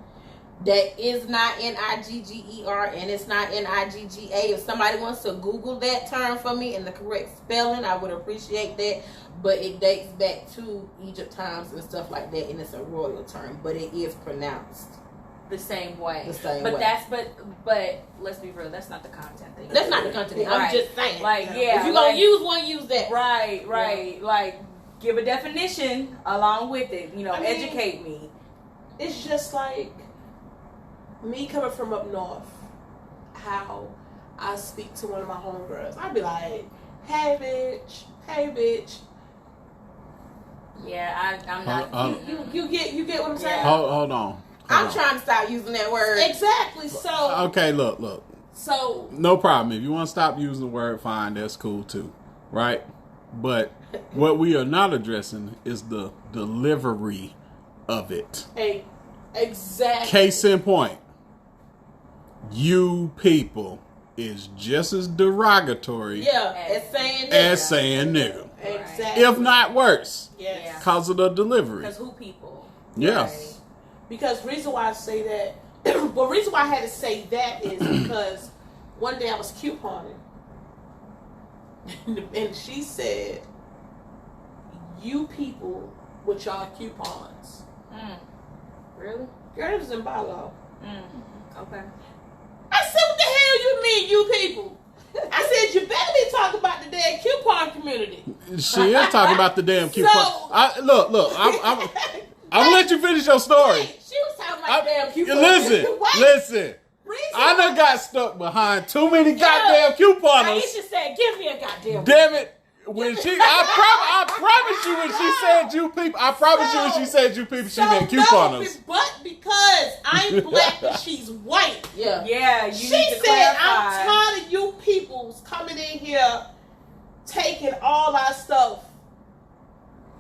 That is not Nigger and it's not Nigga. If somebody wants to Google that term for me and the correct spelling, I would appreciate that. But it dates back to Egypt times and stuff like that, and it's a royal term, but it is pronounced the same way. But let's be real, that's not the content thing. That's not the content. Right. I'm just saying. Like, if you're gonna use one, use that. Right. Yeah. Like, give a definition along with it. Educate me. It's just like me coming from up north, how I speak to one of my homegirls. I'd be like, hey bitch. Yeah, I'm not. You get what I'm saying? Hold on. I'm trying to stop using that word. Exactly. So okay, look. So no problem. If you want to stop using the word, fine. That's cool too, right? But what we are not addressing is the delivery of it. Exactly. Case in point. You people is just as derogatory as saying nigga. Exactly. If not worse. Yes. Because of the delivery. Because who people? Yes. Right. Because reason why I say that, but reason why I had to say that is because one day I was couponing, and she said, "You people with y'all coupons." Really? Girl, it was in bylaw. Okay. I said, "What the hell you mean, you people?" I said, "You better be talking about the damn coupon community." She is talking about the damn coupon. So- Look. I'm gonna let you finish your story. She was talking about damn coupons. Listen. I done got stuck behind too many goddamn couponers. Aisha said, "Give me a goddamn." Damn it. When I promise you when she said you people, I promise you when she said you people, she meant couponers. No, but because I'm black and she's white. Yeah. Yeah, you She need to said, clarify. "I'm tired of you peoples coming in here taking all our stuff."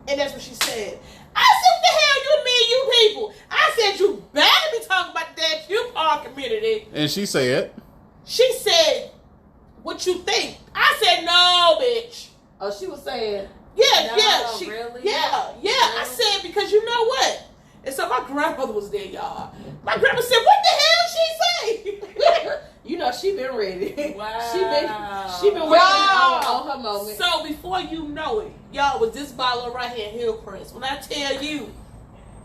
And that's what she said. I said, "What the hell you mean, you people?" I said, "You better be talking about that coupon community." And she said, She said, "What you think?" I said, "No, bitch." Oh, she was saying. Yeah, No, really? Yeah. I said, because you know what? And so my grandmother was there, y'all. My grandma said, "What the hell she say?" You know, she been ready. Wow. She been waiting on her moment. So before you know it, y'all, was this bottle right here, Hillcrest. When I tell you,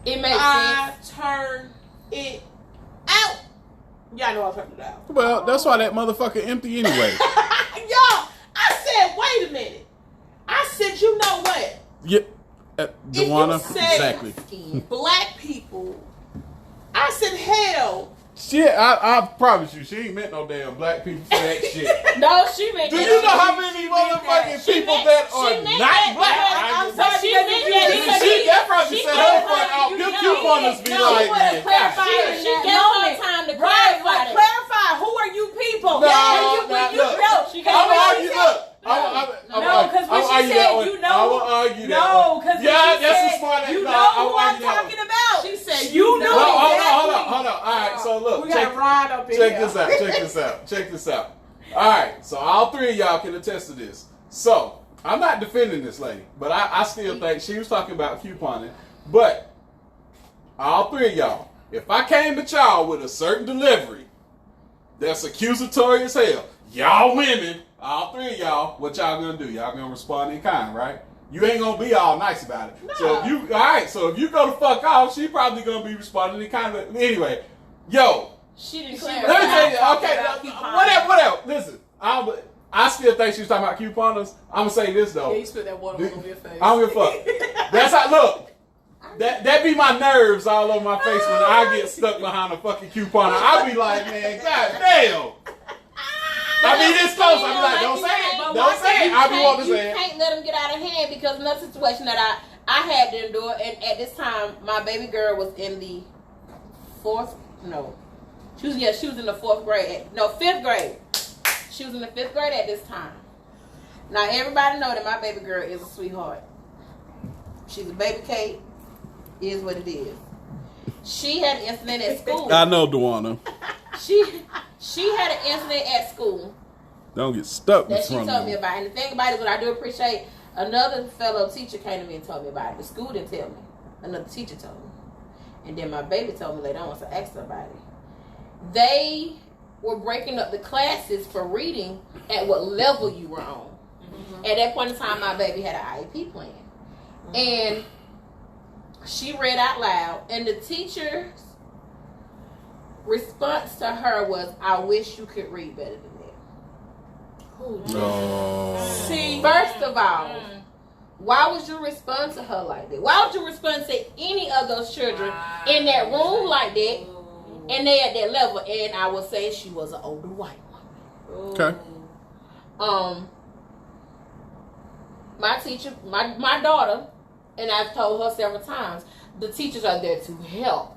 It makes I sense. turned it out. Y'all know I turned it out. well, that's why that motherfucker empty anyway. Y'all, I said, wait a minute. I said, you know what? Yeah. Dewana, If you say- exactly. Black people. I said, hell. Shit, I promise you, she ain't meant no damn black people for that shit. No, she meant Do that. you know how many motherfucking people that are meant not that black? I'm sorry, she meant that because That probably she said gave her her- fuck out. Them couponers be No, like, she would've man, clarified God. it. She gave her time to Right, clarify like it. clarify. Who are you people? No, When you look. know, She I'm gave gonna her- argue. Look, No, 'cause when she said you know- I will argue that No, one. because Yeah, she that's said, a smart. you no, know I will who I'm argue that one. talking about. She said, You know No, hold exactly. on. All right, so look, We got to ride up in here. check this out. All right, so all three of y'all can attest to this. So I'm not defending this lady, but I still think she was talking about couponing. But all three of y'all, if I came at y'all with a certain delivery that's accusatory as hell, y'all women, all three of y'all, what y'all gonna do? Y'all gonna respond in kind, right? You ain't gonna be all nice about it. So if you go to fuck off, she probably gonna be responding in kind of anyway. Yo, She didn't let me clarify. tell you, okay, about couponing. whatever. Listen, I still think she was talking about couponers. I'm gonna say this though. Yeah, you spit that water all over your face. I don't give a fuck. That's how. Look, that be my nerves all over my face when I get stuck behind a fucking couponer. I be like, man, god damn. I mean, it's close. I be like, don't say it. Don't say it. I be wanting to say You it. can't let them get out of hand because another situation that I had to endure, and at this time, my baby girl was in the she was in the fifth grade. She was in the 5th grade at this time. Now everybody know that my baby girl is a sweetheart. She's a baby cake. Is what it is. She had an incident at school. I know, Dewana. She had an incident at school Don't get stuck in that she front told of me me. about. And the thing about it is, what I do appreciate, another fellow teacher came to me and told me about it. The school didn't tell me. Another teacher told me. And then my baby told me later on, so I asked her about it. They were breaking up the classes for reading at what level you were on. Mm-hmm. At that point in time, my baby had an IEP plan. Mm-hmm. And she read out loud, and the teacher's response to her was, "I wish you could read better than that." No. See, First of all, why would you respond to her like that? Why would you respond to any of those children in that room like that, and they at that level? And I would say she was an older white woman. Okay. My teacher, my daughter, and I've told her several times, the teachers are there to help.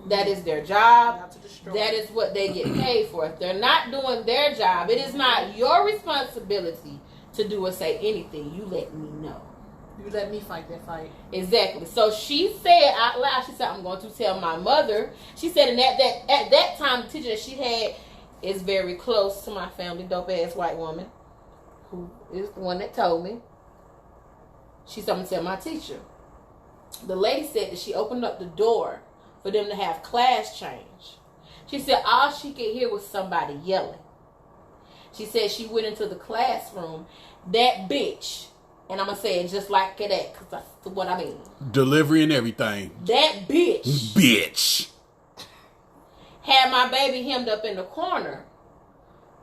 That is their job. Not to destroy. That is what they get paid for. If they're not doing their job, it is not your responsibility to do or say anything. You let me know. You let me fight that fight. Exactly. So she said out loud, she said, "I'm going to tell my mother." She said, and at that time, the teacher that she had is very close to my family, dope ass white woman, who is the one that told me. She said, "I'm going to tell my teacher." The lady said that she opened up the door for them to have class change. She said all she could hear was somebody yelling. She said she went into the classroom. That bitch, and I'm going to say it just like that because that's what I mean. Delivery and everything. That bitch. Bitch. Had my baby hemmed up in the corner,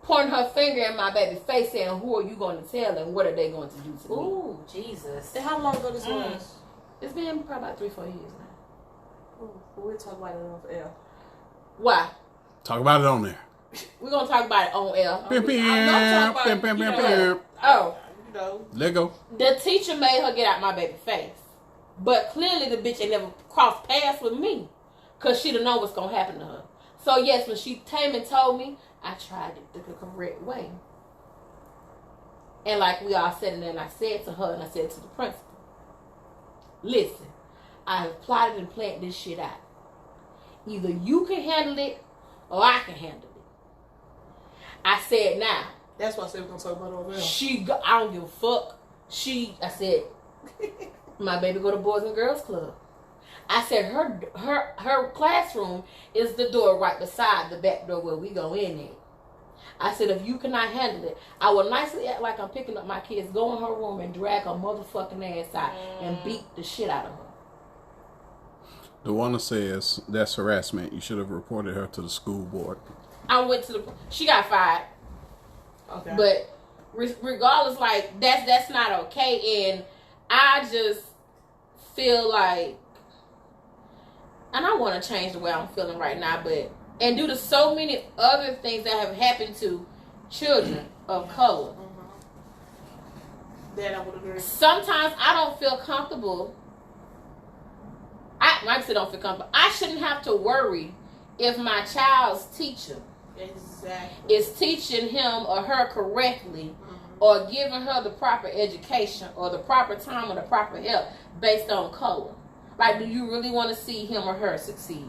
pointing her finger in my baby's face saying, who are you going to tell and what are they going to do to me? Ooh, Jesus. And how long ago this was? It's been probably about 3-4 years now. Ooh, we'll talk about it off air. Why? Talk about it on there. We're going to talk about it on air. Pim, pim, pim, pim, pim, pim. Oh. You know. Let go. The teacher made her get out my baby's face. But clearly the bitch ain't never crossed paths with me. Because she didn't know what's going to happen to her. So yes, when she came and told me, I tried it the correct way. And like we all said, and then I said to her and I said to the principal, listen, I have plotted and planned this shit out. Either you can handle it or I can handle it. I said now. That's why I said we're going to talk about it over there. I don't give a fuck. I said, my baby go to Boys and Girls Club. I said her classroom is the door right beside the back door where we go in there. I said, if you cannot handle it, I will nicely act like I'm picking up my kids, go in her room and drag her motherfucking ass out and beat the shit out of her. The one that says that's harassment. You should have reported her to the school board. She got fired. Okay. But regardless, like, that's not okay. And I just feel like, and I want to change the way I'm feeling right now, and due to so many other things that have happened to children of color, That I would agree. sometimes I don't feel comfortable. I don't feel comfortable. I shouldn't have to worry if my child's teacher Exactly. is teaching him or her correctly, or giving her the proper education or the proper time or the proper help based on color. Like, do you really want to see him or her succeed?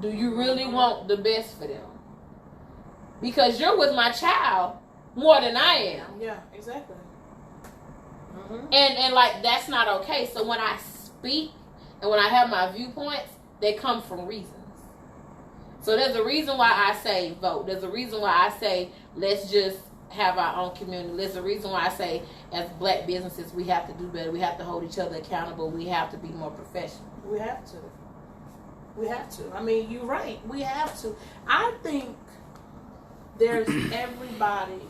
Do you really want the best for them? Because you're with my child more than I am. Yeah, exactly. And like, that's not okay. So when I speak and when I have my viewpoints, they come from reasons. So there's a reason why I say vote. There's a reason why I say let's just have our own community. There's a reason why I say as black businesses we have to do better. We have to hold each other accountable. We have to be more professional. We have to. We have to. I mean, you're right. We have to. I think there's everybody,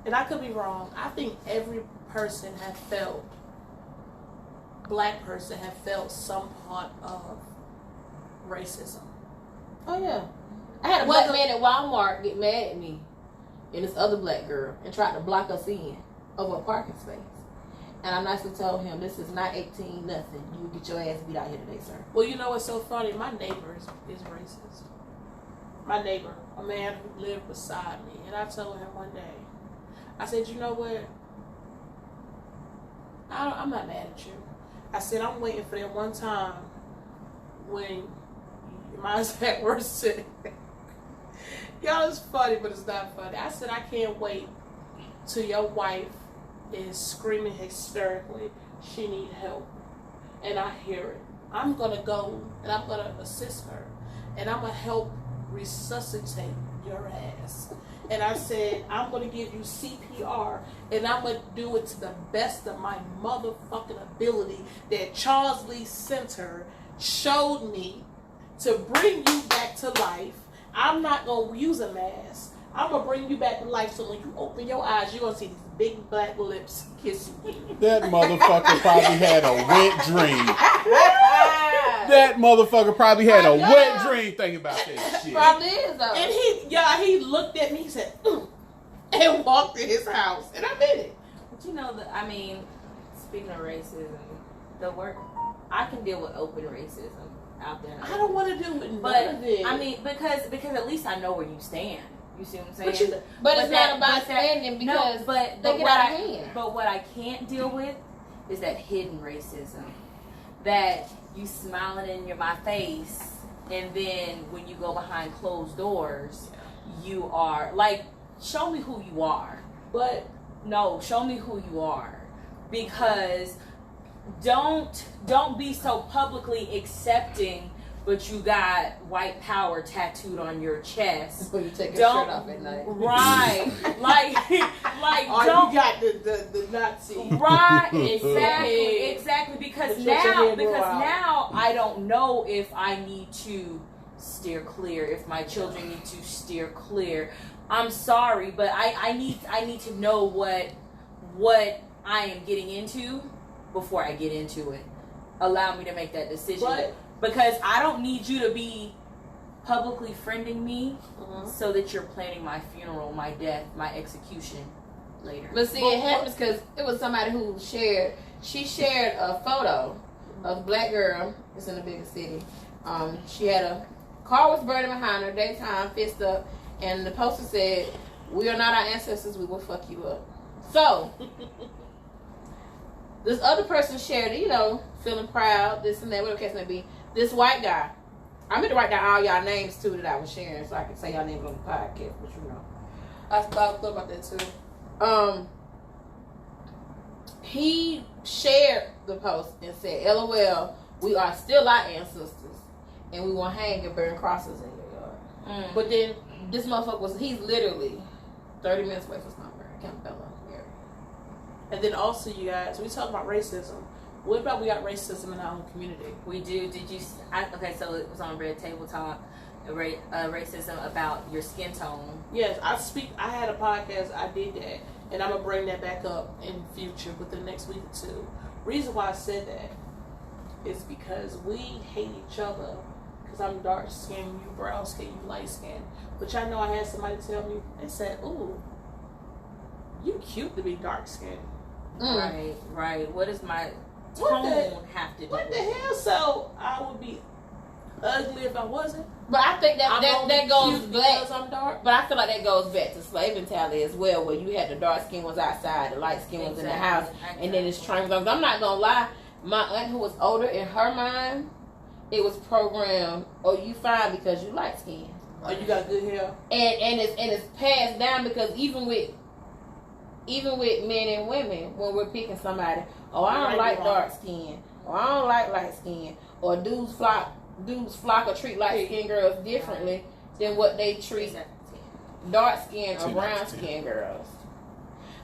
and I could be wrong. I think every person have felt, black person have felt some part of racism. Oh yeah. I had a black man at Walmart get mad at me and this other black girl and tried to block us in over a parking space. And I nicely told him, this is not 18 nothing. You get your ass beat out here today, sir. Well, you know what's so funny? My neighbor is racist. My neighbor, a man who lived beside me, and I told him one day, I said, you know what? I'm not mad at you. I said, I'm waiting for that one time when my exact words said, y'all, it's funny, but it's not funny. I said, I can't wait till your wife is screaming hysterically, she need help, and I hear it. I'm gonna go and I'm gonna assist her, and I'm gonna help resuscitate your ass. And I said, I'm gonna give you CPR, and I'm gonna do it to the best of my motherfucking ability that Charles Lee Center showed me to bring you back to life. I'm not gonna use a mask. I'm gonna bring you back to life, so when you open your eyes, you're gonna see these big black lips kissing you. That motherfucker probably had a wet dream. That motherfucker probably had a wet dream thinking about that shit. Probably is though. And he looked at me, he said, and walked to his house, and I meant it. But you know, speaking of racism, I can deal with open racism out there. I don't want to do it, but I mean, because at least I know where you stand. You see what I'm saying? But it's not about standing because they get out of hand. But what I can't deal with is that hidden racism. That you smiling in my face, and then when you go behind closed doors, you are like, show me who you are. But no, show me who you are, because don't be so publicly accepting, but you got white power tattooed on your chest. When you take your shirt off at night. Right. like Or don't you got the Nazi. right, exactly. Because But let your hair grow out. now I don't know if I need to steer clear, if my children need to steer clear. I'm sorry, but I need to know what I am getting into before I get into it. Allow me to make that decision. But Because I don't need you to be publicly friending me Mhm. so that you're planning my funeral, my death, my execution later. But see, it happens because it was somebody who shared a photo of a black girl. It's in a bigger city. She had a car was burning behind her, daytime, fist up, and the poster said, "We are not our ancestors. We will fuck you up." So this other person shared it, feeling proud, this and that, whatever the case may be. This white guy, I meant to write down all y'all names too that I was sharing so I could say y'all names on the podcast, but I thought about that too. He shared the post and said, "LOL, we are still our ancestors, and we will hang and burn crosses in your yard." But then this motherfucker he's literally 30 minutes away from somewhere, Campbell area. And then also, you guys, we talk about racism. What about we got racism in our own community? We do. Did you? Okay, so it was on Red Table Talk, racism about your skin tone. Yes, I had a podcast. I did that, and I'm gonna bring that back up in future within the next week or two. Reason why I said that is because we hate each other. Because I'm dark skinned, you brown skinned, you light skinned. But y'all know I had somebody tell me and said, "Ooh, you cute to be dark skinned." Right. What does my What tone the- have to do? What the hell? So I would be ugly if I wasn't. But I think I'm that only goes cute back. because I'm dark. But I feel like that goes back to slave mentality as well, where you had the dark skin ones outside, the light skin ones in the house, and then it's triangles. I'm not gonna lie, my aunt who was older, in her mind, it was programmed, "Oh, you fine because you light skin," Oh, you got good hair. and it's passed down because even with men and women, when we're picking somebody, "Oh, I don't like dark skin," or "I don't like light skin," or dudes flock or treat light skinned girls differently than what they treat dark skinned or brown skinned girls.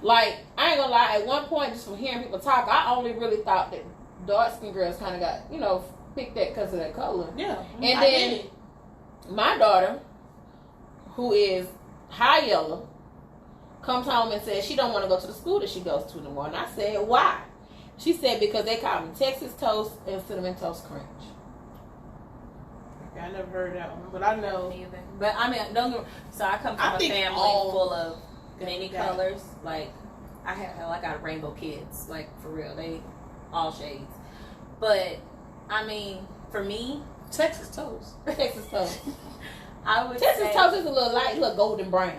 Like, I ain't gonna lie, at one point, just from hearing people talk, I only really thought that dark skinned girls kind of got, picked that because of their color. Yeah. And I then did it. my daughter, who is high yellow, comes home and says she don't want to go to the school that she goes to anymore. And I said, "Why?" She said, "Because they call them Texas toast and cinnamon toast crunch." I never heard that one, but I know. Neither. But I mean, so I come from I a think family all- full of many Yeah. colors. Like I got rainbow kids, like for real. They all shades. But I mean, for me, Texas toast. Texas toast. I would Texas say toast is a little light, a little golden brown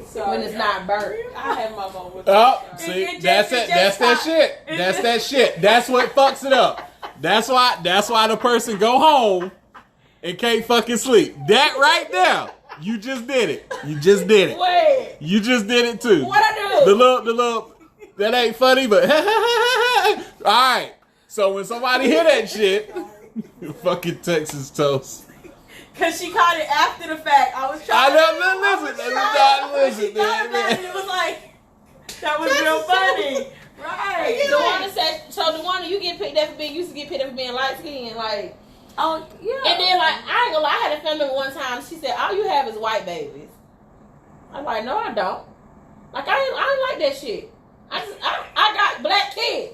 Sorry, when it's not burnt. I have my moment. Oh, Sorry. see, that's it. That's that shit. That's that shit. That's what fucks it up. That's why the person go home and can't fucking sleep. That right there. You just did it. You just did it. Wait, You just did it too. what I do? The little that ain't funny, but alright. So when somebody hear that shit, fucking Texas toast. because she caught it after the fact. I was I trying. never listen. Man. It was like that was real funny, right? DeWanda said, so DeWanda, you get picked up for being, used to get picked up for being light skinned, like, Oh yeah. and then like, I ain't gonna lie, I had a family member one time, she said, "All you have is white babies." I'm like, "No, I don't. Like, I ain't like that shit. I got black kids.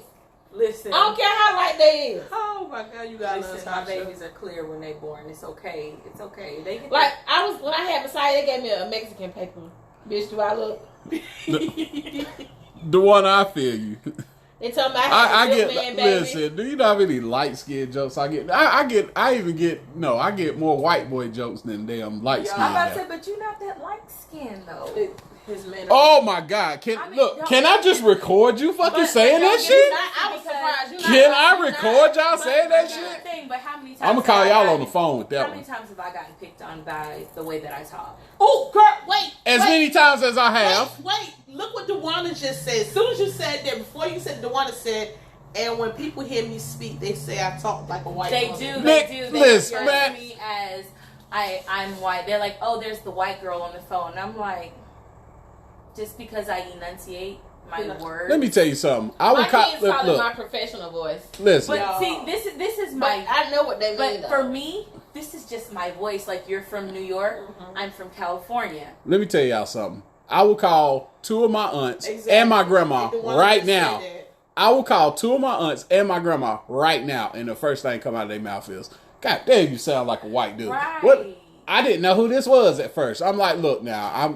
Listen. I don't care how light they is." Oh my God, you got Listen, my babies are clear when they born. It's okay. It's okay. They get Like, when I had Messiah, they gave me a Mexican paper. Bitch, do I look? The one I feel you. They told me I I had a get good man, baby. listen, do you know how many light skin jokes I get? I get more white boy jokes than damn light skin. I'm about to say, but you're not that light skinned though. His man. Oh my God! Can I just record you fucking saying that shit? I was surprised. You Can not- I record y'all saying that But shit? thing, but how many times I'm gonna call have I y'all gotten- on the phone with How that many one. times have I gotten picked on by the way that I talk? Oh, girl, wait. As many times as I have. Wait, look what DeWanda just said. As soon as you said that, before you said DeWanda said, And when people hear me speak, they say I talk like a white They woman. do. They do. They Listen, refer man. to me as I'm white. They're like, oh, there's the white girl on the phone. And I'm like, just because I enunciate my words. Let me tell you something. I My would call. kids call it Look, my professional voice. listen. But see, this is But my. I know what they mean. But for me, this is just my voice. Like, you're from New York. I'm from California. Let me tell y'all something. I will call 2 of my aunts Exactly. and my grandma The one right that now. said that. I will call 2 of my aunts and my grandma right now, and the first thing come out of their mouth is, "God damn, you sound like a white dude." Right. What? I didn't know who this was at first. I'm like, look now, I'm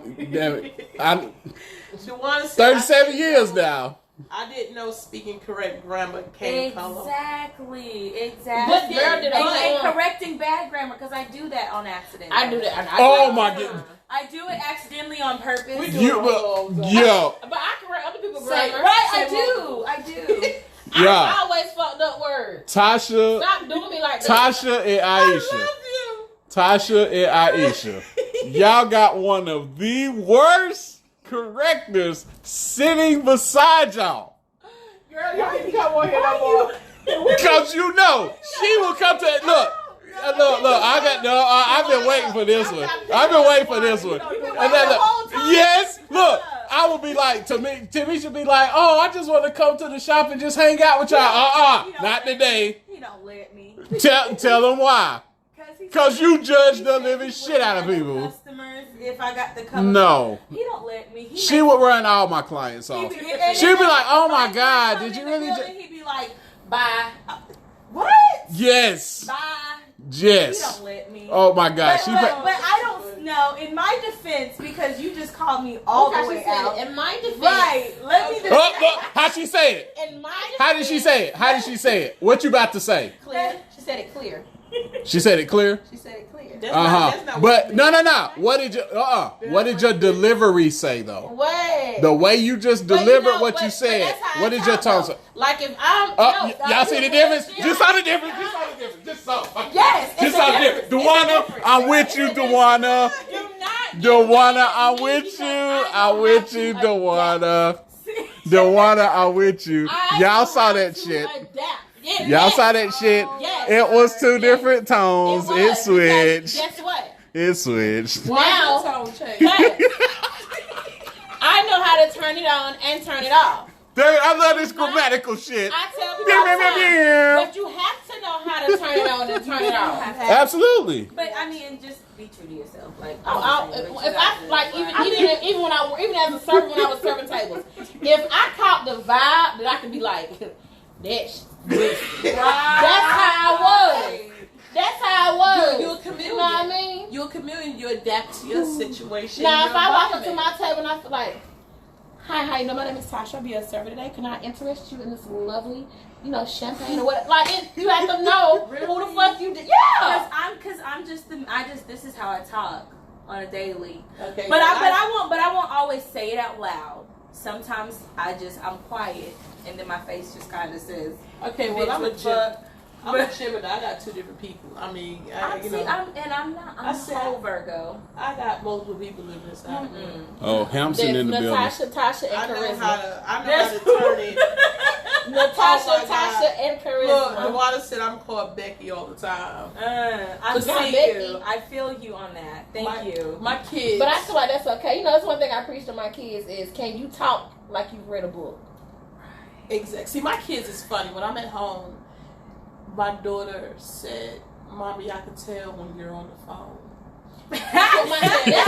Dewana said, 37 years now. I didn't know speaking correct grammar came color. Exactly. What girl did I And want? correcting bad grammar, because I do that on accident. I do that. Oh my goodness. I do it accidentally on purpose. We do You, it all the time. yo, But I correct other people's Say, grammar. right, I Say do. I do. I yeah. always fucked up words. Tasha, Stop doing me like that. Tasha and I Aisha. love you. Tasha and Aisha. Y'all got one of the worst correctors sitting beside y'all. Girl, you didn't come on here no more. Because you know, she will come to, look, I've been waiting for this one. I've been waiting for this one. And then, yes, look, I will be like, Timmy should be like, oh, I just want to come to the shop and just hang out with y'all. Not today. He don't let me. Tell them why. Because you judge the living shit out of people. Customers, if I got the color. No. He don't let me. She would run all my clients off. She'd be like, oh my God, did you really just... He'd be like, bye. What? Yes. Bye. He Yes. don't let me. Oh my God. But I don't know. In my defense, because you just called me all the way out. In my defense. Right. Let me just. Oh, look, how she say it? In my defense. How did she say it? How did she say it? What you about to say? Clear. She said it clear. She said it clear? She said it clear. That's not But what you no. mean. What did your delivery say though? Wait. The way you just But you delivered know, what but- you but said. that's how What I did your talk, tone though. say? Like if I'm Y'all see the difference? Just saw the difference. Just saw the difference. Just saw. Yes, Just it's saw a the difference. difference. It's a Dewana, difference. I'm with you, Dewana. You're not. Dewana, I'm with you. I'm with you, Dewana. Dewana, I'm with you. Y'all saw that shit. Y'all saw that shit. Yes. It was two different tones. It switched. Guess what? It switched. Now, Tone change. but I know how to turn it on and turn it off. I love this grammatical shit. I tell people all the time, but you have to know how to turn it on and turn it off. Absolutely. But I mean, just be true to yourself. Like, If I like even as a server when I was serving tables, if I caught the vibe, then I could be like, that's that's how I was. That's how I was. You're a chameleon. You know what I mean? You're a chameleon. You adapt to your situation. Now, your if I walk up to environment. my table and I feel like, hi, how you know? My name is Tasha. I'll be a server today. Can I interest you in this lovely, champagne or what? Like, you have to know who the fuck you did. Yeah. Because I'm just this is how I talk on a daily. Okay, But I won't always say it out loud. Sometimes I'm quiet and then my face just kind of says, okay, well, I'm a Gemini. I got two different people. I mean, I'm I a said- whole Virgo. I got multiple people in this house. Oh, Hampson in the building. Natasha, Tasha, I and know Charisma. how to turn it. Natasha, Oh my Tasha, and Look, Charisma. Dewana said I'm called Becky all the time. I But not see Becky. you. I feel you on that. Thank you. My kids. But I feel like that's okay. That's one thing I preach to my kids is, can you talk like you've read a book? Exactly. See, my kids is funny. When I'm at home, my daughter said, "Mommy, I can tell when you're on the phone." That's what my kids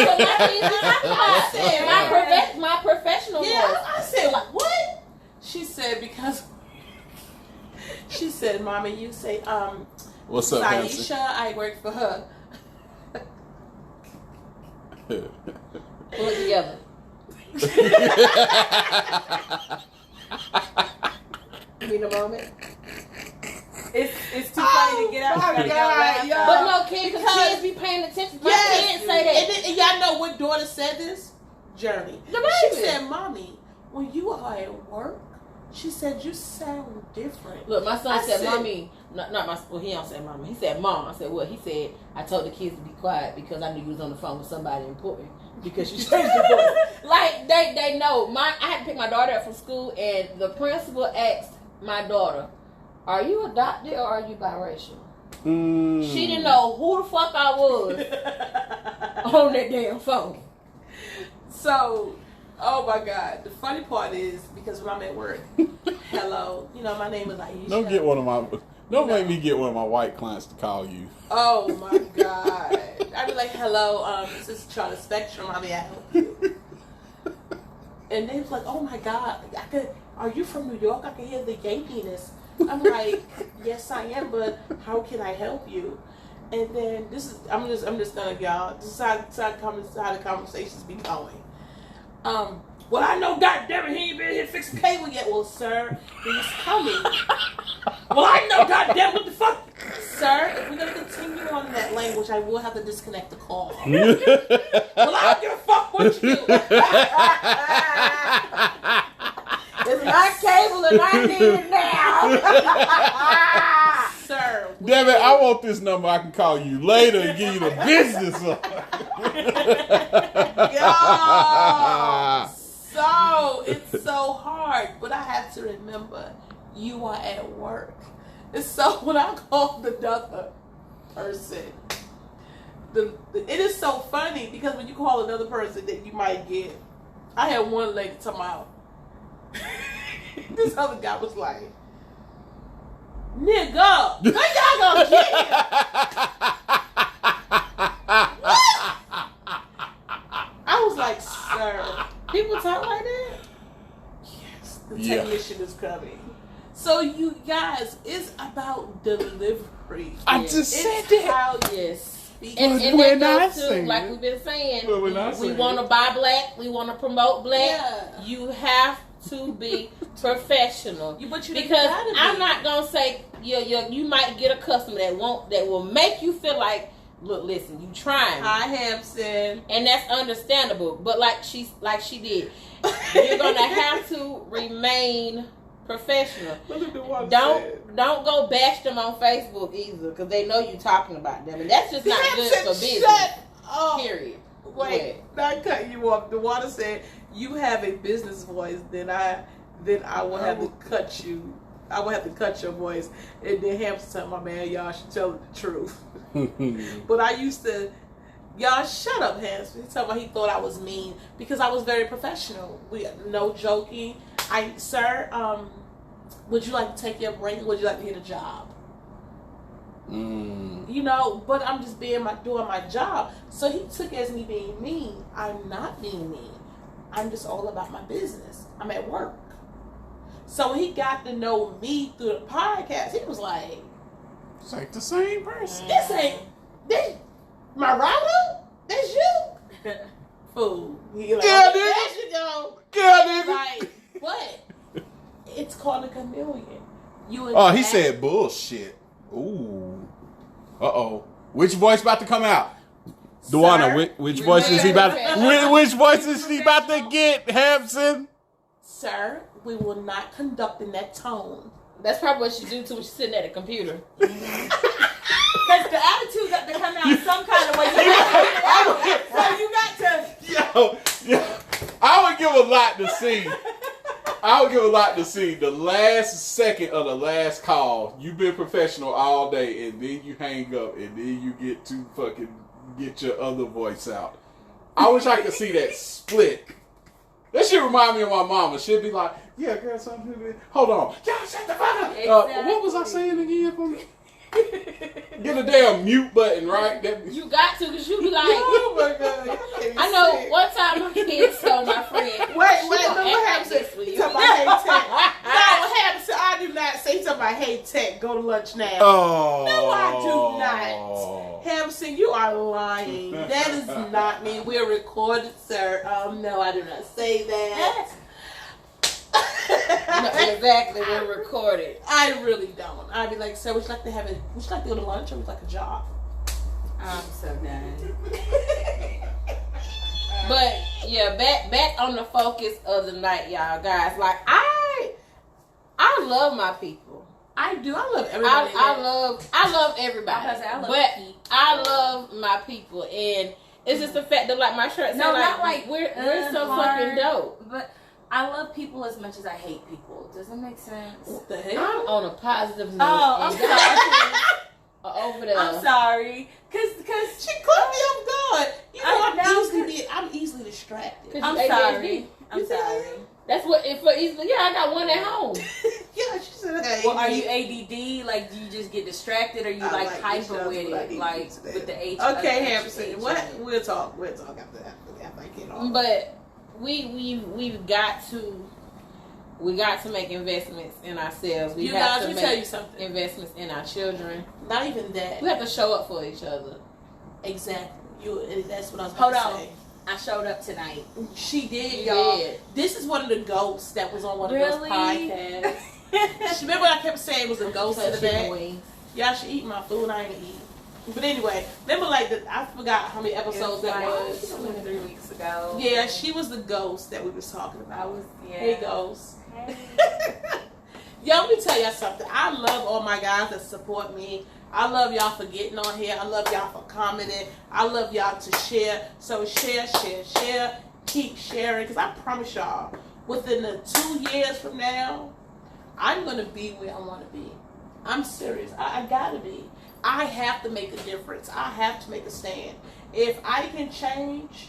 is I said, my professional Yeah, voice. I said, what? She said, because she said, "Mommy, you say, What's up, Hampson? Saisha, I work for her." Pull it together. Need a moment. It's too funny to get out. my You gotta go God, laugh. y'all. But no, kids, because Because- kids be paying attention. My Yes. kids say that. And y'all know what daughter said this? Journey. The She baby. said, "Mommy, when you are at work," she said, "you sound different." Look, my son I said, said- "Mommy," not my. Well, he don't say "Mommy." He said, "Mom." I said, "What?" He said, "I told the kids to be quiet because I knew you was on the phone with somebody important because you changed the voice." Like they know. I had to pick my daughter up from school, and the principal asked my daughter, are you adopted or are you biracial? Mm. She didn't know who the fuck I was on that damn phone. So, oh my God. The funny part is, because when I'm at work, hello, my name is Aisha. Don't make me get one of my white clients to call you. Oh my God. I'd be like, hello, this is Charlotte Spectrum. How may I help you? And they was like, oh my God, are you from New York? I can hear the Yankees. I'm like, yes, I am, but how can I help you? And then I'm just gonna, y'all, this is how the conversations be going. Well, I know, goddammit, he ain't been here fixing cable yet. Well, sir, he's coming. Well, I know, goddammit, what the fuck? Sir, if we're going to continue on that language, I will have to disconnect the call. Well, I don't give a fuck what you do. It's not cable and I need it now. Sir. Damn it, I want this number. I can call you later and give you the business. Yo. So, it's so hard. But I have to remember, you are at work. And so, when I call another person, it is so funny because when you call another person that you might get, I had one lady talking about, this other guy was like, nigga, when y'all gonna get him? I was like, sir, People talk like that? yes, the technician is coming. So you guys, it's about delivery. I just said It's that. how Yes. speak. And We're that not goes to, saying like it. we've been saying, But we're not we saying want to it. buy black, we want to promote black. Yeah. You have to be professional. But you Because gotta be. I'm not gonna say you might get a customer that will make you feel like, look, listen, you trying. Hi, Hampson. And that's understandable. But like she did, you're gonna have to remain professional. Look at the one. Don't go bash them on Facebook either, because they know you talking about them, and that's just not good for business. Shut up. Period. Wait, not cutting you off. The water said you have a business voice. Then I will have to cut you. I will have to cut your voice. And then Hampton told my man, y'all should tell the truth. But I used to, y'all shut up, Hampton. He told me he thought I was mean because I was very professional. No joking. Sir, would you like to take your break? Or would you like to get a job? But I'm just doing my job. So he took it as me being mean. I'm not being mean. I'm just all about my business. I'm at work. So when he got to know me through the podcast, he was like, It's like the same person. this my rider? That's you? Fool. He like, Yeah, there nigga. you go. Yeah, nigga. Like, what? It's called a chameleon. Oh, he said bullshit. Ooh. Uh-oh. Which voice about to come out? Duana, which voice is he about which voice is he about to get, Hampson? Sir, we will not conduct in that tone. That's probably what she do too when she's sitting at a computer. Because the attitude got to come out some kind of way. So you got to. Yo, I would give a lot to see. The last second of the last call. You've been professional all day, and then you hang up, and then you get to fucking get your other voice out. I wish I could see that split. That shit remind me of my mama. She'd be like, "Yeah, girl, something. Hold on, y'all shut the fuck up." Exactly. What was I saying again for me? Get a damn mute button, right? You got to, because you be like, Oh my God. I know one time my kids told my friend, Wait, look what happens. this with you. Talking about, hey, Tech. No, what happens? I do not say something about, hey, Tech, go to lunch now. Oh. No, I do not. Hampson, you are lying. That is not me. We're recorded, sir. No, I do not say that. No, exactly, we're recorded. I really don't. I'd be like, sir, would you like to go to lunch or would you like a job? I'm so done. But yeah, back on the focus of the night, y'all guys. Like I love my people. I do. I love everybody. I love everybody. I love but people. I love my people, and it's just the fact that, like my shirt said, No, not like we're so fucking dope. But I love people as much as I hate people. Does that make sense? What the I'm hell? on a positive note. Oh, I'm and sorry. over there. I'm sorry. Cause She caught me off guard. You know, I I'm easily distracted. Cause I'm you sorry. ADHD. I'm sorry. That's what if for easily. Yeah, I got one at home. Yeah, she said, hey. Well, are you ADD? Like, do you just get distracted, or you I like like hyper this stuff, with but I it, need like to do with the H? Okay, H- Hampton. H- What? H- We'll talk after I get off. But we've got to make investments in ourselves. We You have guys, to let me make tell you something. investments in our children. Not even that. We have to show up for each other. Exactly. That's what I was Hold about to on. say. I showed up tonight. She did, You y'all. did. This is one of the ghosts that was on one of Really? those podcasts. Remember what I kept saying was a ghost in the Chicken back? wings. Y'all should eat my food. I ain't eat. But anyway, remember I forgot how many episodes that was. 3 weeks ago. Yeah, she was the ghost that we was talking I about. was. Yeah. Hey, ghost. Hey. Yo, let me tell y'all something. I love all my guys that support me. I love y'all for getting on here. I love y'all for commenting. I love y'all to share. So share. Keep sharing. Because I promise y'all, within the 2 years from now, I'm going to be where I want to be. I'm serious. I got to be. I have to make a difference. I have to make a stand. If I can change,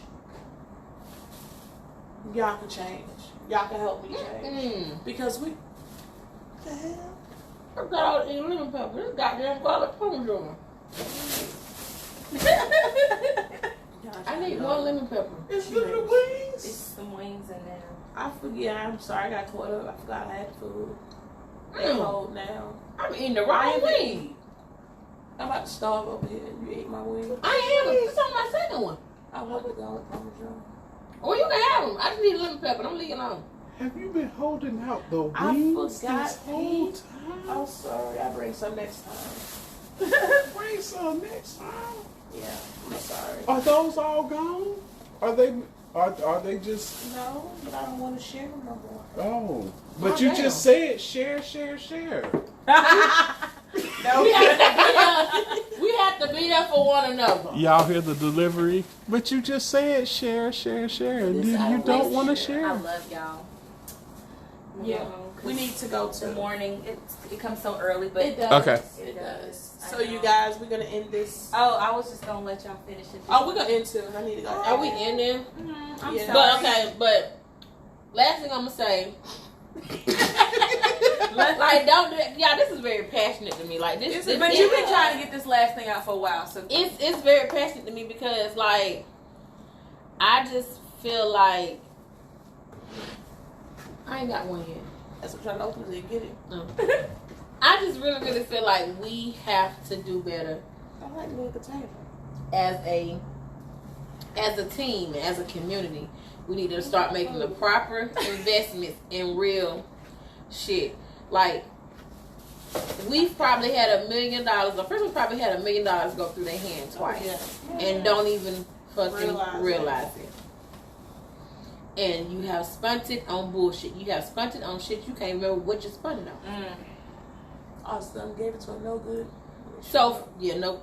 y'all can change. Y'all can help me change. Because what the hell? I got all these lemon pepper. This goddamn garlic parmesan. I need more lemon pepper. It's little wings. It's some wings in there. I forget. I'm sorry. I got caught up. I forgot I had food. They're cold now. I'm eating the wrong wing. I'm about to starve over here. You ate my wings. I am. It's on my second one. I want the garlic parmesan. Well, you can have them. I just need lemon pepper. Don't leave it alone. Have you been holding out the I wings forgot, this whole Pete. time? I'm sorry. I'll bring some next time. Bring some next time. Yeah, I'm sorry. Are those all gone? Are they just? No, but I don't want to share them no more. Oh, but Oh, you damn. just said share. We have to be there for one another. Y'all hear the delivery? But you just said share, and then you don't want to I share. love y'all. Yeah. You know, 'cause We need to go the to morning. It comes so early, but It does. Okay. It does. I So know. you guys, we're gonna end this. Oh, I was just gonna let y'all finish it. Oh, we're gonna end too. I need to go. Are we in there? I'm Yeah. sorry. But okay, but last thing I'm gonna say, like don't do that. Yeah, this is very passionate to me. Like this, But you've been trying to get this last thing out for a while, so it's very passionate to me because like I just feel like I ain't got one yet. That's what I'm trying to open it and get it. No. I just really feel like we have to do better I like the look at the table. as a team, as a community. We need to start making the proper investments in real shit. Like we've probably had $1 million. A person probably had $1 million go through their hand twice, and don't even fucking realize it. And you have spent it on bullshit. You have spent it on shit you can't remember what you spent it on. Awesome. Gave it to a no good. So yeah, no.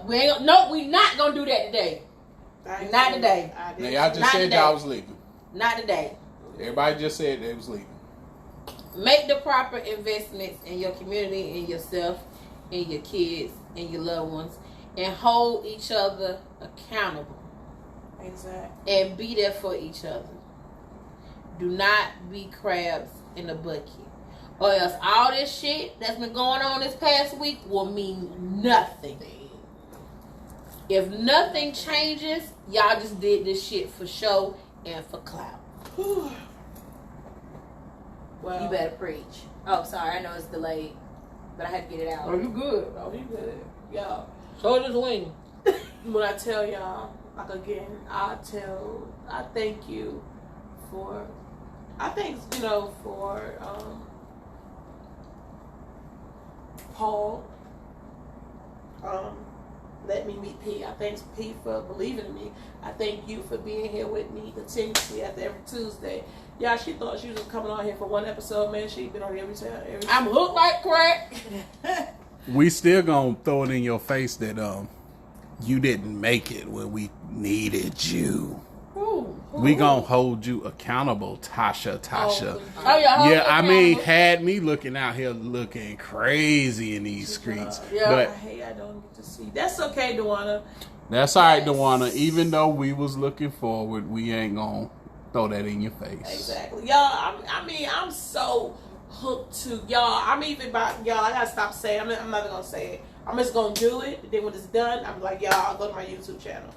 We not gonna do that today. Not today. Now y'all just Not said today. y'all was leaving. Not today. Everybody just said they was leaving. Make the proper investments in your community, in yourself, in your kids, and your loved ones, and hold each other accountable. Exactly. And be there for each other. Do not be crabs in the bucket. Or else all this shit that's been going on this past week will mean nothing. If nothing changes, y'all just did this shit for show and for clout. Well, you better preach. Oh, sorry, I know it's delayed, but I had to get it out. you good? Oh, you good. Y'all. So this wing. When I tell y'all, like again, I thank you for, for Paul, let me meet P. I thank P for believing in me. I thank you for being here with me continuously after every Tuesday. Yeah, she thought she was just coming on here for one episode, man. She's been on here every time. I'm hooked like crack. We still gonna throw it in your face that you didn't make it when we needed you. Ooh. We gonna hold you accountable, Tasha. Oh yeah. Yeah, I mean, had me looking out here looking crazy in these streets. Yeah. But I don't get to see. That's okay, Dewana. that's all right, Dewana. Even though we was looking forward, we ain't gonna throw that in your face. Exactly, y'all. I'm so hooked to y'all. I'm even about y'all. I gotta stop saying. I'm not even gonna say it. I'm just gonna do it. Then when it's done, I'm like, y'all, I'll go to my YouTube channel.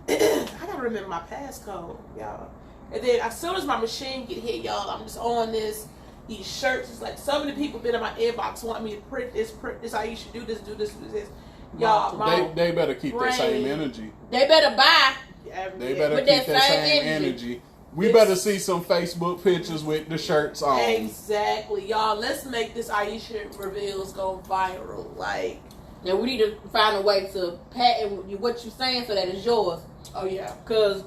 I gotta remember my passcode, y'all. And then as soon as my machine get hit, y'all, I'm just on these shirts. It's like so many people been in my inbox want me to print this. How you should do this. Y'all, they better keep that same energy. They better buy. They better With keep that that same same energy. We better see some Facebook pictures with the shirts on. Exactly, y'all. Let's make this Aisha reveals go viral. Like, And we need to find a way to patent what you're saying so that it's yours. oh yeah. Because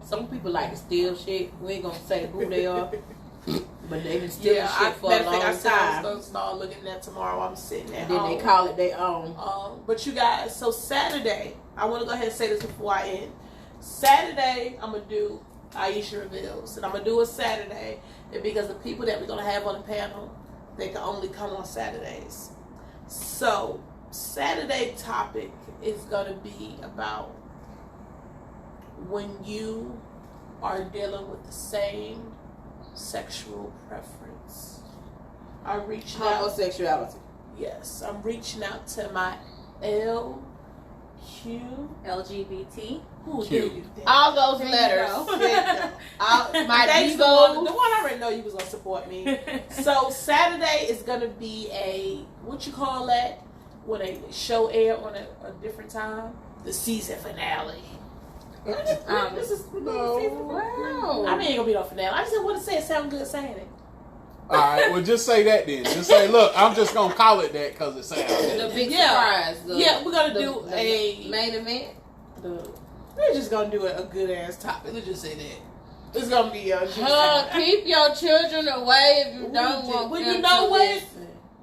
some people like to steal shit. We ain't gonna say who they are. But they been stealing shit for a long I said I time. was gonna start looking at that tomorrow while I'm sitting at Then home. they call it their own. But you guys, so Saturday, I want to go ahead and say this before I end. Saturday, I'm gonna do Aisha reveals, and I'm gonna do it Saturday, and because the people that we're gonna have on the panel, they can only come on Saturdays. So Saturday topic is gonna be about when you are dealing with the same sexual preference. I reached out. Homosexuality. Yes, I'm reaching out to my LGBT. Who Q. did you think? All those There you letters. go. My Thanks, the Debo. one I already know you was gonna support me. So Saturday is gonna be a what you call that when a show air on a different time? The season finale. This is Wow. I mean, ain't gonna be no finale. I just want to say it sound good saying it. All right, well, just say that then. Just say, look, I'm just gonna call it that because it sounds The good. big Yeah. surprise. Yeah, we're gonna do a main event. We're just gonna do a good ass topic. Let's just say that. It's gonna be a Keep your children away if you We don't do. want Well, them you know to what? listen.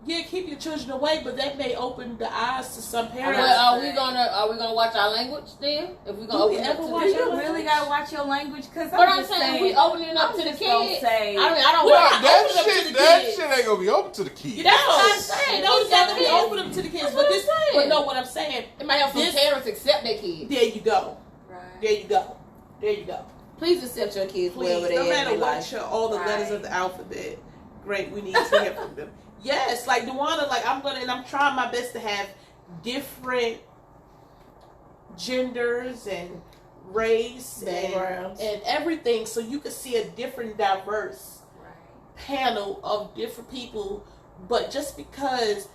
Yeah, keep your children away, but that may open the eyes to some parents. Well, are we gonna watch our language then? If we gonna Do we open it ever up to watch Do the you kids? really gotta watch your language? Because But I'm saying we opening it up to the just gonna kids. say- I don't Well, want That open up to shit, the that kids. shit ain't gonna be open to the kids. That's what I'm saying. No, it's got to be That's open up to the kids. That's But what this, I'm saying. but no, what I'm saying. It might help some This- parents accept their kids. There you go. Right. There you go. There you go. Please accept your kids Please, wherever they no are in matter their what, life. all the letters Right. of the alphabet. Great, we need to hear from them. Yes, like Dewana, like I'm trying my best to have different genders and race Backgrounds. and everything, so you can see a different, diverse panel of different people. But just because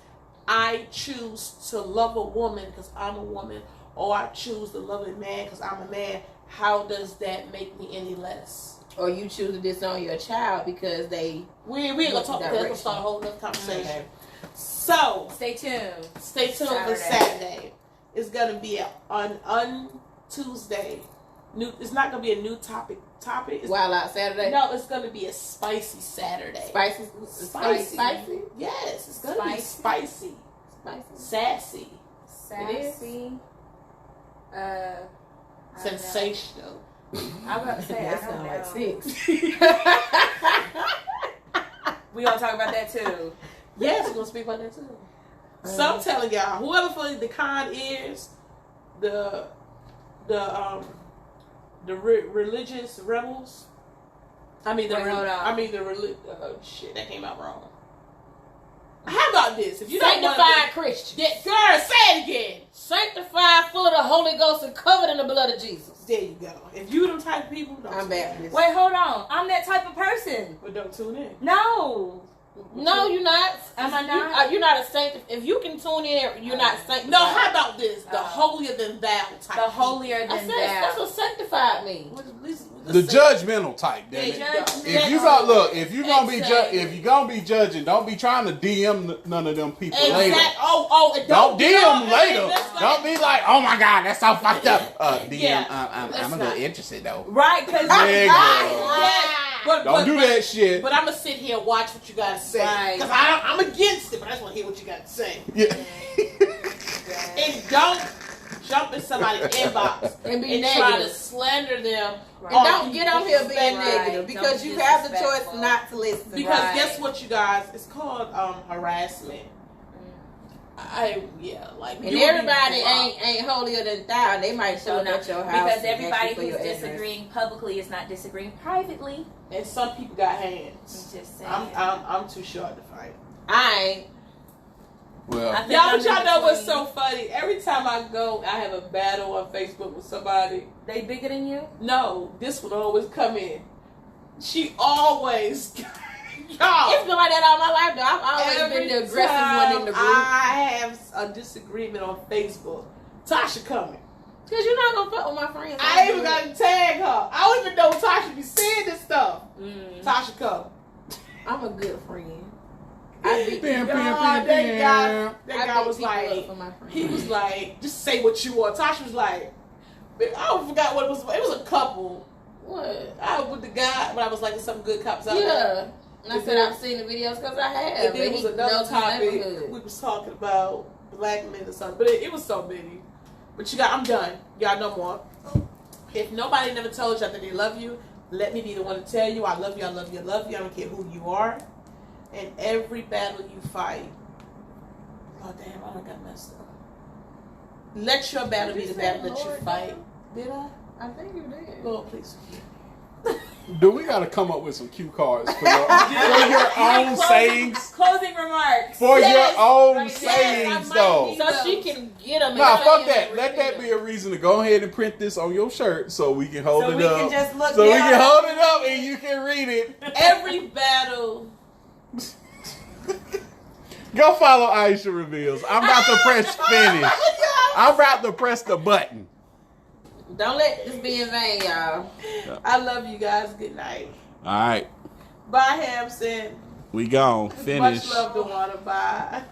I choose to love a woman because I'm a woman, or I choose to love a man because I'm a man, how does that make me any less? Or you choose to disown your child because they. We ain't gonna talk about that. We're gonna start a whole other conversation. So Stay tuned. stay tuned for Saturday. It's gonna be on Tuesday. It's not gonna be a new topic. It's, Wild Out Saturday. no, it's gonna be a spicy Saturday. Spicy. Spicy. Yes, it's gonna be spicy, Spicy. sassy, Sassy. I don't know. sensational. I was about to say, That I don't sound know. like 6. We gonna talk about that too. Yes, we're gonna speak about that too. So I'm telling y'all, whoever for the con is, the religious rebels. I mean Wait, hold on. shit, that came out wrong. How about this? If you don't want Sanctified Christian. girl, say it again. Sanctified, full of the Holy Ghost, and covered in the blood of Jesus. There you go. If you them type of people, don't I'm tune Baptist. in. Wait, hold on. I'm that type of person. But don't tune in. No. No, you're not. Am I not? You're not a saint. If you can tune in, you're not sanctified. No, how about this? The holier than thou type. The holier I than said, that's thou. what sanctified means. The judgmental type, damn it. Yeah, If you got look, if you gonna be Exactly. if you gonna be judging, don't be trying to DM none of them people later. Exactly. Oh, and Don't be DM on- later. that's Don't be like, oh my god, that's so fucked up. DM, Yeah, I'm let's a little not. interested though. Right, because Nigga. Yes. Don't do that shit. But I'm gonna sit here and watch what you gotta say Right. because I'm against it, but I just want to hear what you got to say. Yeah. And don't jump in somebody's inbox And be and try to negative. slander them. Right. And don't get on here being Disrespect- negative Right. because Don't you be have the choice disrespectful. not to listen. Because Right. guess what, you guys? It's called harassment. Like And you would be everybody blocked. ain't holier than thou. They might show up at your house because and everybody ask you for who's your address. disagreeing publicly is not disagreeing privately. And some people got I'm hands. just saying. I'm too short to fight. I ain't. Well, I think Y'all, I'm but y'all in know what's between. so funny? Every time I go, I have a battle on Facebook with somebody. They bigger than you? No, this would always come in. She always, y'all. It's been like that all my life, though. I've always Every been the aggressive one in the group. I have a disagreement on Facebook. Tasha coming. Because you're not going to fuck with my friends. I ain't even got to tag her. I don't even know Tasha be saying this stuff. Tasha come. I'm a good friend. I beat Bam, people bam, up. bam, That bam. guy was people up like, for my friends. he was like, just say what you want. Tasha was like, I forgot what it was. It was a couple. What? I was with the guy, but I was like, there's some good cops out there. Yeah. And I And said then- I've seen the videos because I have. And then it And was he another knows my topic. neighborhood. We was talking about black men or something, but it was so many. But I'm done. Y'all no more. If nobody never told you that they love you, let me be the one to tell you I love you, I love you, I love you. I don't care who you are. And every battle you fight, oh damn, I done got messed up. Let your battle be the battle that you fight. Did I? I think you did. Lord, please. Do we got to come up with some cue cards for your own sayings? Closing remarks. For Yes, your own right, yes, sayings, I might though. need- So she can get them. Nah, fuck that. Let that be a reason to go ahead and print this on your shirt so we can hold So it we up. can just look So we down. can hold it up and you can read it. Every battle. Go follow Aisha Reveals. I'm about to press finish. I'm about to press the button. Don't let this be in vain, y'all. I love you guys. Good night. All right. Bye, Hampson. We gone. Finish. Much love to water. Bye.